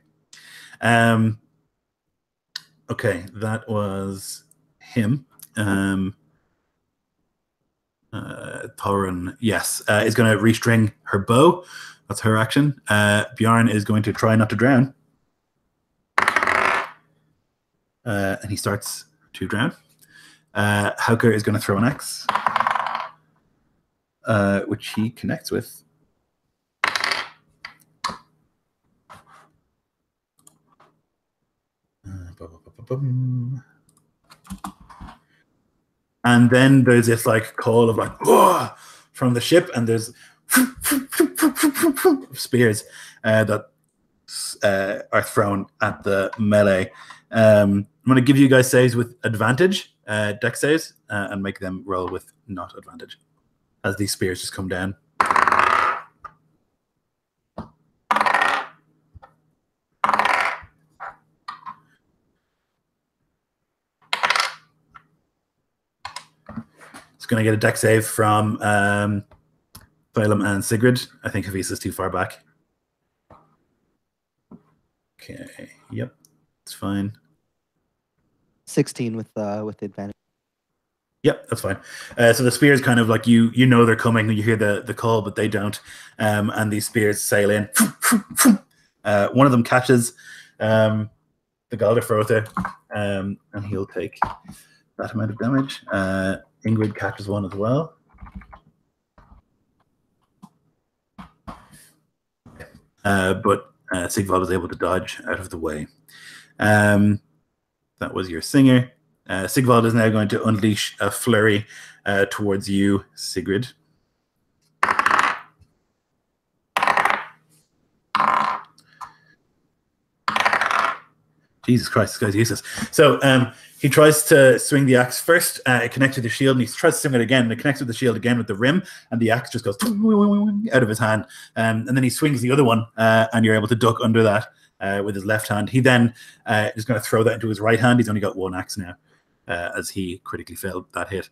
Okay, that was him. Thorin, yes, is going to restring her bow. That's her action. Bjorn is going to try not to drown. And he starts to drown. Haukr is going to throw an axe, which he connects with. And then there's this like call of like from the ship, and there's spears that are thrown at the melee. I'm going to give you guys saves with advantage, dex saves, and make them roll with not advantage as these spears just come down. It's going to get a dex save from Feidhelm and Sigrid. I think Havisa's too far back. Okay, yep, it's fine. 16 with advantage. Yep, that's fine. So the spears kind of like you know they're coming when you hear the call, but they don't. And these spears sail in. One of them catches the Galderfrother, and he'll take that amount of damage. Ingrid catches one as well. But Sigvald was able to dodge out of the way. That was your singer. Sigvald is now going to unleash a flurry towards you, Sigrid. Jesus Christ, this guy's useless. So he tries to swing the axe first. It connects with the shield, and he tries to swing it again. And it connects with the shield again with the rim, and the axe just goes out of his hand. And then he swings the other one, and you're able to duck under that with his left hand. He then is going to throw that into his right hand. He's only got one axe now, as he critically failed that hit.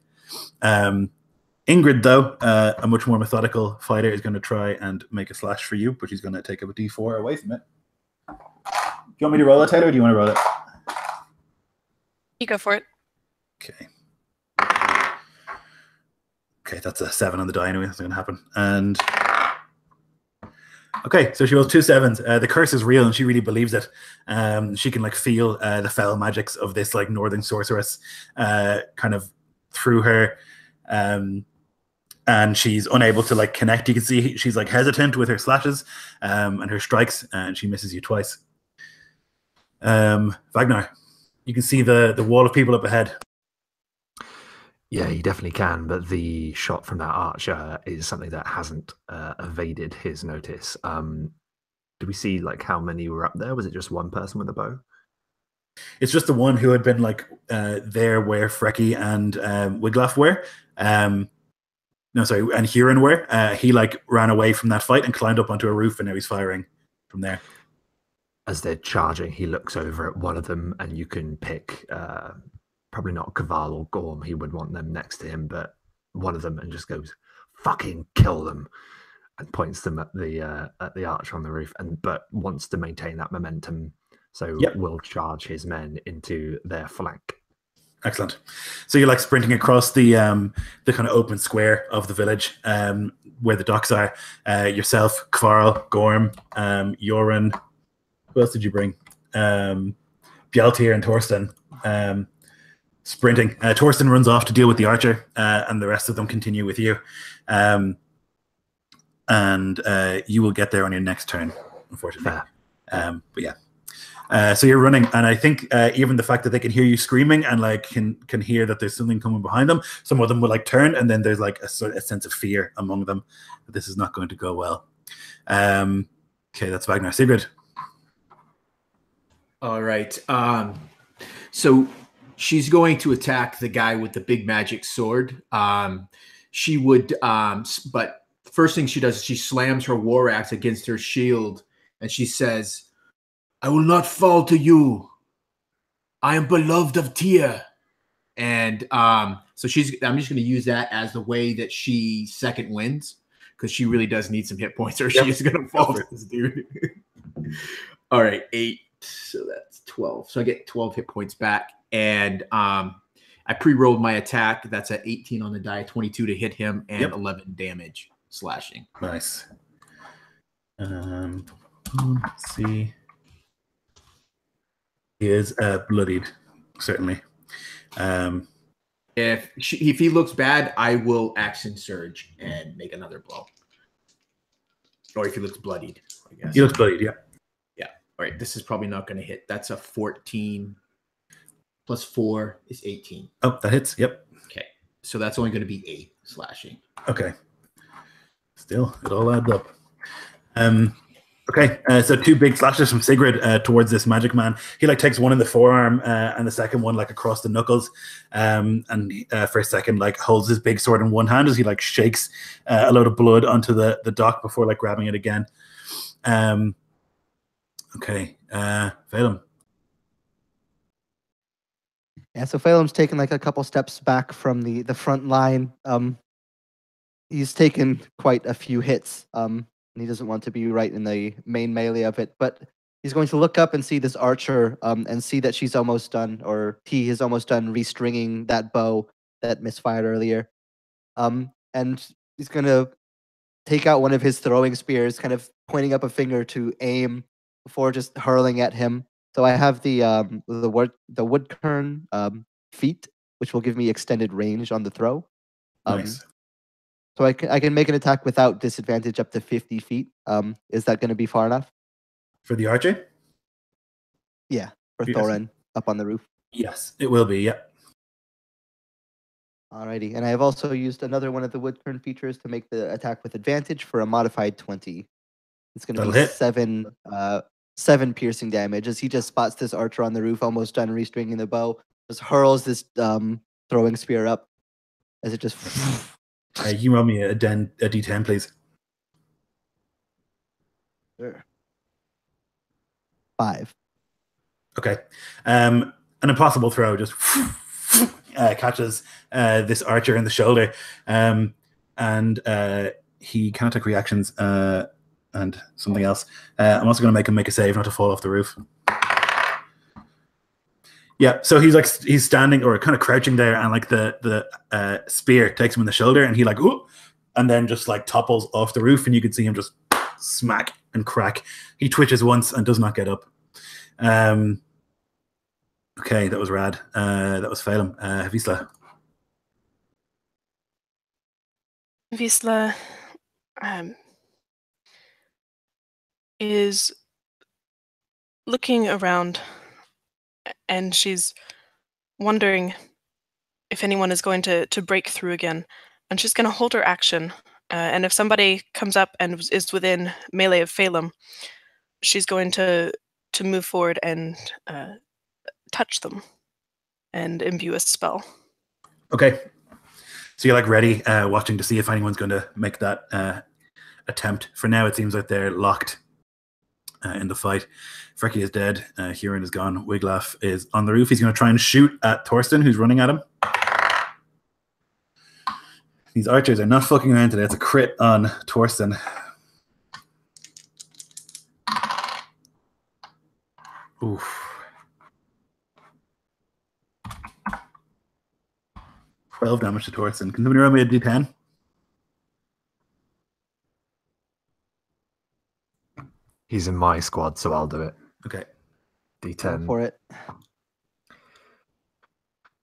Ingrid, though, a much more methodical fighter, is going to try and make a slash for you, but she's going to take up a d4 away from it. Do you want me to roll it, Taylor, or do you want to roll it? You go for it. Okay. Okay, that's a 7 on the die anyway. That's not going to happen. And okay, so she rolls 2 7s. The curse is real, and she really believes it. She can like feel the fell magics of this like northern sorceress kind of through her, and she's unable to like connect. You can see she's like hesitant with her slashes and her strikes, and she misses you twice. Wagner, you can see the wall of people up ahead. Yeah, he definitely can, but the shot from that archer is something that hasn't evaded his notice. Do we see like how many were up there? Was it just one person with a bow? It's just the one who had been like there where Frecky and Wiglaf were. No, sorry, and Huron were. He like ran away from that fight and climbed up onto a roof, and now he's firing from there. As they're charging, he looks over at one of them, and you can pick probably not Kaval or Gorm. He would want them next to him, but one of them, and just goes, "Fucking kill them," and points them at the archer on the roof, but wants to maintain that momentum, so will charge his men into their flank. Excellent. So you're like sprinting across the kind of open square of the village where the docks are. Yourself, Karl, Gorm, Joran. Who else did you bring? Bjaltir and Torsten. Sprinting. Torsten runs off to deal with the archer, and the rest of them continue with you. And you will get there on your next turn, unfortunately. But yeah. So you're running, and I think even the fact that they can hear you screaming and like can hear that there's something coming behind them, some of them will like turn, and then there's like a sense of fear among them that this is not going to go well. Okay, that's Wagner. Sigrid. All right. So she's going to attack the guy with the big magic sword. She would, but the first thing she does is she slams her war axe against her shield, and she says, "I will not fall to you. I am beloved of Tyr." And so I'm just going to use that as the way that she second wins, because she really does need some hit points, or she is going to fall to this dude. All right, 8. So that's 12. So I get 12 hit points back. And I pre-rolled my attack. That's at 18 on the die, 22 to hit him, and 11 damage slashing. Nice. Let's see. He is bloodied, certainly. If he looks bad, I will action surge and make another blow. Or if he looks bloodied, I guess. He looks bloodied, yeah. Yeah. All right. This is probably not going to hit. That's a 14 plus 4 is 18. Oh, that hits. Yep. Okay. So that's only going to be 8 slashing. Okay. Still, it all adds up. Okay, so 2 big slashes from Sigrid towards this magic man. He like takes one in the forearm and the second one like across the knuckles, and for a second like holds his big sword in one hand as he like shakes a load of blood onto the dock before like grabbing it again. Okay, Feidhelm. Yeah, so Feidhelm's taken like a couple steps back from the front line. He's taken quite a few hits. And he doesn't want to be right in the main melee of it, but he's going to look up and see this archer and see that she's almost done, or he is almost done restringing that bow that misfired earlier. And he's going to take out one of his throwing spears, kind of pointing up a finger to aim before just hurling at him. So I have the woodkern feat, which will give me extended range on the throw. Nice. So I can make an attack without disadvantage up to 50 feet. Is that going to be far enough? For the archer? Yeah, for Yes. Thorin up on the roof. Yes, it will be, yeah. Alrighty, and I have also used another one of the woodkern features to make the attack with advantage for a modified 20. It's going to That'll be hit. 7 piercing damage as he just spots this archer on the roof, almost done restringing the bow, just hurls this throwing spear up as it just... You roll me a D10, please. Sure. 5. Okay. An impossible throw just catches this archer in the shoulder, and he can't take reactions and something else. I'm also going to make him make a save not to fall off the roof. Yeah, so he's standing or kind of crouching there, and like the spear takes him in the shoulder, and he like ooh, and then just like topples off the roof, and you can see him just smack and crack. He twitches once and does not get up. Okay, that was rad. That was Feidhelm. Wisla. Wisla is looking around, and she's wondering if anyone is going to break through again. And she's going to hold her action. And if somebody comes up and is within melee of Feidhelm, she's going to move forward and touch them and imbue a spell. Okay. So you're like ready, watching to see if anyone's going to make that attempt. For now, it seems like they're locked in the fight. Frecky is dead. Huron is gone. Wiglaf is on the roof. He's going to try and shoot at Thorsten, who's running at him. These archers are not fucking around today. It's a crit on Thorsten. Oof. 12 damage to Thorsten. Can somebody roll me a d10? He's in my squad, so I'll do it. Okay. Go D10. for it.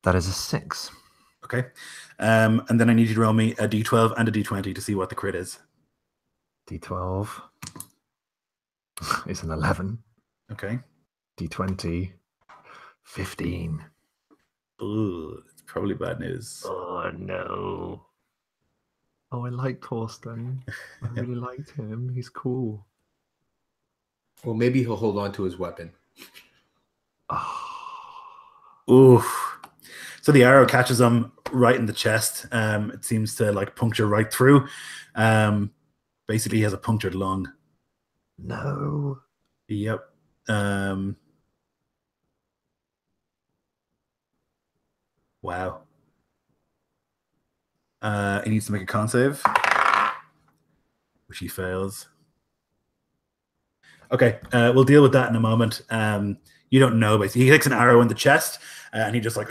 That is a 6. Okay. And then I need you to roll me a d12 and a d20 to see what the crit is. D12 is an 11. Okay. D20, 15. Ooh, it's probably bad news. Oh, no. Oh, I like Thorsten. I really liked him. He's cool. Well, maybe he'll hold on to his weapon. Oof. So the arrow catches him right in the chest. It seems to like puncture right through. Basically, he has a punctured lung. No. Yep. Wow. He needs to make a con save, which he fails. Okay, we'll deal with that in a moment. You don't know, basically. He takes an arrow in the chest, and he just like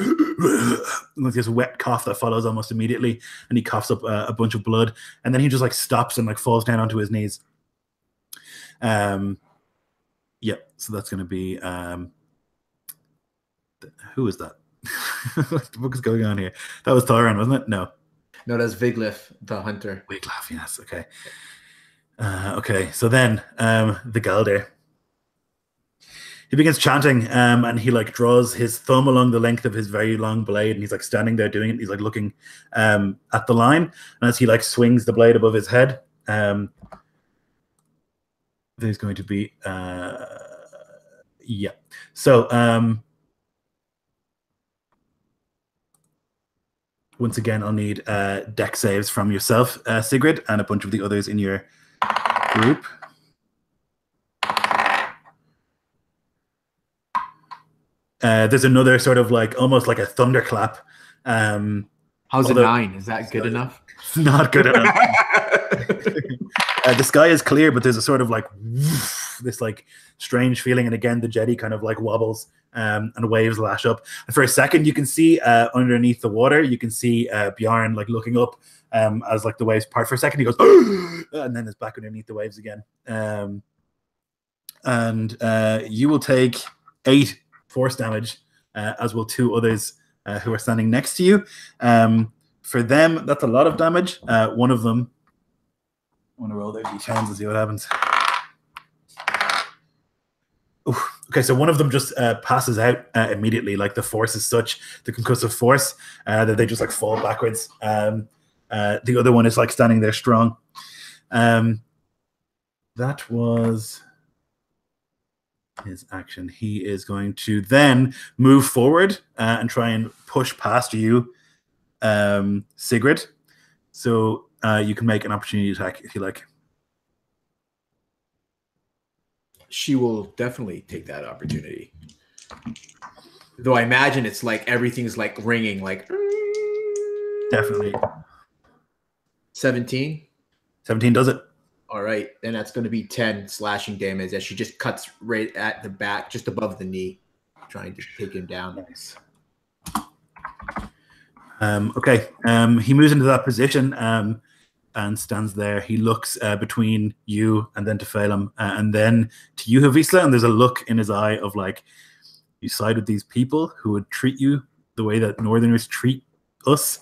this wet cough that follows almost immediately, and he coughs up a bunch of blood, and then he just like stops and like falls down onto his knees. Yep. So that's going to be who is that? What the fuck is going on here? That was Tyron, wasn't it? No, that's Wiglaf, the hunter. Wiglaf, yes. Okay. Okay. So then the Galder. He begins chanting, and he like draws his thumb along the length of his very long blade, and he's like standing there doing it. He's like looking at the line, and as he like swings the blade above his head, there's going to be yeah. So once again, I'll need deck saves from yourself, Sigrid, and a bunch of the others in your group. There's another sort of like almost like a thunderclap. How's a 9? Is that good enough? Not good enough. The sky is clear, but there's a sort of like this like strange feeling, and again the jetty kind of like wobbles, and waves lash up. And for a second, you can see underneath the water, you can see Bjarn like looking up as like the waves part. For a second, he goes, and then it's back underneath the waves again. And you will take 8 force damage, as will 2 others who are standing next to you. For them, that's a lot of damage. One of them, I want to roll their d10s and see what happens. Ooh, okay, so one of them just passes out immediately. Like the force is such, the concussive force, that they just like fall backwards. The other one is like standing there strong. That was his action. He is going to then move forward and try and push past you, Sigrid. So you can make an opportunity attack if you like. She will definitely take that opportunity. Though I imagine it's like everything's like ringing, like Definitely. 17. 17 does it. All right, then that's going to be 10 slashing damage as she just cuts right at the back, just above the knee, trying to take him down. Nice. Okay. He moves into that position and stands there. He looks between you and then to Feidhelm, and then to you, Havisla, and there's a look in his eye of like, you side with these people who would treat you the way that Northerners treat us.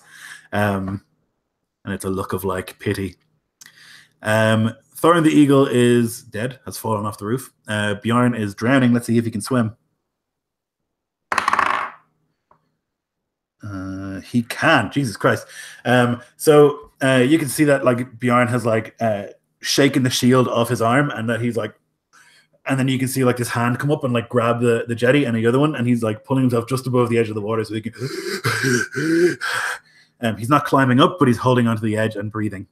And it's a look of like pity. Thorin the Eagle is dead, has fallen off the roof. Bjarn is drowning. Let's see if he can swim. He can. Jesus Christ. So you can see that like Bjarn has like shaken the shield off his arm, and that he's like, and then you can see like this hand come up and like grab the jetty and the other one, and he's like pulling himself just above the edge of the water so he can He's not climbing up, but he's holding onto the edge and breathing.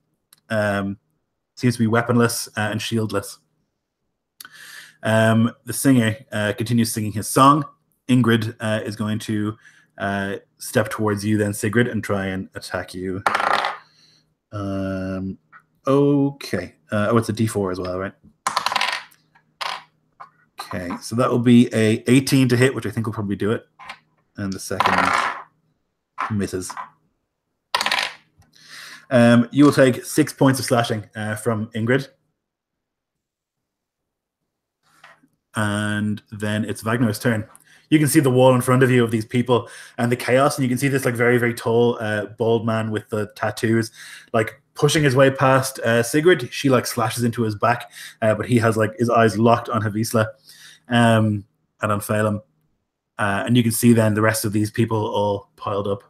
Seems to be weaponless and shieldless. The singer continues singing his song. Ingrid is going to step towards you then, Sigrid, and try and attack you. Okay. It's a D4 as well, right? Okay, so that will be a 18 to hit, which I think will probably do it. And the second misses. You will take 6 points of slashing from Ingrid. And then it's Vagnar's turn. You can see the wall in front of you of these people and the chaos, and you can see this like very, very tall, bald man with the tattoos, like pushing his way past Sigrid. She like slashes into his back, but he has like his eyes locked on Havisla and on Feidhelm. And you can see then the rest of these people all piled up.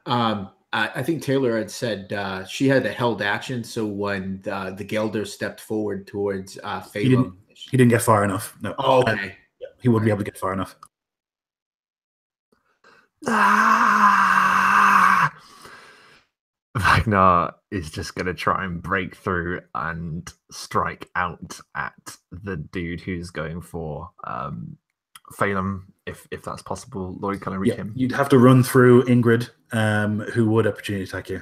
I think Taylor had said she had a held action, so when the Gelder stepped forward towards Feidhelm, he didn't get far enough. No. Oh, okay. He wouldn't be able to get far enough. Ragnar is just going to try and break through and strike out at the dude who's going for Feidhelm, if that's possible. Lloyd, can I reach him? You'd have to run through Ingrid, who would opportunity attack you.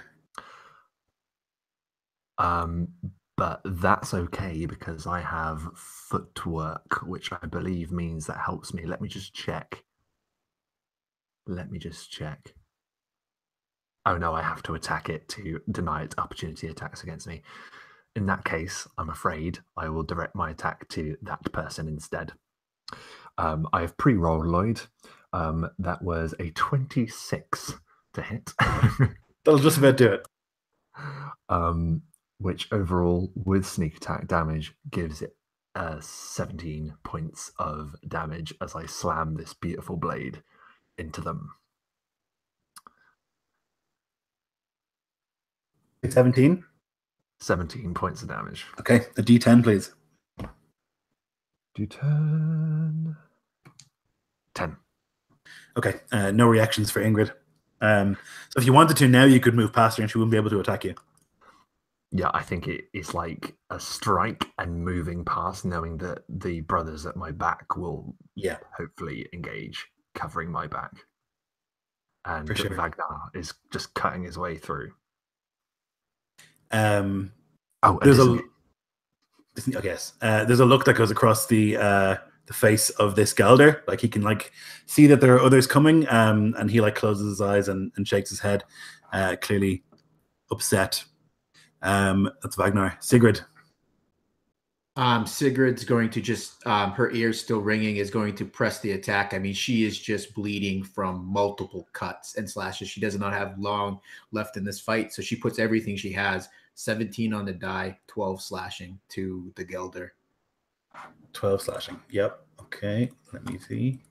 But that's okay because I have footwork, which I believe means that helps me. Let me just check. Oh no, I have to attack it to deny its opportunity attacks against me. In that case, I'm afraid I will direct my attack to that person instead. I have pre-rolled Lloyd. That was a 26 to hit. That'll just about do it. Which overall, with sneak attack damage, gives it 17 points of damage as I slam this beautiful blade into them. 17? 17 points of damage. Okay, a D10, please. D10. 10. Okay, no reactions for Ingrid. So if you wanted to now, you could move past her and she wouldn't be able to attack you. Yeah, I think it's like a strike and moving past, knowing that the brothers at my back will hopefully engage, covering my back. And For sure. Ragnar is just cutting his way through. There's a look that goes across the face of this Gelder. Like he can like see that there are others coming, and he like closes his eyes and shakes his head, clearly upset. That's Ragnar. Sigrid. Sigrid's going to just her ears still ringing, is going to press the attack. I mean, she is just bleeding from multiple cuts and slashes. She does not have long left in this fight, so she puts everything she has. 17 on the die, 12 slashing to the Gelder. 12 slashing. Yep. Okay. Let me see.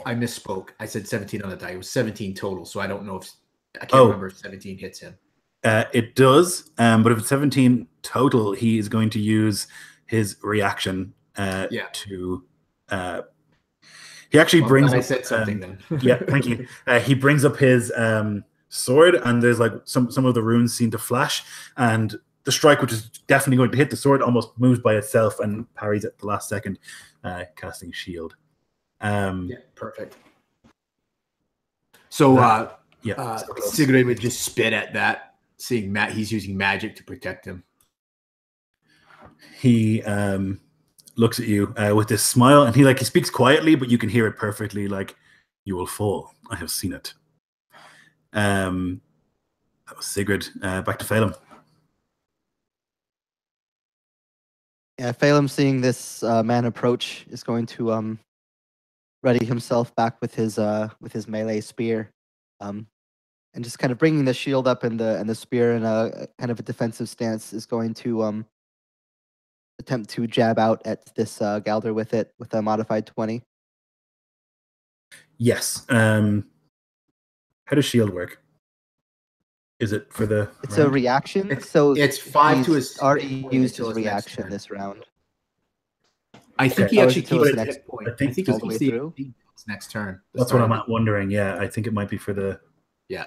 I misspoke. I said 17 on the die. It was 17 total, so I don't know if I can't remember if 17 hits him. It does, but if it's 17 total, he is going to use his reaction to. He actually brings. I said something then. Yeah, thank you. He brings up his sword, and there's like some of the runes seem to flash, and the strike, which is definitely going to hit the sword, almost moves by itself and parries at the last second, casting shield. Perfect. So, Sigrid would just spit at that, seeing he's using magic to protect him. He looks at you with this smile, and he speaks quietly, but you can hear it perfectly. Like, "You will fall. I have seen it." That was Sigrid. Back to Feidhelm. Yeah, Feidhelm, seeing this man approach, is going to ready himself back with his melee spear, and just kind of bringing the shield up and the spear in a kind of a defensive stance, is going to attempt to jab out at this Gelder with it with a modified 20. Yes. How does shield work? Is it for the? It's round? a reaction, so it's 5 to his. Already used his reaction this round. I think he actually keeps the the hit point. I think he all the way keeps through. its next turn. That's what I'm wondering. Yeah, I think it might be for the. Yeah.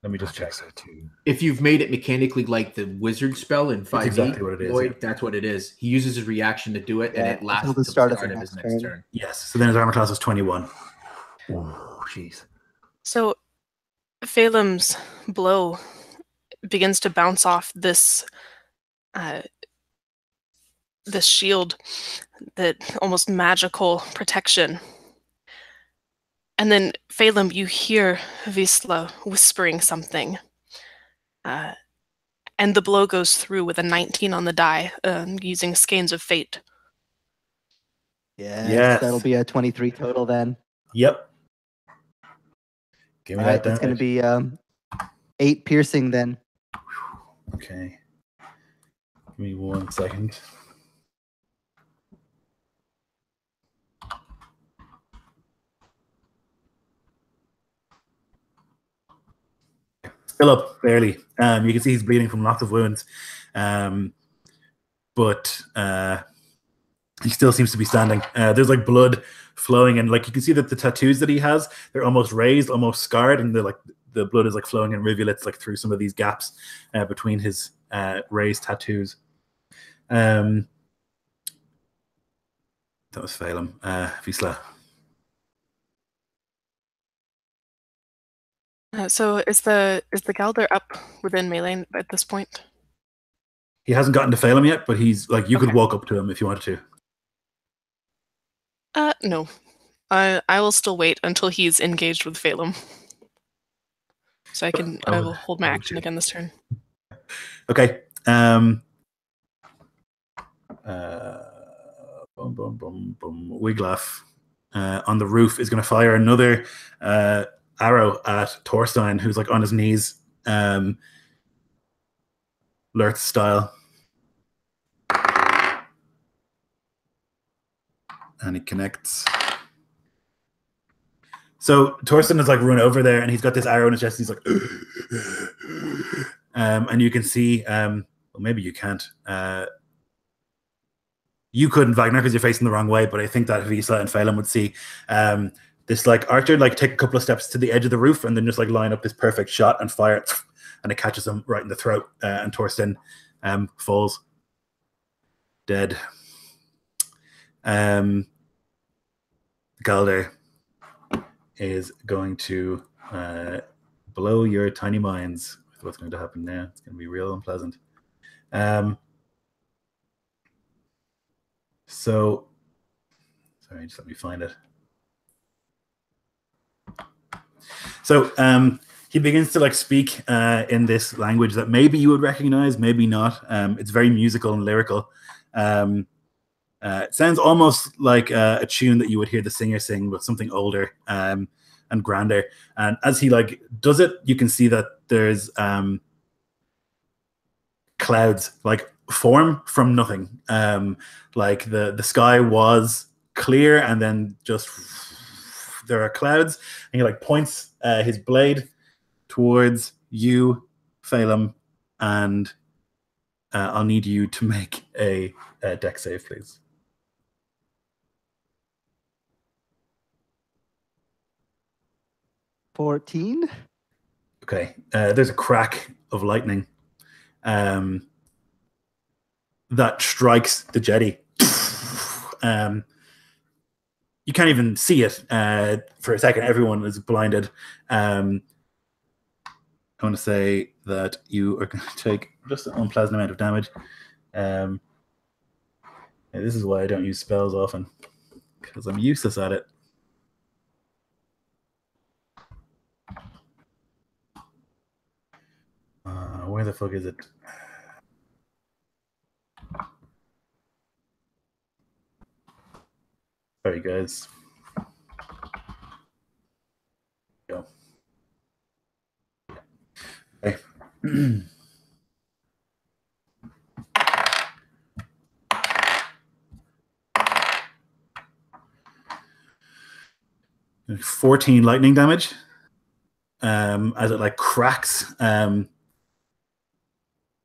Let me just check. So too. If you've made it mechanically like the wizard spell in 5e, that's exactly what it is. Lloyd, Yeah. that's what it is. He uses his reaction to do it, and it lasts until the start of his next turn. Yes. So then his armor class is 21. Oh, jeez. So Feidhelm's blow begins to bounce off this this shield, that almost magical protection. And then, Feidhelm, you hear Wisla whispering something. And the blow goes through with a 19 on the die, using Skeins of Fate. Yes, that'll be a 23 total then. Yep. Give me that that's going to be 8 piercing then. Okay. Give me 1 second. Still up, barely. You can see he's bleeding from lots of wounds. But he still seems to be standing. There's like blood flowing, and like you can see that the tattoos that he has, they're almost raised, almost scarred, and the blood is like flowing in rivulets like through some of these gaps between his raised tattoos. That was Feidhelm. Wisla. So is the Galder up within melee at this point? He hasn't gotten to Feidhelm yet, but he's like you could walk up to him if you wanted to. No. I will still wait until he's engaged with Feidhelm. So I will hold my action again this turn. Okay. Wiglaf on the roof is going to fire another arrow at Torstein, who's like on his knees, Lurth style. And he connects. So Torstein is like run over there, and he's got this arrow in his chest. He's like, and you can see, well, maybe you can't. You couldn't, Wagner, because you're facing the wrong way. But I think that Wisla and Feidhelm would see this like archer like take a couple of steps to the edge of the roof, and then just like line up this perfect shot and fire, and it catches him right in the throat, and Torstein falls dead. Galder is going to blow your tiny minds with what's going to happen now. It's going to be real unpleasant. So, sorry, just let me find it. So he begins to like speak in this language that maybe you would recognize, maybe not. It's very musical and lyrical. It sounds almost like a tune that you would hear the singer sing, but something older and grander. And as he like does it, you can see that there's clouds like form from nothing. Like the sky was clear, and then just there are clouds, and he like points his blade towards you, Feidhelm, and I'll need you to make a dex save, please. 14. Okay. There's a crack of lightning that strikes the jetty. You can't even see it for a second. Everyone is blinded. I want to say that you are going to take just an unpleasant amount of damage. This is why I don't use spells often, because I'm useless at it. Where the fuck is it? Sorry, guys. Go. Okay. 14 lightning damage as it like cracks.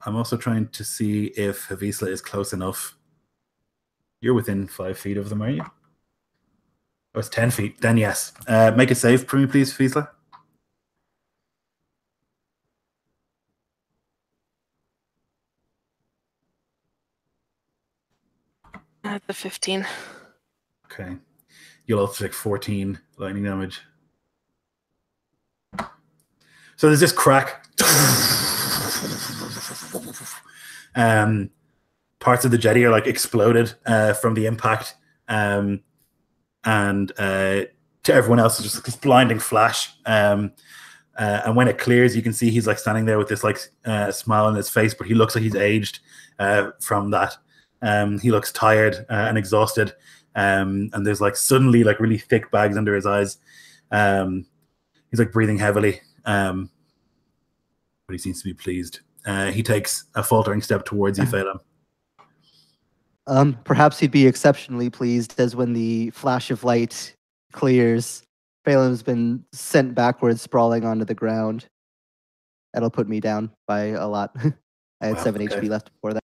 I'm also trying to see if Wisla is close enough. You're within 5 feet of them, are you? Oh, it's 10 feet. Then yes. Make a save for me, please, Fiesla. At the 15. Okay. You'll also take 14 lightning damage. So there's this crack. Parts of the jetty are like exploded from the impact. And to everyone else, it's just this blinding flash. And when it clears, you can see he's like standing there with this like smile on his face, but he looks like he's aged from that. He looks tired and exhausted. And there's like suddenly like really thick bags under his eyes. He's like breathing heavily, but he seems to be pleased. He takes a faltering step towards you, Feidhelm. Perhaps he'd be exceptionally pleased, as when the flash of light clears, Feidhelm's been sent backwards, sprawling onto the ground. That'll put me down by a lot. I had 7 HP left before that.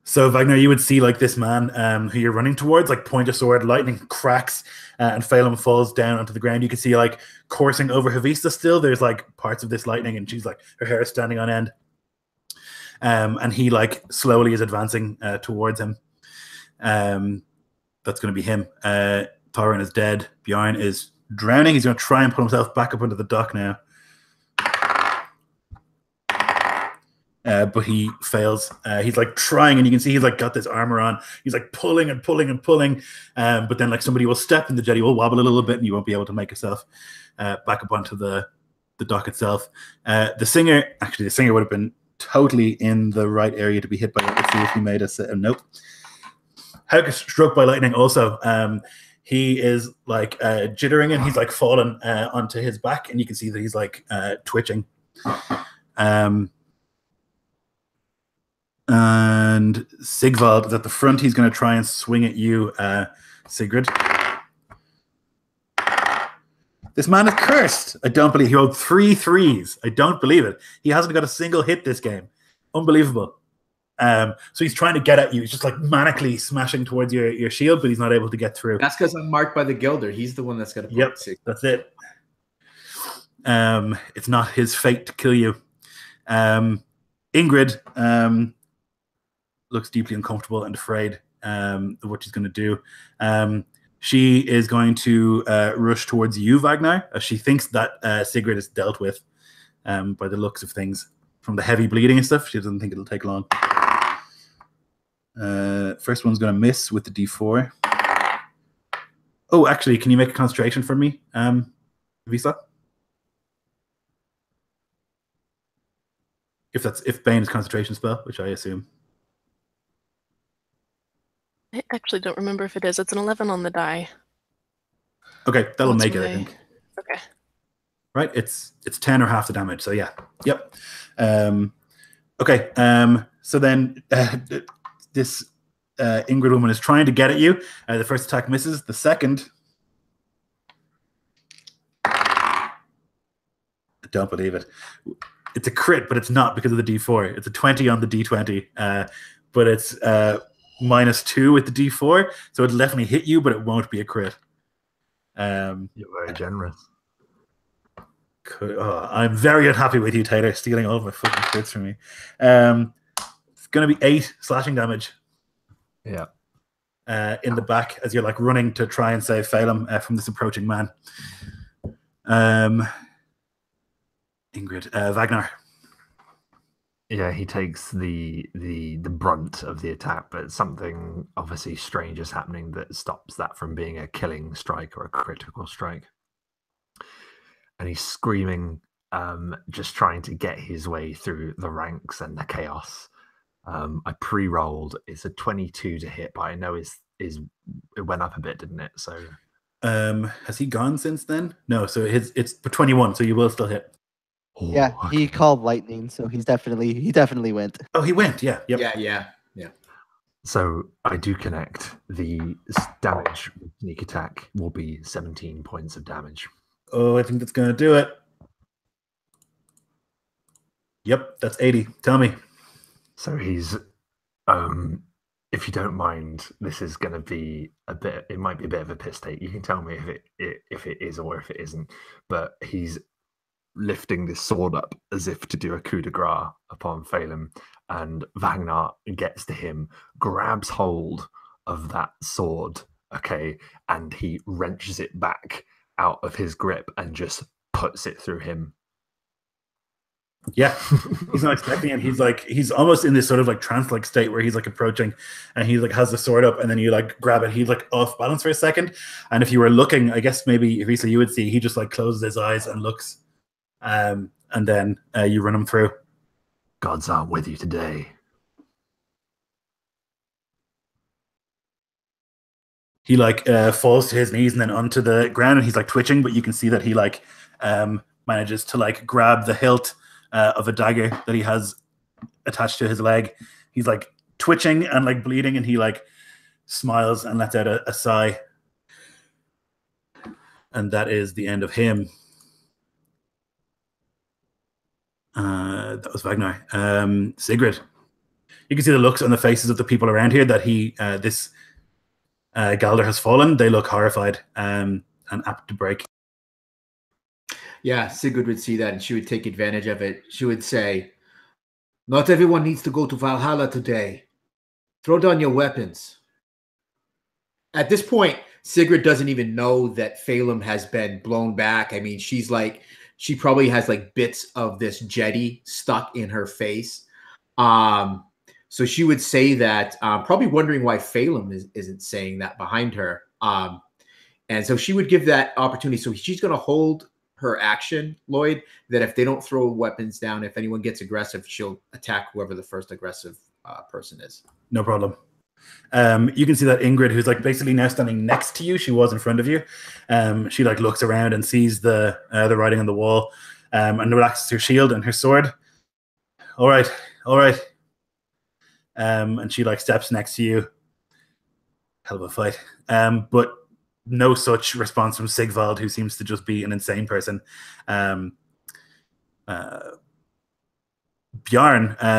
So, Wagner, you would see like this man who you're running towards, like point a sword, lightning cracks, and Feidhelm falls down onto the ground. You can see like coursing over Havista still. There's like parts of this lightning, and she's like, her hair is standing on end. And he like slowly is advancing towards him. That's going to be him. Thorin is dead. Bjorn is drowning. He's going to try and pull himself back up onto the dock now. But he fails. He's like trying, and you can see he's like got this armor on. He's like pulling and pulling and pulling. But then like somebody will step and the jetty will wobble a little bit, and you won't be able to make yourself back up onto the dock itself. The singer would have been totally in the right area to be hit by it. Let's see if he made a nope. Haukr struck by lightning also. He is like jittering, and he's like fallen onto his back, and you can see that he's like twitching. And Sigvald is at the front. He's going to try and swing at you, Sigrid. This man is cursed. I don't believe he rolled 3 3s. I don't believe it. He hasn't got a single hit this game. Unbelievable. So he's trying to get at you. He's just like manically smashing towards your shield, but he's not able to get through. That's because I'm marked by the Gilder. He's the one that's got to put Yep, 6. that's it. It's not his fate to kill you. Ingrid looks deeply uncomfortable and afraid of what she's going to do. She is going to rush towards you, Wagner, as she thinks that Sigrid is dealt with by the looks of things. From the heavy bleeding and stuff, she doesn't think it'll take long. First one's going to miss with the D4. Oh, actually, can you make a concentration for me, Visa? If Bane is concentration spell, which I assume. I actually don't remember if it is. It's an 11 on the die. Okay, that'll That's make it, my- I think. Okay. Right, it's 10 or half the damage. So yeah, yep. Okay, so then this Ingrid woman is trying to get at you. The first attack misses. The second, I don't believe it. It's a crit, but it's not because of the D4. It's a 20 on the D20, but it's -2 with the D4, so it'll definitely hit you, but it won't be a crit. You're very generous. I'm very unhappy with you, Taylor, stealing all of my fucking crits from me. It's going to be 8 slashing damage. Yeah. In the back as you're like running to try and save Feidhelm from this approaching man. Ingrid, Wagner. Yeah, he takes the brunt of the attack, but something obviously strange is happening that stops that from being a killing strike or a critical strike. And he's screaming, just trying to get his way through the ranks and the chaos. I pre-rolled. It's a 22 to hit, but I know it went up a bit, didn't it? So, has he gone since then? No, so it's for 21, so you will still hit. Yeah, he called lightning, so he definitely went. Oh, he went. Yeah. Yep. Yeah. So I do connect. The damage with sneak attack will be 17 points of damage. Oh, I think that's going to do it. Yep, that's 80. Tell me. So he's if you don't mind, this is going to be a bit. It might be a bit of a piss take. You can tell me if it is or if it isn't. But he's lifting this sword up as if to do a coup de grace upon Feidhelm, and Ragnar gets to him, grabs hold of that sword, okay, and he wrenches it back out of his grip and just puts it through him. Yeah, he's not expecting it. He's almost in this sort of like trance-like state where he's like approaching, and he like has the sword up, and then you like grab it. He's like off balance for a second, and if you were looking, I guess maybe Risa, you would see he just like closes his eyes and looks, and then you run him through. Gods aren't with you today. He like falls to his knees and then onto the ground, and he's like twitching, but you can see that he like manages to like grab the hilt of a dagger that he has attached to his leg. He's like twitching and like bleeding, and he like smiles and lets out a sigh. And that is the end of him. That was Ragnar. Sigrid. You can see the looks on the faces of the people around here that this Galder has fallen. They look horrified and apt to break. Yeah, Sigurd would see that and she would take advantage of it. She would say, "Not everyone needs to go to Valhalla today. Throw down your weapons." At this point, Sigrid doesn't even know that Feidhelm has been blown back. I mean, she probably has like bits of this jetty stuck in her face. So she would say that, probably wondering why Feidhelm isn't saying that behind her. And so she would give that opportunity. So she's going to hold her action, Lloyd, that if they don't throw weapons down, if anyone gets aggressive, she'll attack whoever the first aggressive person is. No problem. You can see that Ingrid, who's like basically now standing next to you, she was in front of you. She like looks around and sees the writing on the wall, and relaxes her shield and her sword. All right. And she like steps next to you. Hell of a fight. But no such response from Sigvald, who seems to just be an insane person. Bjarn,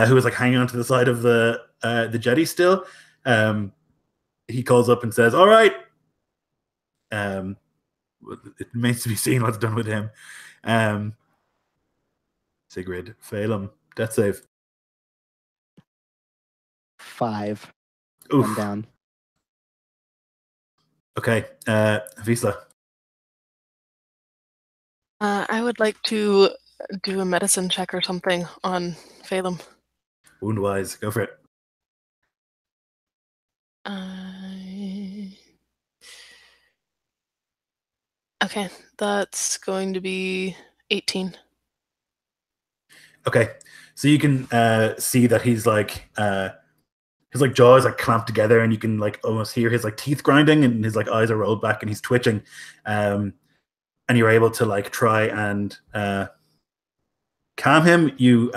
who is like hanging onto the side of the jetty still, he calls up and says, "All right." It remains to be seen what's done with him. Sigrid, Feidhelm, death save. 5. Oof. One down. Okay, Wisla. I would like to do a medicine check or something on Feidhelm. Wound-wise, go for it. Okay, that's going to be 18. Okay, so you can see that he's like his like jaw is like clamped together, and you can like almost hear his like teeth grinding, and his like eyes are rolled back, and he's twitching. And you're able to like try and calm him. You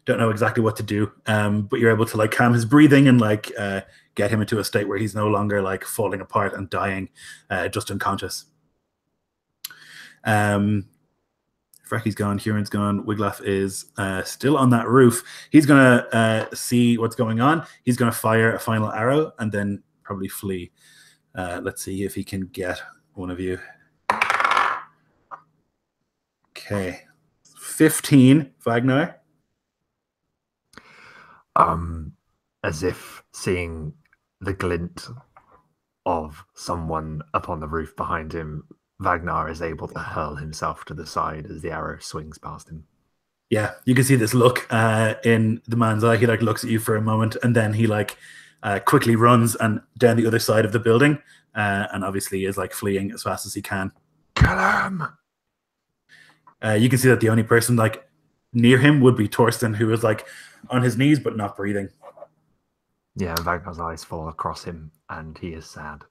don't know exactly what to do, but you're able to like calm his breathing and like get him into a state where he's no longer like falling apart and dying, just unconscious. Frecky's gone, Huron's gone, Wiglaf is still on that roof. He's gonna see what's going on. He's gonna fire a final arrow and then probably flee. Let's see if he can get one of you. Okay, 15, Ragnar. As if seeing the glint of someone up on the roof behind him, Ragnar is able to hurl himself to the side as the arrow swings past him. Yeah, you can see this look in the man's eye. He like looks at you for a moment, and then he like quickly runs and down the other side of the building, and obviously is like fleeing as fast as he can. Kill him! You can see that the only person like near him would be Torsten, who is like on his knees but not breathing. Yeah, Ragnar's eyes fall across him, and he is sad.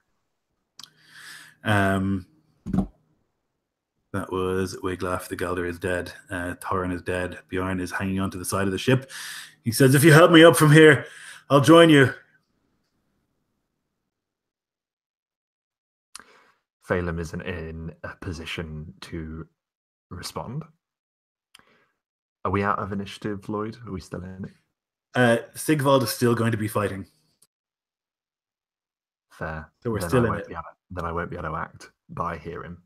That was Wiglaf. The Galder is dead. Thorin is dead. Bjorn is hanging onto the side of the ship. He says, "If you help me up from here, I'll join you." Feidhelm isn't in a position to respond. Are we out of initiative, Lloyd? Are we still in it? Sigvald is still going to be fighting. Fair. So we're Then still I in won't it. be able, then I won't be able to act, but I hear him.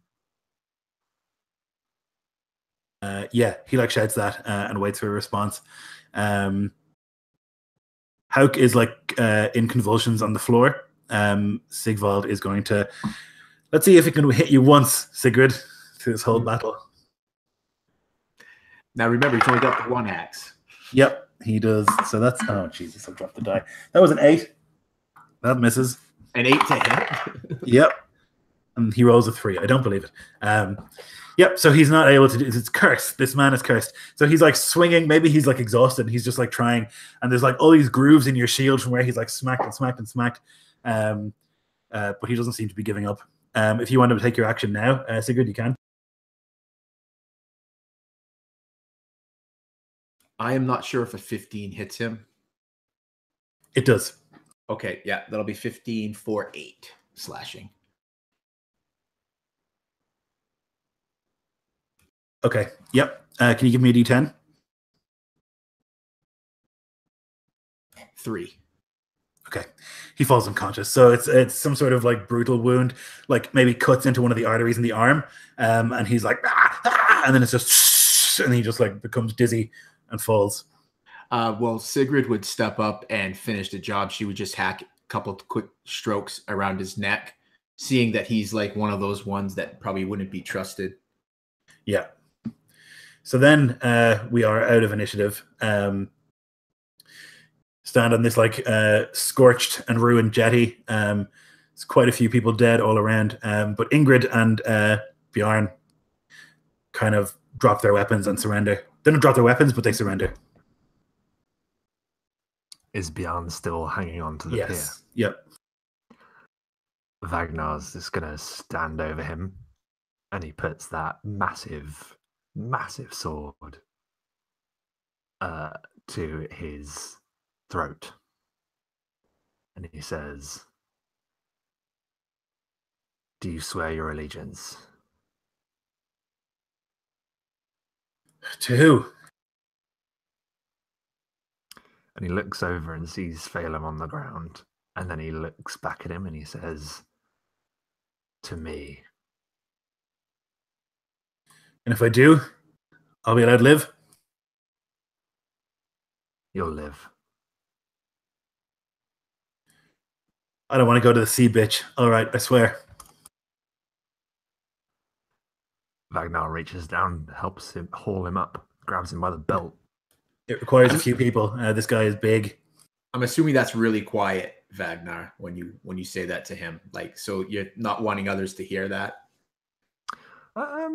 Yeah, he like shouts that and waits for a response. Haukr is like in convulsions on the floor. Sigvald is going to, let's see if he can hit you once, Sigrid, through this whole battle. Now remember, he's only got the one axe. Yep, he does. So that's, oh Jesus, I dropped the die. That was an 8. That misses. An 8 to hit. Yep. And he rolls a 3. I don't believe it. Yep, so he's not able to do it. It's cursed. This man is cursed. So he's like swinging. Maybe he's like exhausted. And he's just like trying. And there's like all these grooves in your shield from where he's like smacked and smacked and smacked. But he doesn't seem to be giving up. If you want to take your action now, Sigurd, you can. I am not sure if a 15 hits him. It does. Okay, yeah, that'll be 15 for 8 slashing. Okay. Yep. Can you give me a D10? 3. Okay. He falls unconscious. So it's some sort of like brutal wound, like maybe cuts into one of the arteries in the arm. And he's like, and then it's just, and he just like becomes dizzy and falls. Well, Sigrid would step up and finish the job. She would just hack a couple quick strokes around his neck, seeing that he's like one of those ones that probably wouldn't be trusted. Yeah. So then we are out of initiative. Stand on this like scorched and ruined jetty. There's quite a few people dead all around. But Ingrid and Bjorn kind of drop their weapons and surrender. They don't drop their weapons, but they surrender. Is Bjorn still hanging on to the Yes. Yep. pier? Vagnar's just going to stand over him, and he puts that massive, massive sword to his throat. And he says, "Do you swear your allegiance?" To who? And he looks over and sees Feidhelm on the ground. And then he looks back at him and he says, "To me." And if I do, I'll be allowed to live. You'll live. I don't want to go to the sea, bitch. All right, I swear. Vagnar reaches down, helps him, haul him up, grabs him by the belt. It requires a few people. This guy is big. I'm assuming that's really quiet, Vagnar, when you say that to him. Like, so you're not wanting others to hear that. I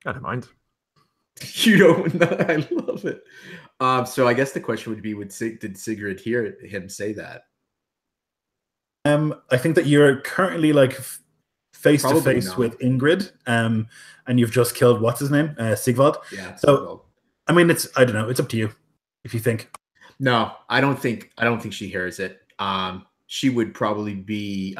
don't mind. You don't know. I love it. So I guess the question would be: did Sigrid hear him say that? I think that you're currently like face to Probably face not. with Ingrid, and you've just killed what's his name, Sigvald. Yeah. So I mean, I don't know. It's up to you if you think. No, I don't think she hears it. She would probably be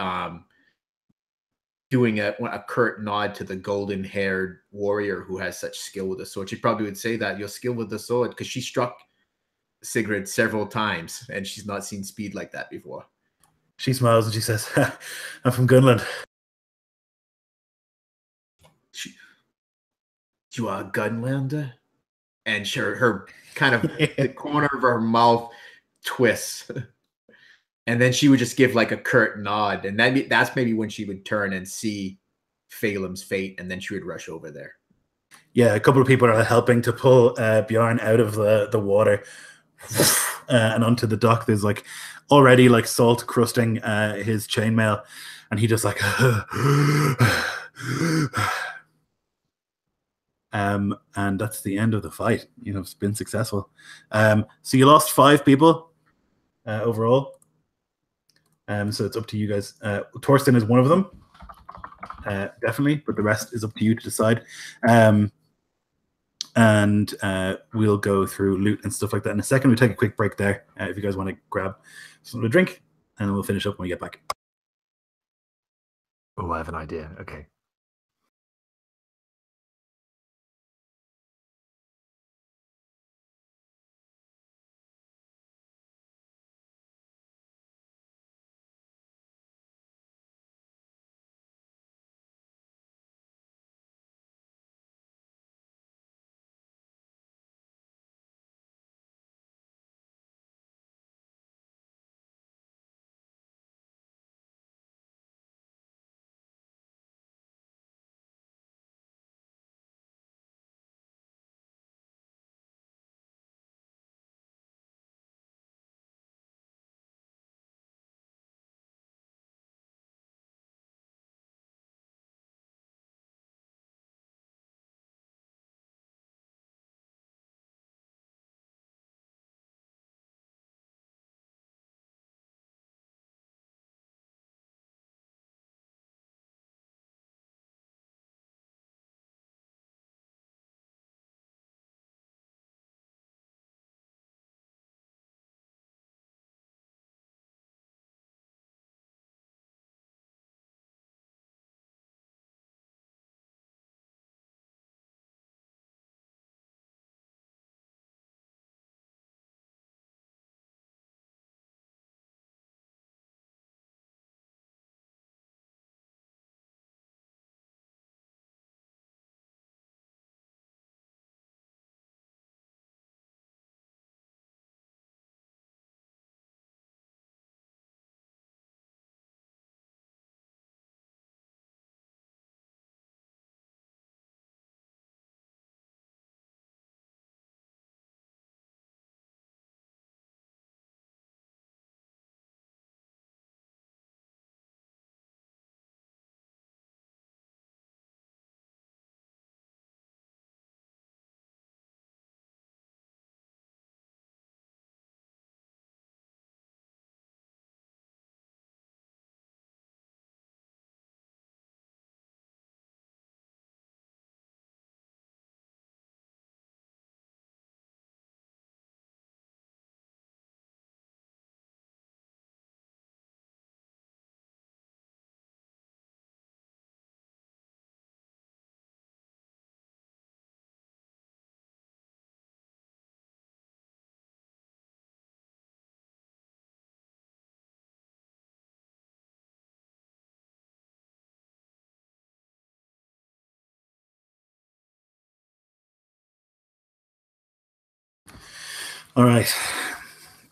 doing a curt nod to the golden-haired warrior who has such skill with the sword. She probably would say that, your skill with the sword, because she struck Sigrid several times, and she's not seen speed like that before. She smiles and she says, "I'm from Gunland." You are a Gunlander? And her kind of the corner of her mouth twists. And then she would just give like a curt nod. And that's maybe when she would turn and see Feidhelm's fate. And then she would rush over there. Yeah, a couple of people are helping to pull Bjorn out of the water and onto the dock. There's like already like salt crusting his chainmail. And he just like... and that's the end of the fight. You know, it's been successful. So you lost 5 people overall. So it's up to you guys. Torsten is one of them, definitely, but the rest is up to you to decide. And we'll go through loot and stuff like that in a second. We'll take a quick break there if you guys want to grab something to drink, and we'll finish up when we get back. Oh, I have an idea. Okay. All right.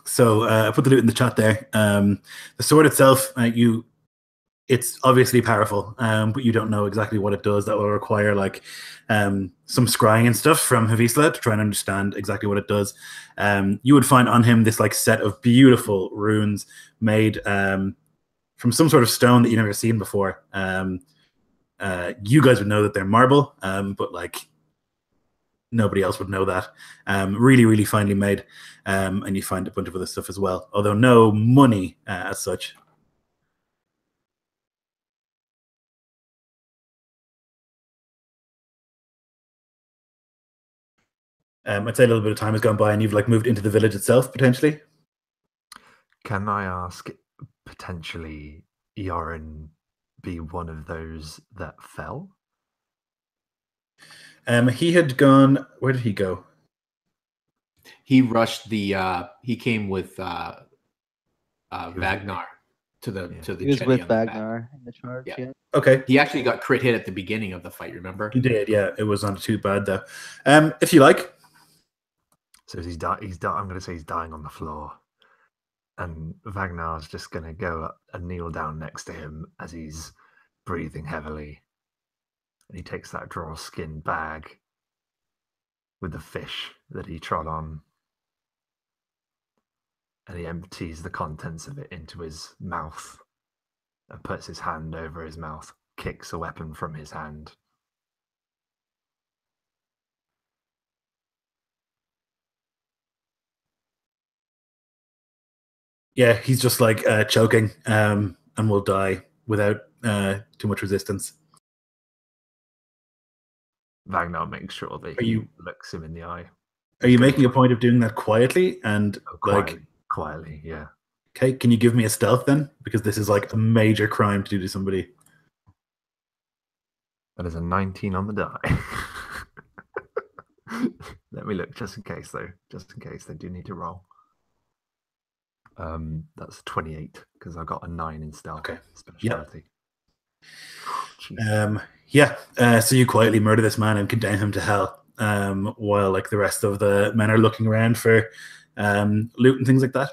So I put the loot in the chat there. The sword itself, it's obviously powerful, but you don't know exactly what it does. That will require like some scrying and stuff from Havisla to try and understand exactly what it does. You would find on him this like set of beautiful runes made from some sort of stone that you've never seen before. You guys would know that they're marble, but like nobody else would know that. Really, really finely made, and you find a bunch of other stuff as well. Although no money as such. I'd say a little bit of time has gone by, and you've like moved into the village itself potentially. Can I ask, potentially, Yoren be one of those that fell? He had gone. Where did he go? He rushed the. He came with Vagnar to the He was jetty with on the back. Vagnar in the charge. Yeah. Yeah. Okay. He actually got crit hit at the beginning of the fight. Remember? He did. Yeah, it wasn't too bad though. If you like. So he's I'm going to say he's dying on the floor, and Vagnar's just going to go up and kneel down next to him as he's breathing heavily, and he takes that draw skin bag with the fish that he trod on, and he empties the contents of it into his mouth and puts his hand over his mouth, kicks a weapon from his hand. Yeah, he's just like choking, and will die without too much resistance. Vagnar makes sure that he looks him in the eye. Are you making a point of doing that quietly and quietly? Yeah. Okay, can you give me a stealth then? Because this is like a major crime to do to somebody. That is a 19 on the die. Let me look just in case, though. Just in case they do need to roll. That's 28 because I got a 9 in stealth. Okay. Speciality. So you quietly murder this man and condemn him to hell, while like the rest of the men are looking around for loot and things like that.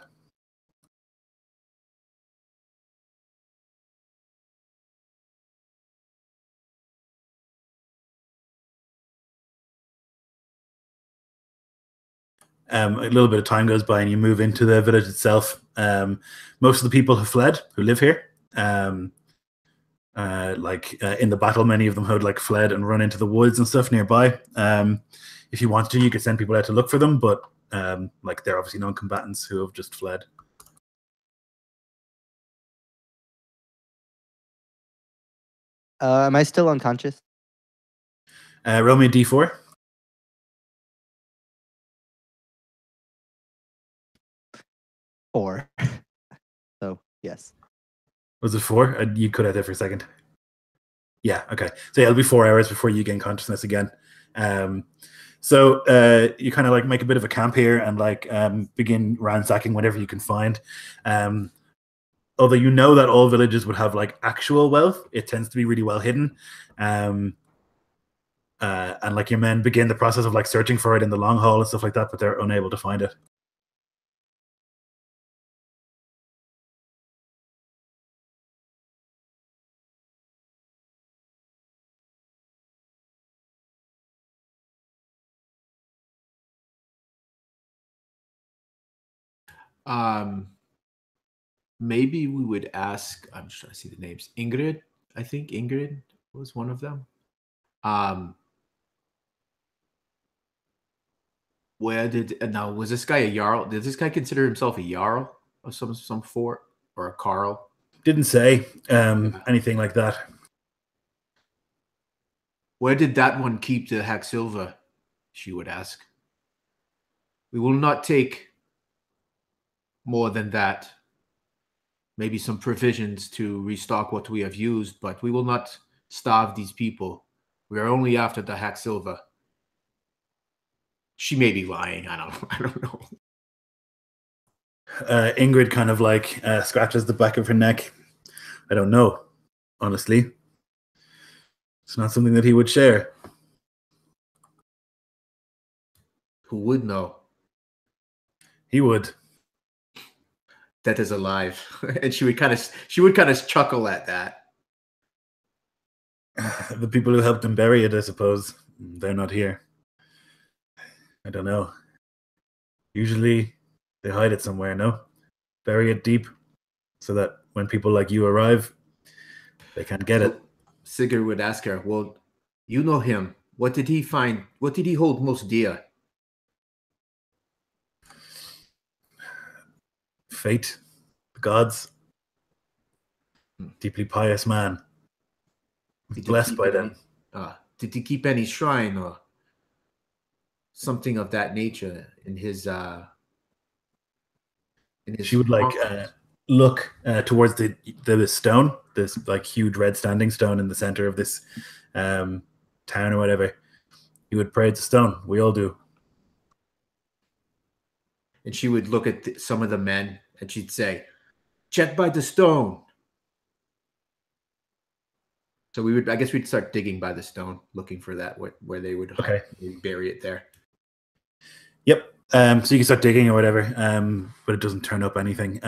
A little bit of time goes by and you move into the village itself. Most of the people have fled who live here. In the battle, many of them had like fled and run into the woods and stuff nearby. If you wanted to, you could send people out to look for them, but they're obviously non-combatants who have just fled. Am I still unconscious? Roll me a d4. Four. So yes. Was it 4? You cut out there for a second. Yeah, okay. So yeah, it'll be 4 hours before you gain consciousness again. So you kind of like make a bit of a camp here and like begin ransacking whatever you can find. Although you know that all villages would have like actual wealth, it tends to be really well hidden. And like your men begin the process of like searching for it in the long haul and stuff like that, but they're unable to find it. Maybe we would ask. I'm just trying to see the names. Ingrid, I think Ingrid was one of them. Where did now was this guy a jarl? Did this guy consider himself a jarl of some fort or a Karl? Didn't say anything like that. Where did that one keep the Hacksilver? She would ask. We will not take more than that. Maybe some provisions to restock what we have used, but we will not starve these people. We are only after the Hacksilver. She may be lying. I don't know. Ingrid kind of like scratches the back of her neck. I don't know, honestly. It's not something that he would share. Who would know? He would. That is alive. And she would kind of chuckle at that. The people who helped him bury it, I suppose, they're not here. I don't know. Usually they hide it somewhere, no? Bury it deep so that when people like you arrive, they can't get it. Sigurd would ask her, well, you know him. What did he find? What did he hold most dear? Fate, the gods, deeply pious man. Blessed by them. Did he keep any shrine or something of that nature in his she would like look towards the stone, this like huge red standing stone in the center of this town or whatever. He would pray at the stone. We all do. And she would look at some of the men and she'd say, check by the stone. So I guess we'd start digging by the stone, looking for that, where they would bury it there. Yep. So you can start digging or whatever, but it doesn't turn up anything.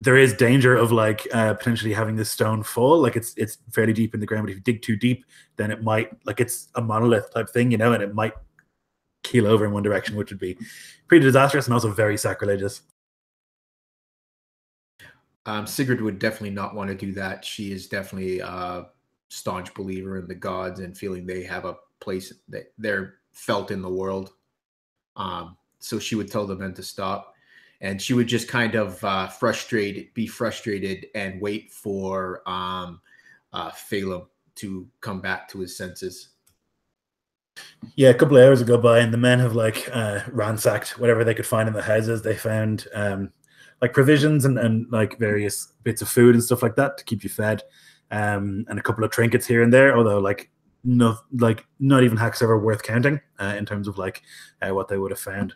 There is danger of like potentially having this stone fall. Like it's fairly deep in the ground, but if you dig too deep, then it might, like it's a monolith type thing, and it might keel over in one direction, which would be pretty disastrous and also very sacrilegious. Sigurd would definitely not want to do that. She is definitely a staunch believer in the gods and feeling they have a place that they're felt in the world. So she would tell the men to stop, and she would just kind of be frustrated and wait for Feidhelm to come back to his senses. Yeah, a couple of hours go by and the men have like ransacked whatever they could find in the houses. They found like provisions and like various bits of food and stuff like that to keep you fed, and a couple of trinkets here and there, although not even Haukr worth counting in terms of like what they would have found.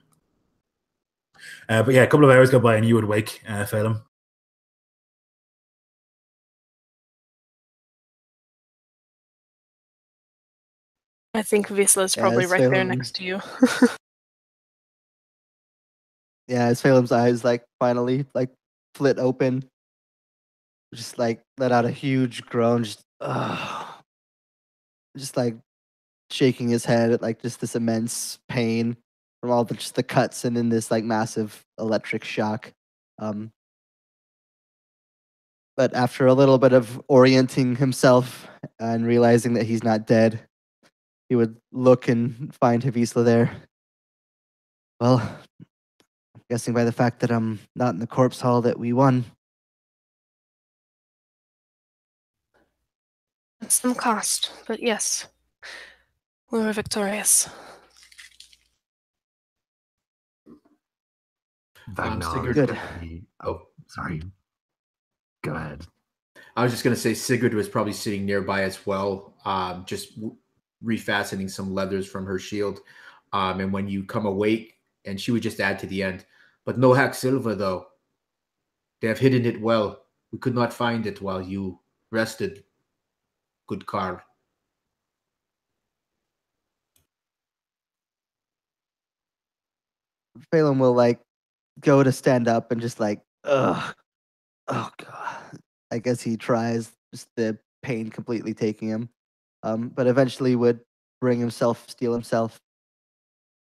But yeah, a couple of hours go by and you would wake Feidhelm. I think Visla's probably right there next to you. Yeah, as Feidhelm's eyes like finally like flit open, just like let out a huge groan, just like shaking his head at like just this immense pain from all the cuts and then this like massive electric shock. But after a little bit of orienting himself and realizing that he's not dead, he would look and find Havisla there. Well, I'm guessing by the fact that I'm not in the corpse hall that we won. At some cost, but yes, we were victorious. Good. Oh, sorry. Go ahead. I was just going to say Sigurd was probably sitting nearby as well, just refastening some leathers from her shield. And when you come awake, and she would just add to the end, but no Haukr though. They have hidden it well. We could not find it while you rested, good Karl. Feidhelm will like go to stand up and just like, oh god. I guess he tries, just the pain completely taking him. But eventually would steel himself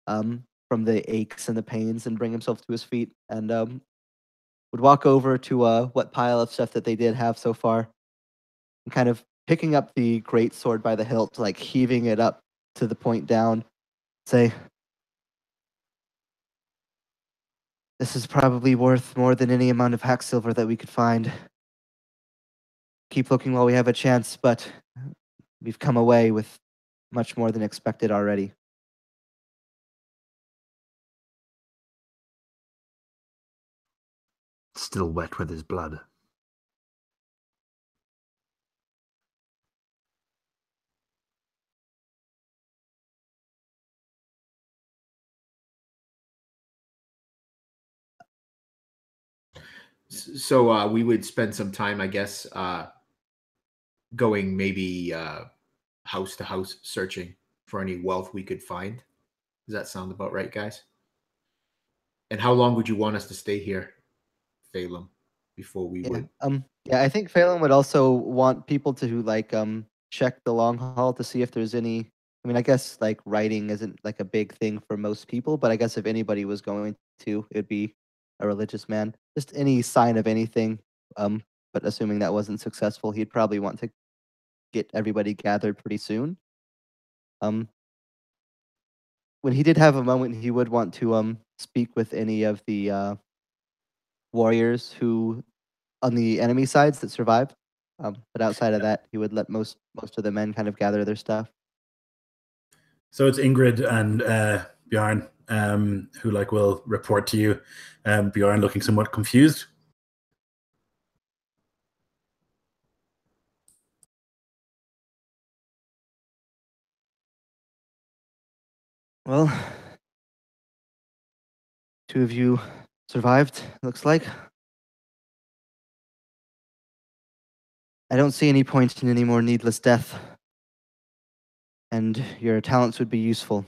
from the aches and the pains and bring himself to his feet and would walk over to what pile of stuff that they did have so far and kind of picking up the great sword by the hilt, like heaving it up to the point down, say, this is probably worth more than any amount of Haukr that we could find. Keep looking while we have a chance, but we've come away with much more than expected already. Still wet with his blood. So we would spend some time, I guess, going maybe house to house searching for any wealth we could find. Does that sound about right, guys? And how long would you want us to stay here, Feidhelm, before we would? Yeah, I think Phelan would also want people to like check the long haul to see if there's any. I mean, I guess like writing isn't like a big thing for most people, but I guess if anybody was going to, it'd be a religious man. Just any sign of anything. But assuming that wasn't successful, he'd probably want to get everybody gathered pretty soon. When he did have a moment, he would want to speak with any of the warriors who on the enemy sides that survived. But outside of that, he would let most of the men kind of gather their stuff. So it's Ingrid and Bjorn who like will report to you. Bjorn looking somewhat confused. Well, two of you survived, looks like. I don't see any point in any more needless death. And your talents would be useful.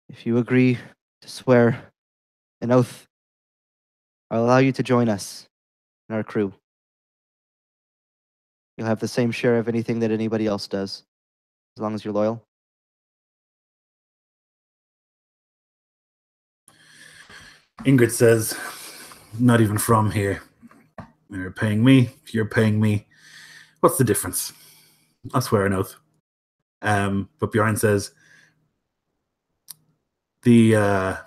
If you agree to swear an oath, I'll allow you to join us in our crew. You'll have the same share of anything that anybody else does, as long as you're loyal. Ingrid says, not even from here. You're paying me, you're paying me. What's the difference? I'll swear an oath. But Bjorn says, the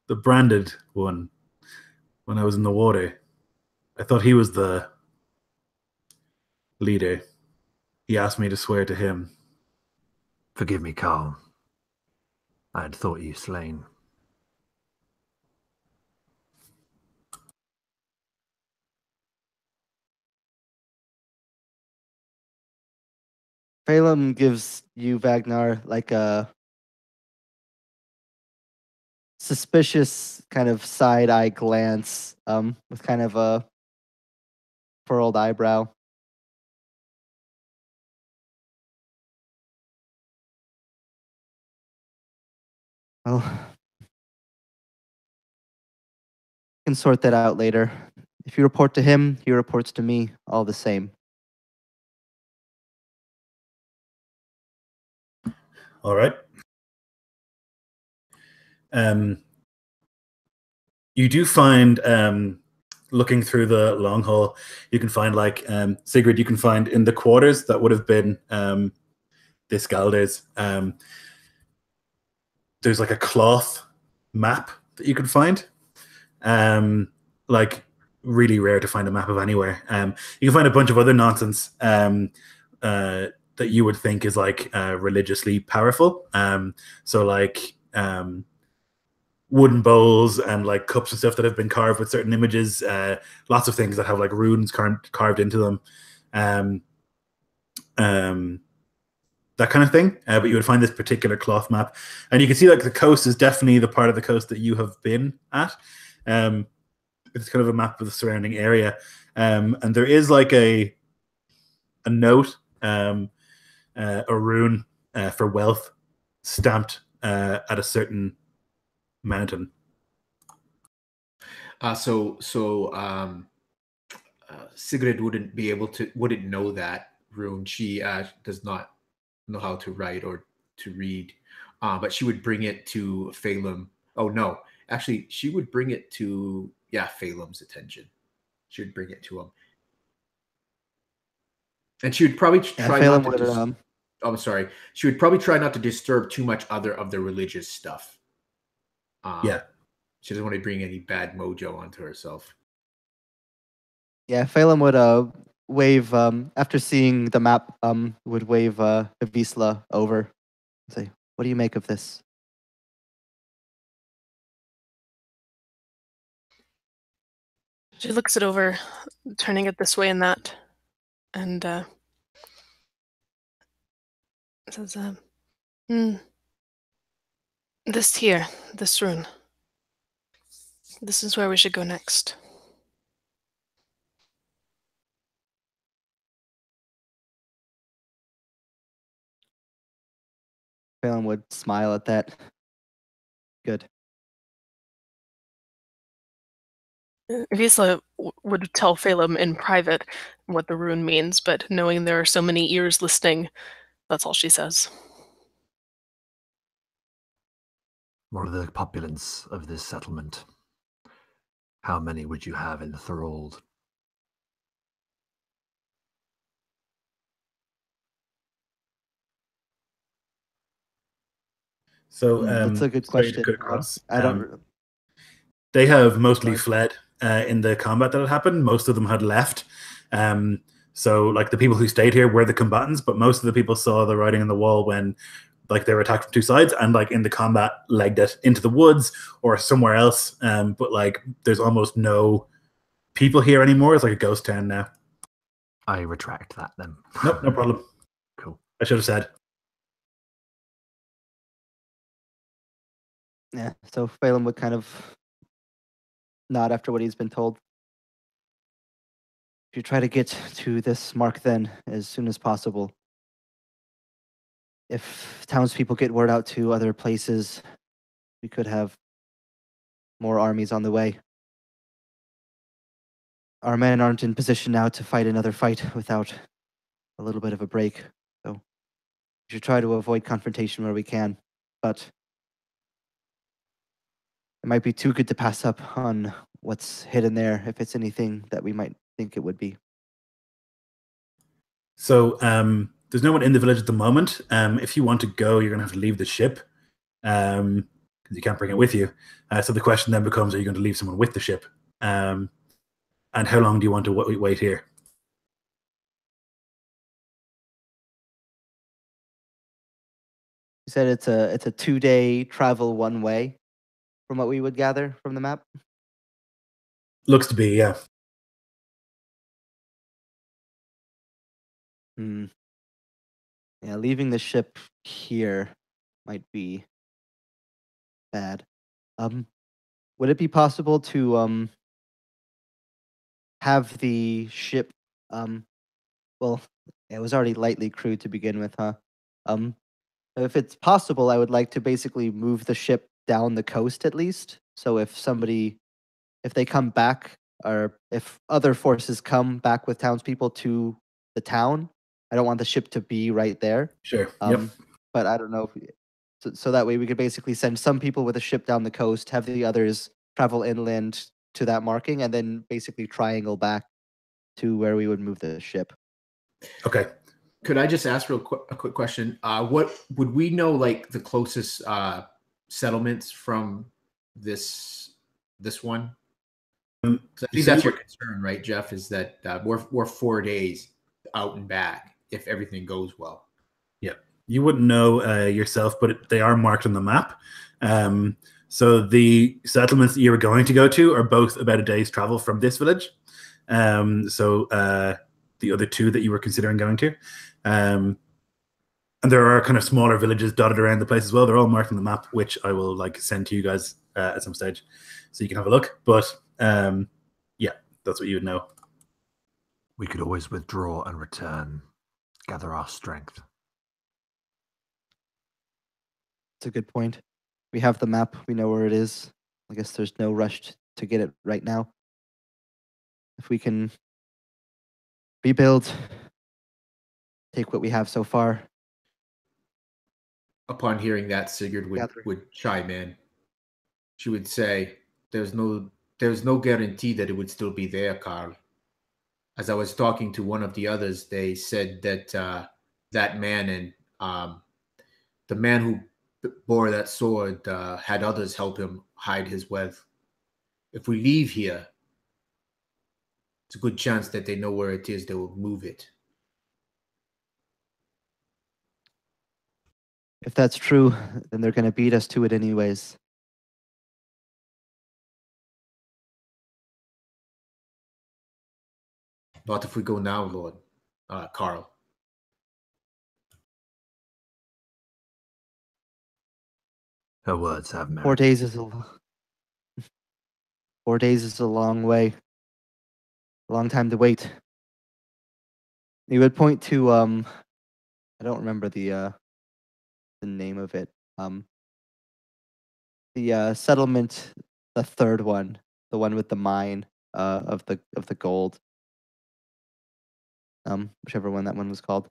branded one, when I was in the water, I thought he was the leader. He asked me to swear to him. Forgive me, Karl. I had thought you slain. Phelan gives you, Vagnar, like a suspicious kind of side-eye glance, with kind of a furrowed eyebrow. Well, can sort that out later. If you report to him, he reports to me, all the same. All right. You do find, looking through the long hall, you can find like Sigrid. You can find in the quarters that would have been the Skalders. There's like a cloth map that you can find. Like really rare to find a map of anywhere. You can find a bunch of other nonsense that you would think is like religiously powerful. So like wooden bowls and like cups and stuff that have been carved with certain images. Lots of things that have like runes carved into them. That kind of thing. But you would find this particular cloth map, and you can see like the coast is definitely the part of the coast that you have been at. It's kind of a map of the surrounding area, and there is like a note, a rune for wealth stamped at a certain mountain. Sigrid wouldn't know that rune. She does not know how to write or to read, but she would bring it to Feidhelm. Oh no, actually, she would bring it to Feidhelm's attention. She would bring it to him, and she would probably try not to. I'm sorry. She would probably try not to disturb too much other of the religious stuff. She doesn't want to bring any bad mojo onto herself. Yeah, Phelan would wave after seeing the map. Would wave Avisla over and say, "What do you make of this?" She looks it over, turning it this way and that, and says, this here, this rune. This is where we should go next. Phelan would smile at that. Good. Gisela would tell Phelim in private what the rune means, but knowing there are so many ears listening, that's all she says. What are the populace of this settlement? How many would you have enthralled? So That's a good sorry to question. cut across. I don't. They have mostly Right. fled in the combat that had happened. Most of them had left. So like the people who stayed here were the combatants, but most of the people saw the writing on the wall when like they were attacked from two sides and like in the combat legged it into the woods or somewhere else. But like there's almost no people here anymore. It's like a ghost town now. I retract that then. Nope, no problem. Cool. I should have said. Yeah. So Phelim would kind of nod after what he's been told. If you try to get to this mark then as soon as possible. If townspeople get word out to other places, we could have more armies on the way. Our men aren't in position now to fight another fight without a little bit of a break. So we should try to avoid confrontation where we can. But it might be too good to pass up on what's hidden there if it's anything that we might think it would be. So there's no one in the village at the moment. If you want to go, you're going to have to leave the ship because you can't bring it with you. So the question then becomes, are you going to leave someone with the ship? And how long do you want to wait here? You said it's a 2-day travel one way, from what we would gather from the map. Looks to be, yeah. Yeah, leaving the ship here might be bad. Would it be possible to have the ship well, it was already lightly crewed to begin with, huh? If it's possible, I would like to basically move the ship down the coast at least. So if they come back, or if other forces come back with townspeople to the town, I don't want the ship to be right there. Sure. Yep. But I don't know if so that way we could basically send some people with a ship down the coast, have the others travel inland to that marking, and then basically triangle back to where we would move the ship. Okay. Could I just ask a quick question? What would we know, like the closest settlements from this one? I think that's your concern, right, Jeff? Is that we're 4 days out and back if everything goes well. Yeah, you wouldn't know yourself, but they are marked on the map. So the settlements that you were going to go to are both about a day's travel from this village. So the other two that you were considering going to. And there are kind of smaller villages dotted around the place as well. They're all marked on the map, which I will like send to you guys at some stage so you can have a look. But yeah, that's what you would know. We could always withdraw and return, gather our strength. It's a good point. We have the map. We know where it is. I guess there's no rush to get it right now. If we can rebuild, take what we have so far. Upon hearing that, Sigurd would chime in. She would say, there's no guarantee that it would still be there, Karl. As I was talking to one of the others, they said that that man and the man who bore that sword had others help him hide his wealth. If we leave here, it's a good chance that they know where it is. They will move it. If that's true, then they're going to beat us to it anyways. Not if we go now, Lord Karl. Her words have merit. 4 days is 4 days is a long way. A long time to wait. You would point to I don't remember the name of it. The settlement, the third one, the one with the mine of the gold. Whichever one that one was called.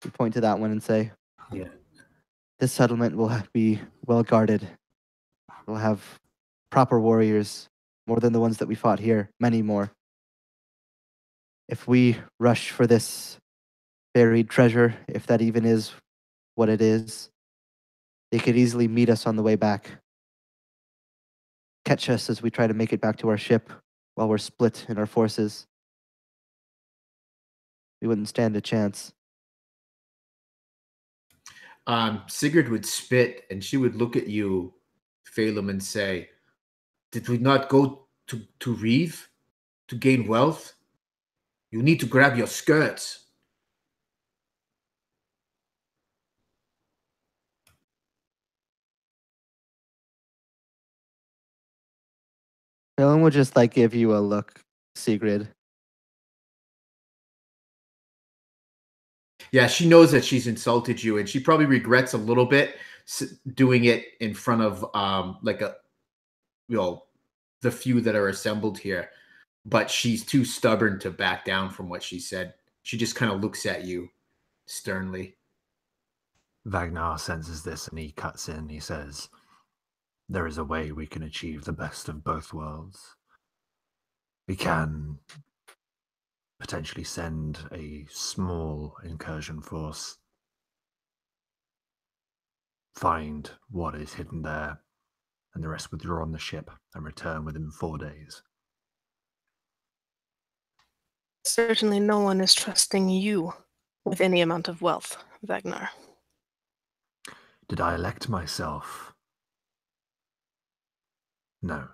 We point to that one and say, Yeah. this settlement will be well guarded. We'll have proper warriors, more than the ones that we fought here, many more. If we rush for this buried treasure, if that even is what it is, they could easily meet us on the way back. Catch us as we try to make it back to our ship while we're split in our forces. We wouldn't stand a chance. Sigrid would spit and she would look at you, Feidhelm, and say, did we not go to reave to gain wealth? You need to grab your skirts. Helen would just like give you a look, Sigrid. Yeah, she knows that she's insulted you, and she probably regrets a little bit doing it in front of the few that are assembled here. But she's too stubborn to back down from what she said. She just kind of looks at you sternly. Ragnar senses this and he cuts in. He says, there is a way we can achieve the best of both worlds. We can potentially send a small incursion force, find what is hidden there, and the rest withdraw on the ship and return within 4 days. Certainly no one is trusting you with any amount of wealth, Ragnar. Did I elect myself? No.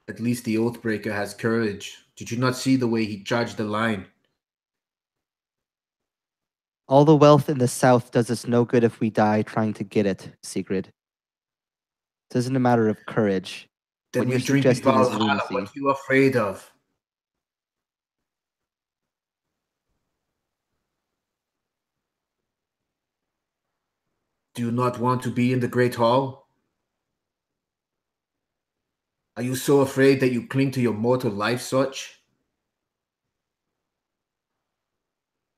At least the Oathbreaker has courage. Did you not see the way he charged the line? All the wealth in the south does us no good if we die trying to get it, Sigrid. It isn't a matter of courage. Then What we you're drink in suggesting is Valhalla. lunacy. What are you afraid of? Do you not want to be in the Great Hall? Are you so afraid that you cling to your mortal life such?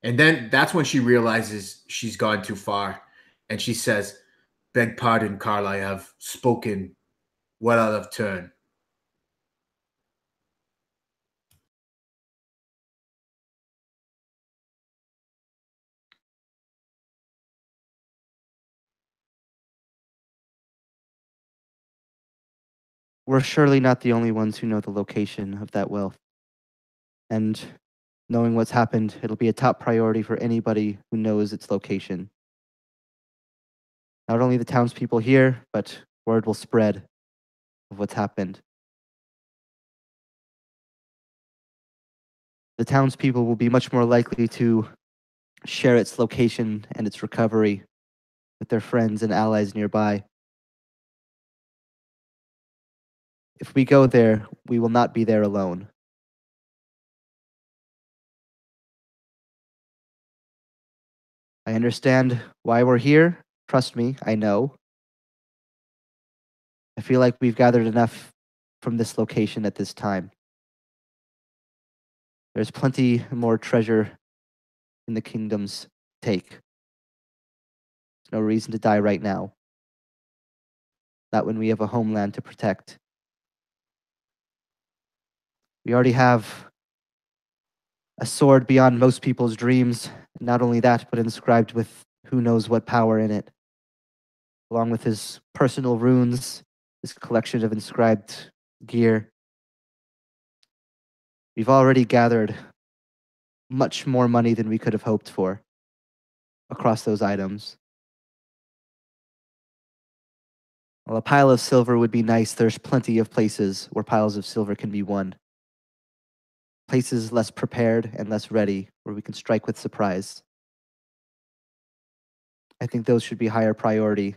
And then that's when she realizes she's gone too far. And she says, beg pardon, Karl, I have spoken well out of turn. We're surely not the only ones who know the location of that wealth. And knowing what's happened, it'll be a top priority for anybody who knows its location. Not only the townspeople here, but word will spread of what's happened. The townspeople will be much more likely to share its location and its recovery with their friends and allies nearby. If we go there, we will not be there alone. I understand why we're here. Trust me, I know. I feel like we've gathered enough from this location at this time. There's plenty more treasure in the kingdoms to take. There's no reason to die right now. Not when we have a homeland to protect. We already have a sword beyond most people's dreams. Not only that, but inscribed with who knows what power in it. Along with his personal runes, his collection of inscribed gear. We've already gathered much more money than we could have hoped for across those items. While a pile of silver would be nice, there's plenty of places where piles of silver can be won. Places less prepared and less ready, where we can strike with surprise. I think those should be higher priority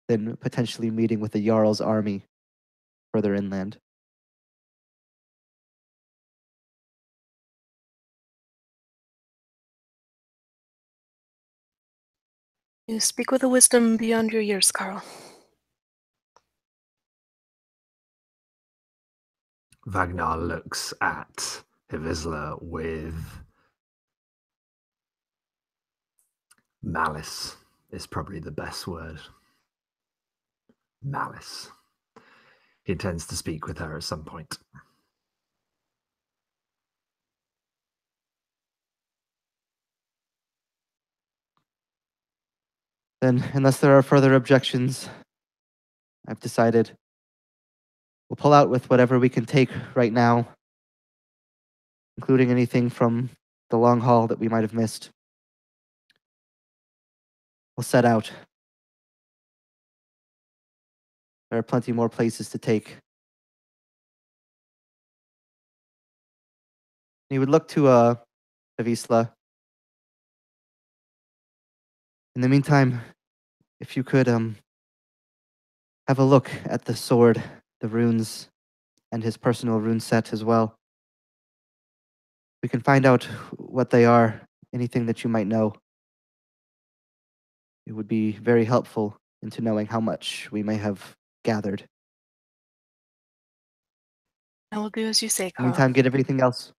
than potentially meeting with the Jarl's army further inland. You speak with a wisdom beyond your years, Karl. Ragnar looks at Hivisla with malice is probably the best word. Malice. He intends to speak with her at some point. Then, unless there are further objections, I've decided we'll pull out with whatever we can take right now, including anything from the long haul that we might have missed. We'll set out. There are plenty more places to take. He would look to Avisla. In the meantime, if you could have a look at the sword, the runes, and his personal rune set as well. We can find out what they are, anything that you might know. It would be very helpful into knowing how much we may have gathered. I will do as you say, In the Karl. meantime, get everything else.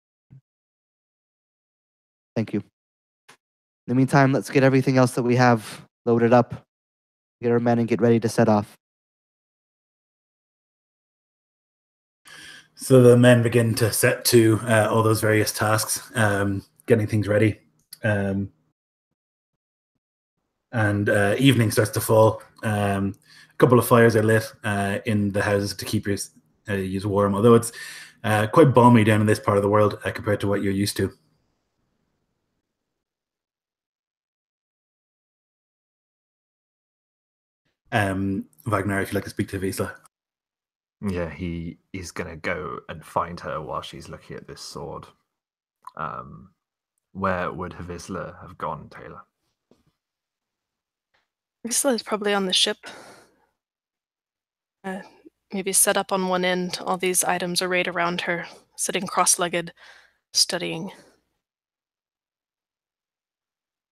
Thank you. In the meantime, let's get everything else that we have loaded up, get our men, and get ready to set off. So the men begin to set to all those various tasks, getting things ready. And evening starts to fall. A couple of fires are lit in the houses to keep you warm, although it's quite balmy down in this part of the world compared to what you're used to. Wagner, if you'd like to speak to Wisla. Yeah, he is going to go and find her while she's looking at this sword. Where would Havisla have gone, Taylor? Wisla is probably on the ship. Maybe set up on one end. All these items arrayed around her, sitting cross-legged, studying.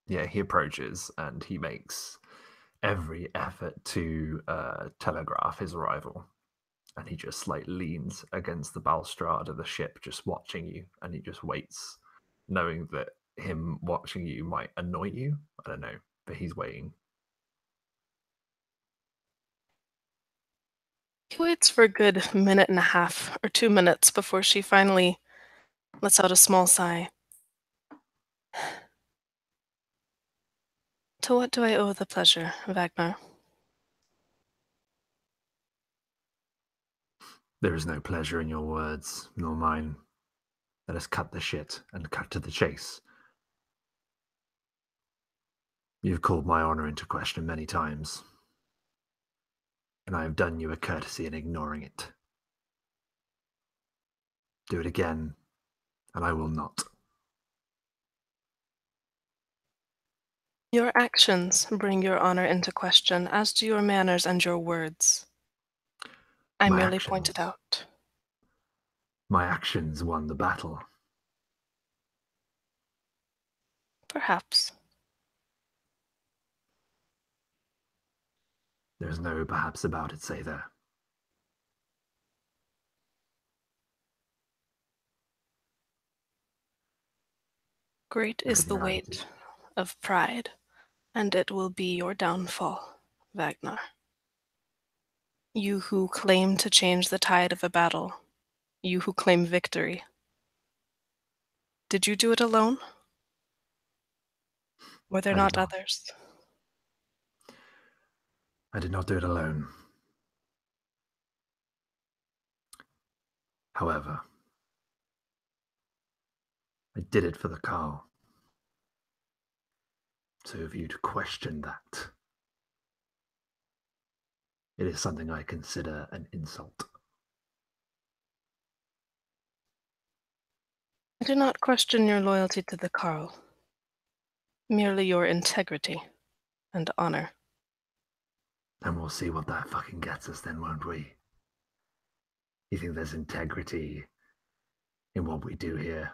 Yeah, he approaches and he makes every effort to telegraph his arrival. And he just leans against the balustrade of the ship, just watching you. And he just waits, knowing that him watching you might annoy you. I don't know, but he's waiting. He waits for a good minute and a half or 2 minutes before she finally lets out a small sigh. To what do I owe the pleasure, Wagner? There is no pleasure in your words, nor mine. Let us cut the shit and cut to the chase. You've called my honor into question many times, and I have done you a courtesy in ignoring it. Do it again, and I will not. Your actions bring your honor into question, as do your manners and your words. I merely pointed out. My actions won the battle. Perhaps. There's no perhaps about it, say there. Great is the weight of pride, and it will be your downfall, Wagner. You who claim to change the tide of a battle, you who claim victory. Did you do it alone? Were there not others? I did not do it alone. However, I did it for the Karl. So if you to question that, it is something I consider an insult. I do not question your loyalty to the Karl, merely your integrity and honor. And we'll see what that fucking gets us then, won't we? You think there's integrity in what we do here?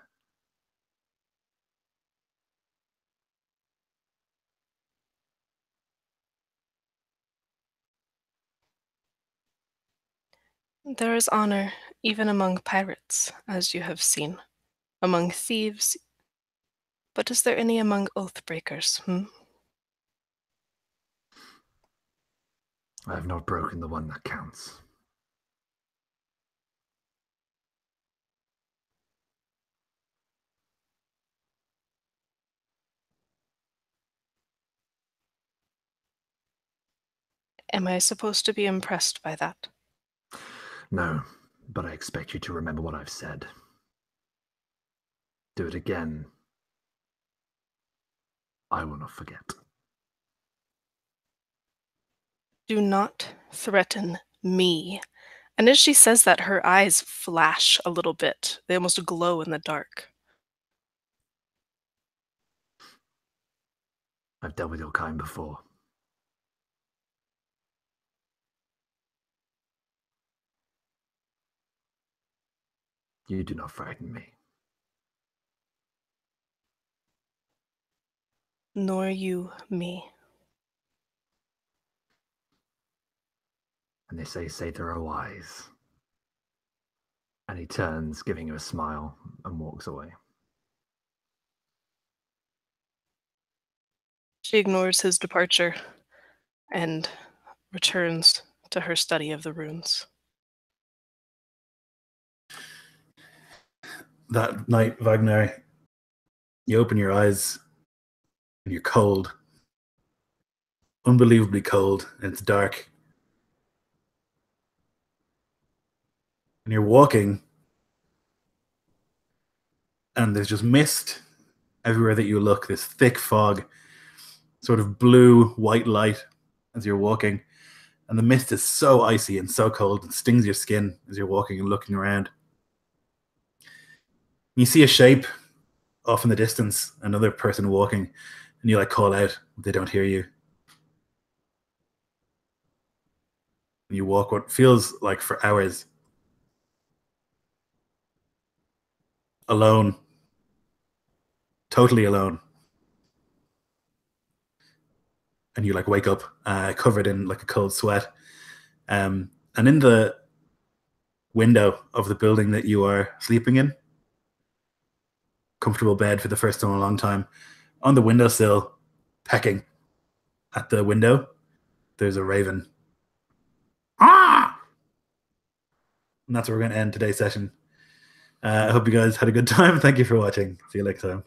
There is honor even among pirates, as you have seen, among thieves. But is there any among oath-breakers, I have not broken the one that counts. Am I supposed to be impressed by that? No, but I expect you to remember what I've said. Do it again. I will not forget. Do not threaten me. And as she says that, her eyes flash a little bit. They almost glow in the dark. I've dealt with your kind before. You do not frighten me. Nor you me. And they say there are wise. And he turns, giving you a smile, and walks away. She ignores his departure and returns to her study of the runes. That night, Wagner, you open your eyes and you're cold. Unbelievably cold, and it's dark. And you're walking, and there's just mist everywhere that you look, this thick fog, sort of blue, white light as you're walking. And the mist is so icy and so cold, it stings your skin as you're walking and looking around. You see a shape off in the distance, another person walking, and you call out, but they don't hear you. You walk what feels like for hours, alone, totally alone. And you wake up covered in a cold sweat. And in the window of the building that you are sleeping in, comfortable bed for the first time in a long time, on the windowsill, pecking at the window, there's a raven. Ah! And that's where we're going to end today's session. I hope you guys had a good time. Thank you for watching. See you next time.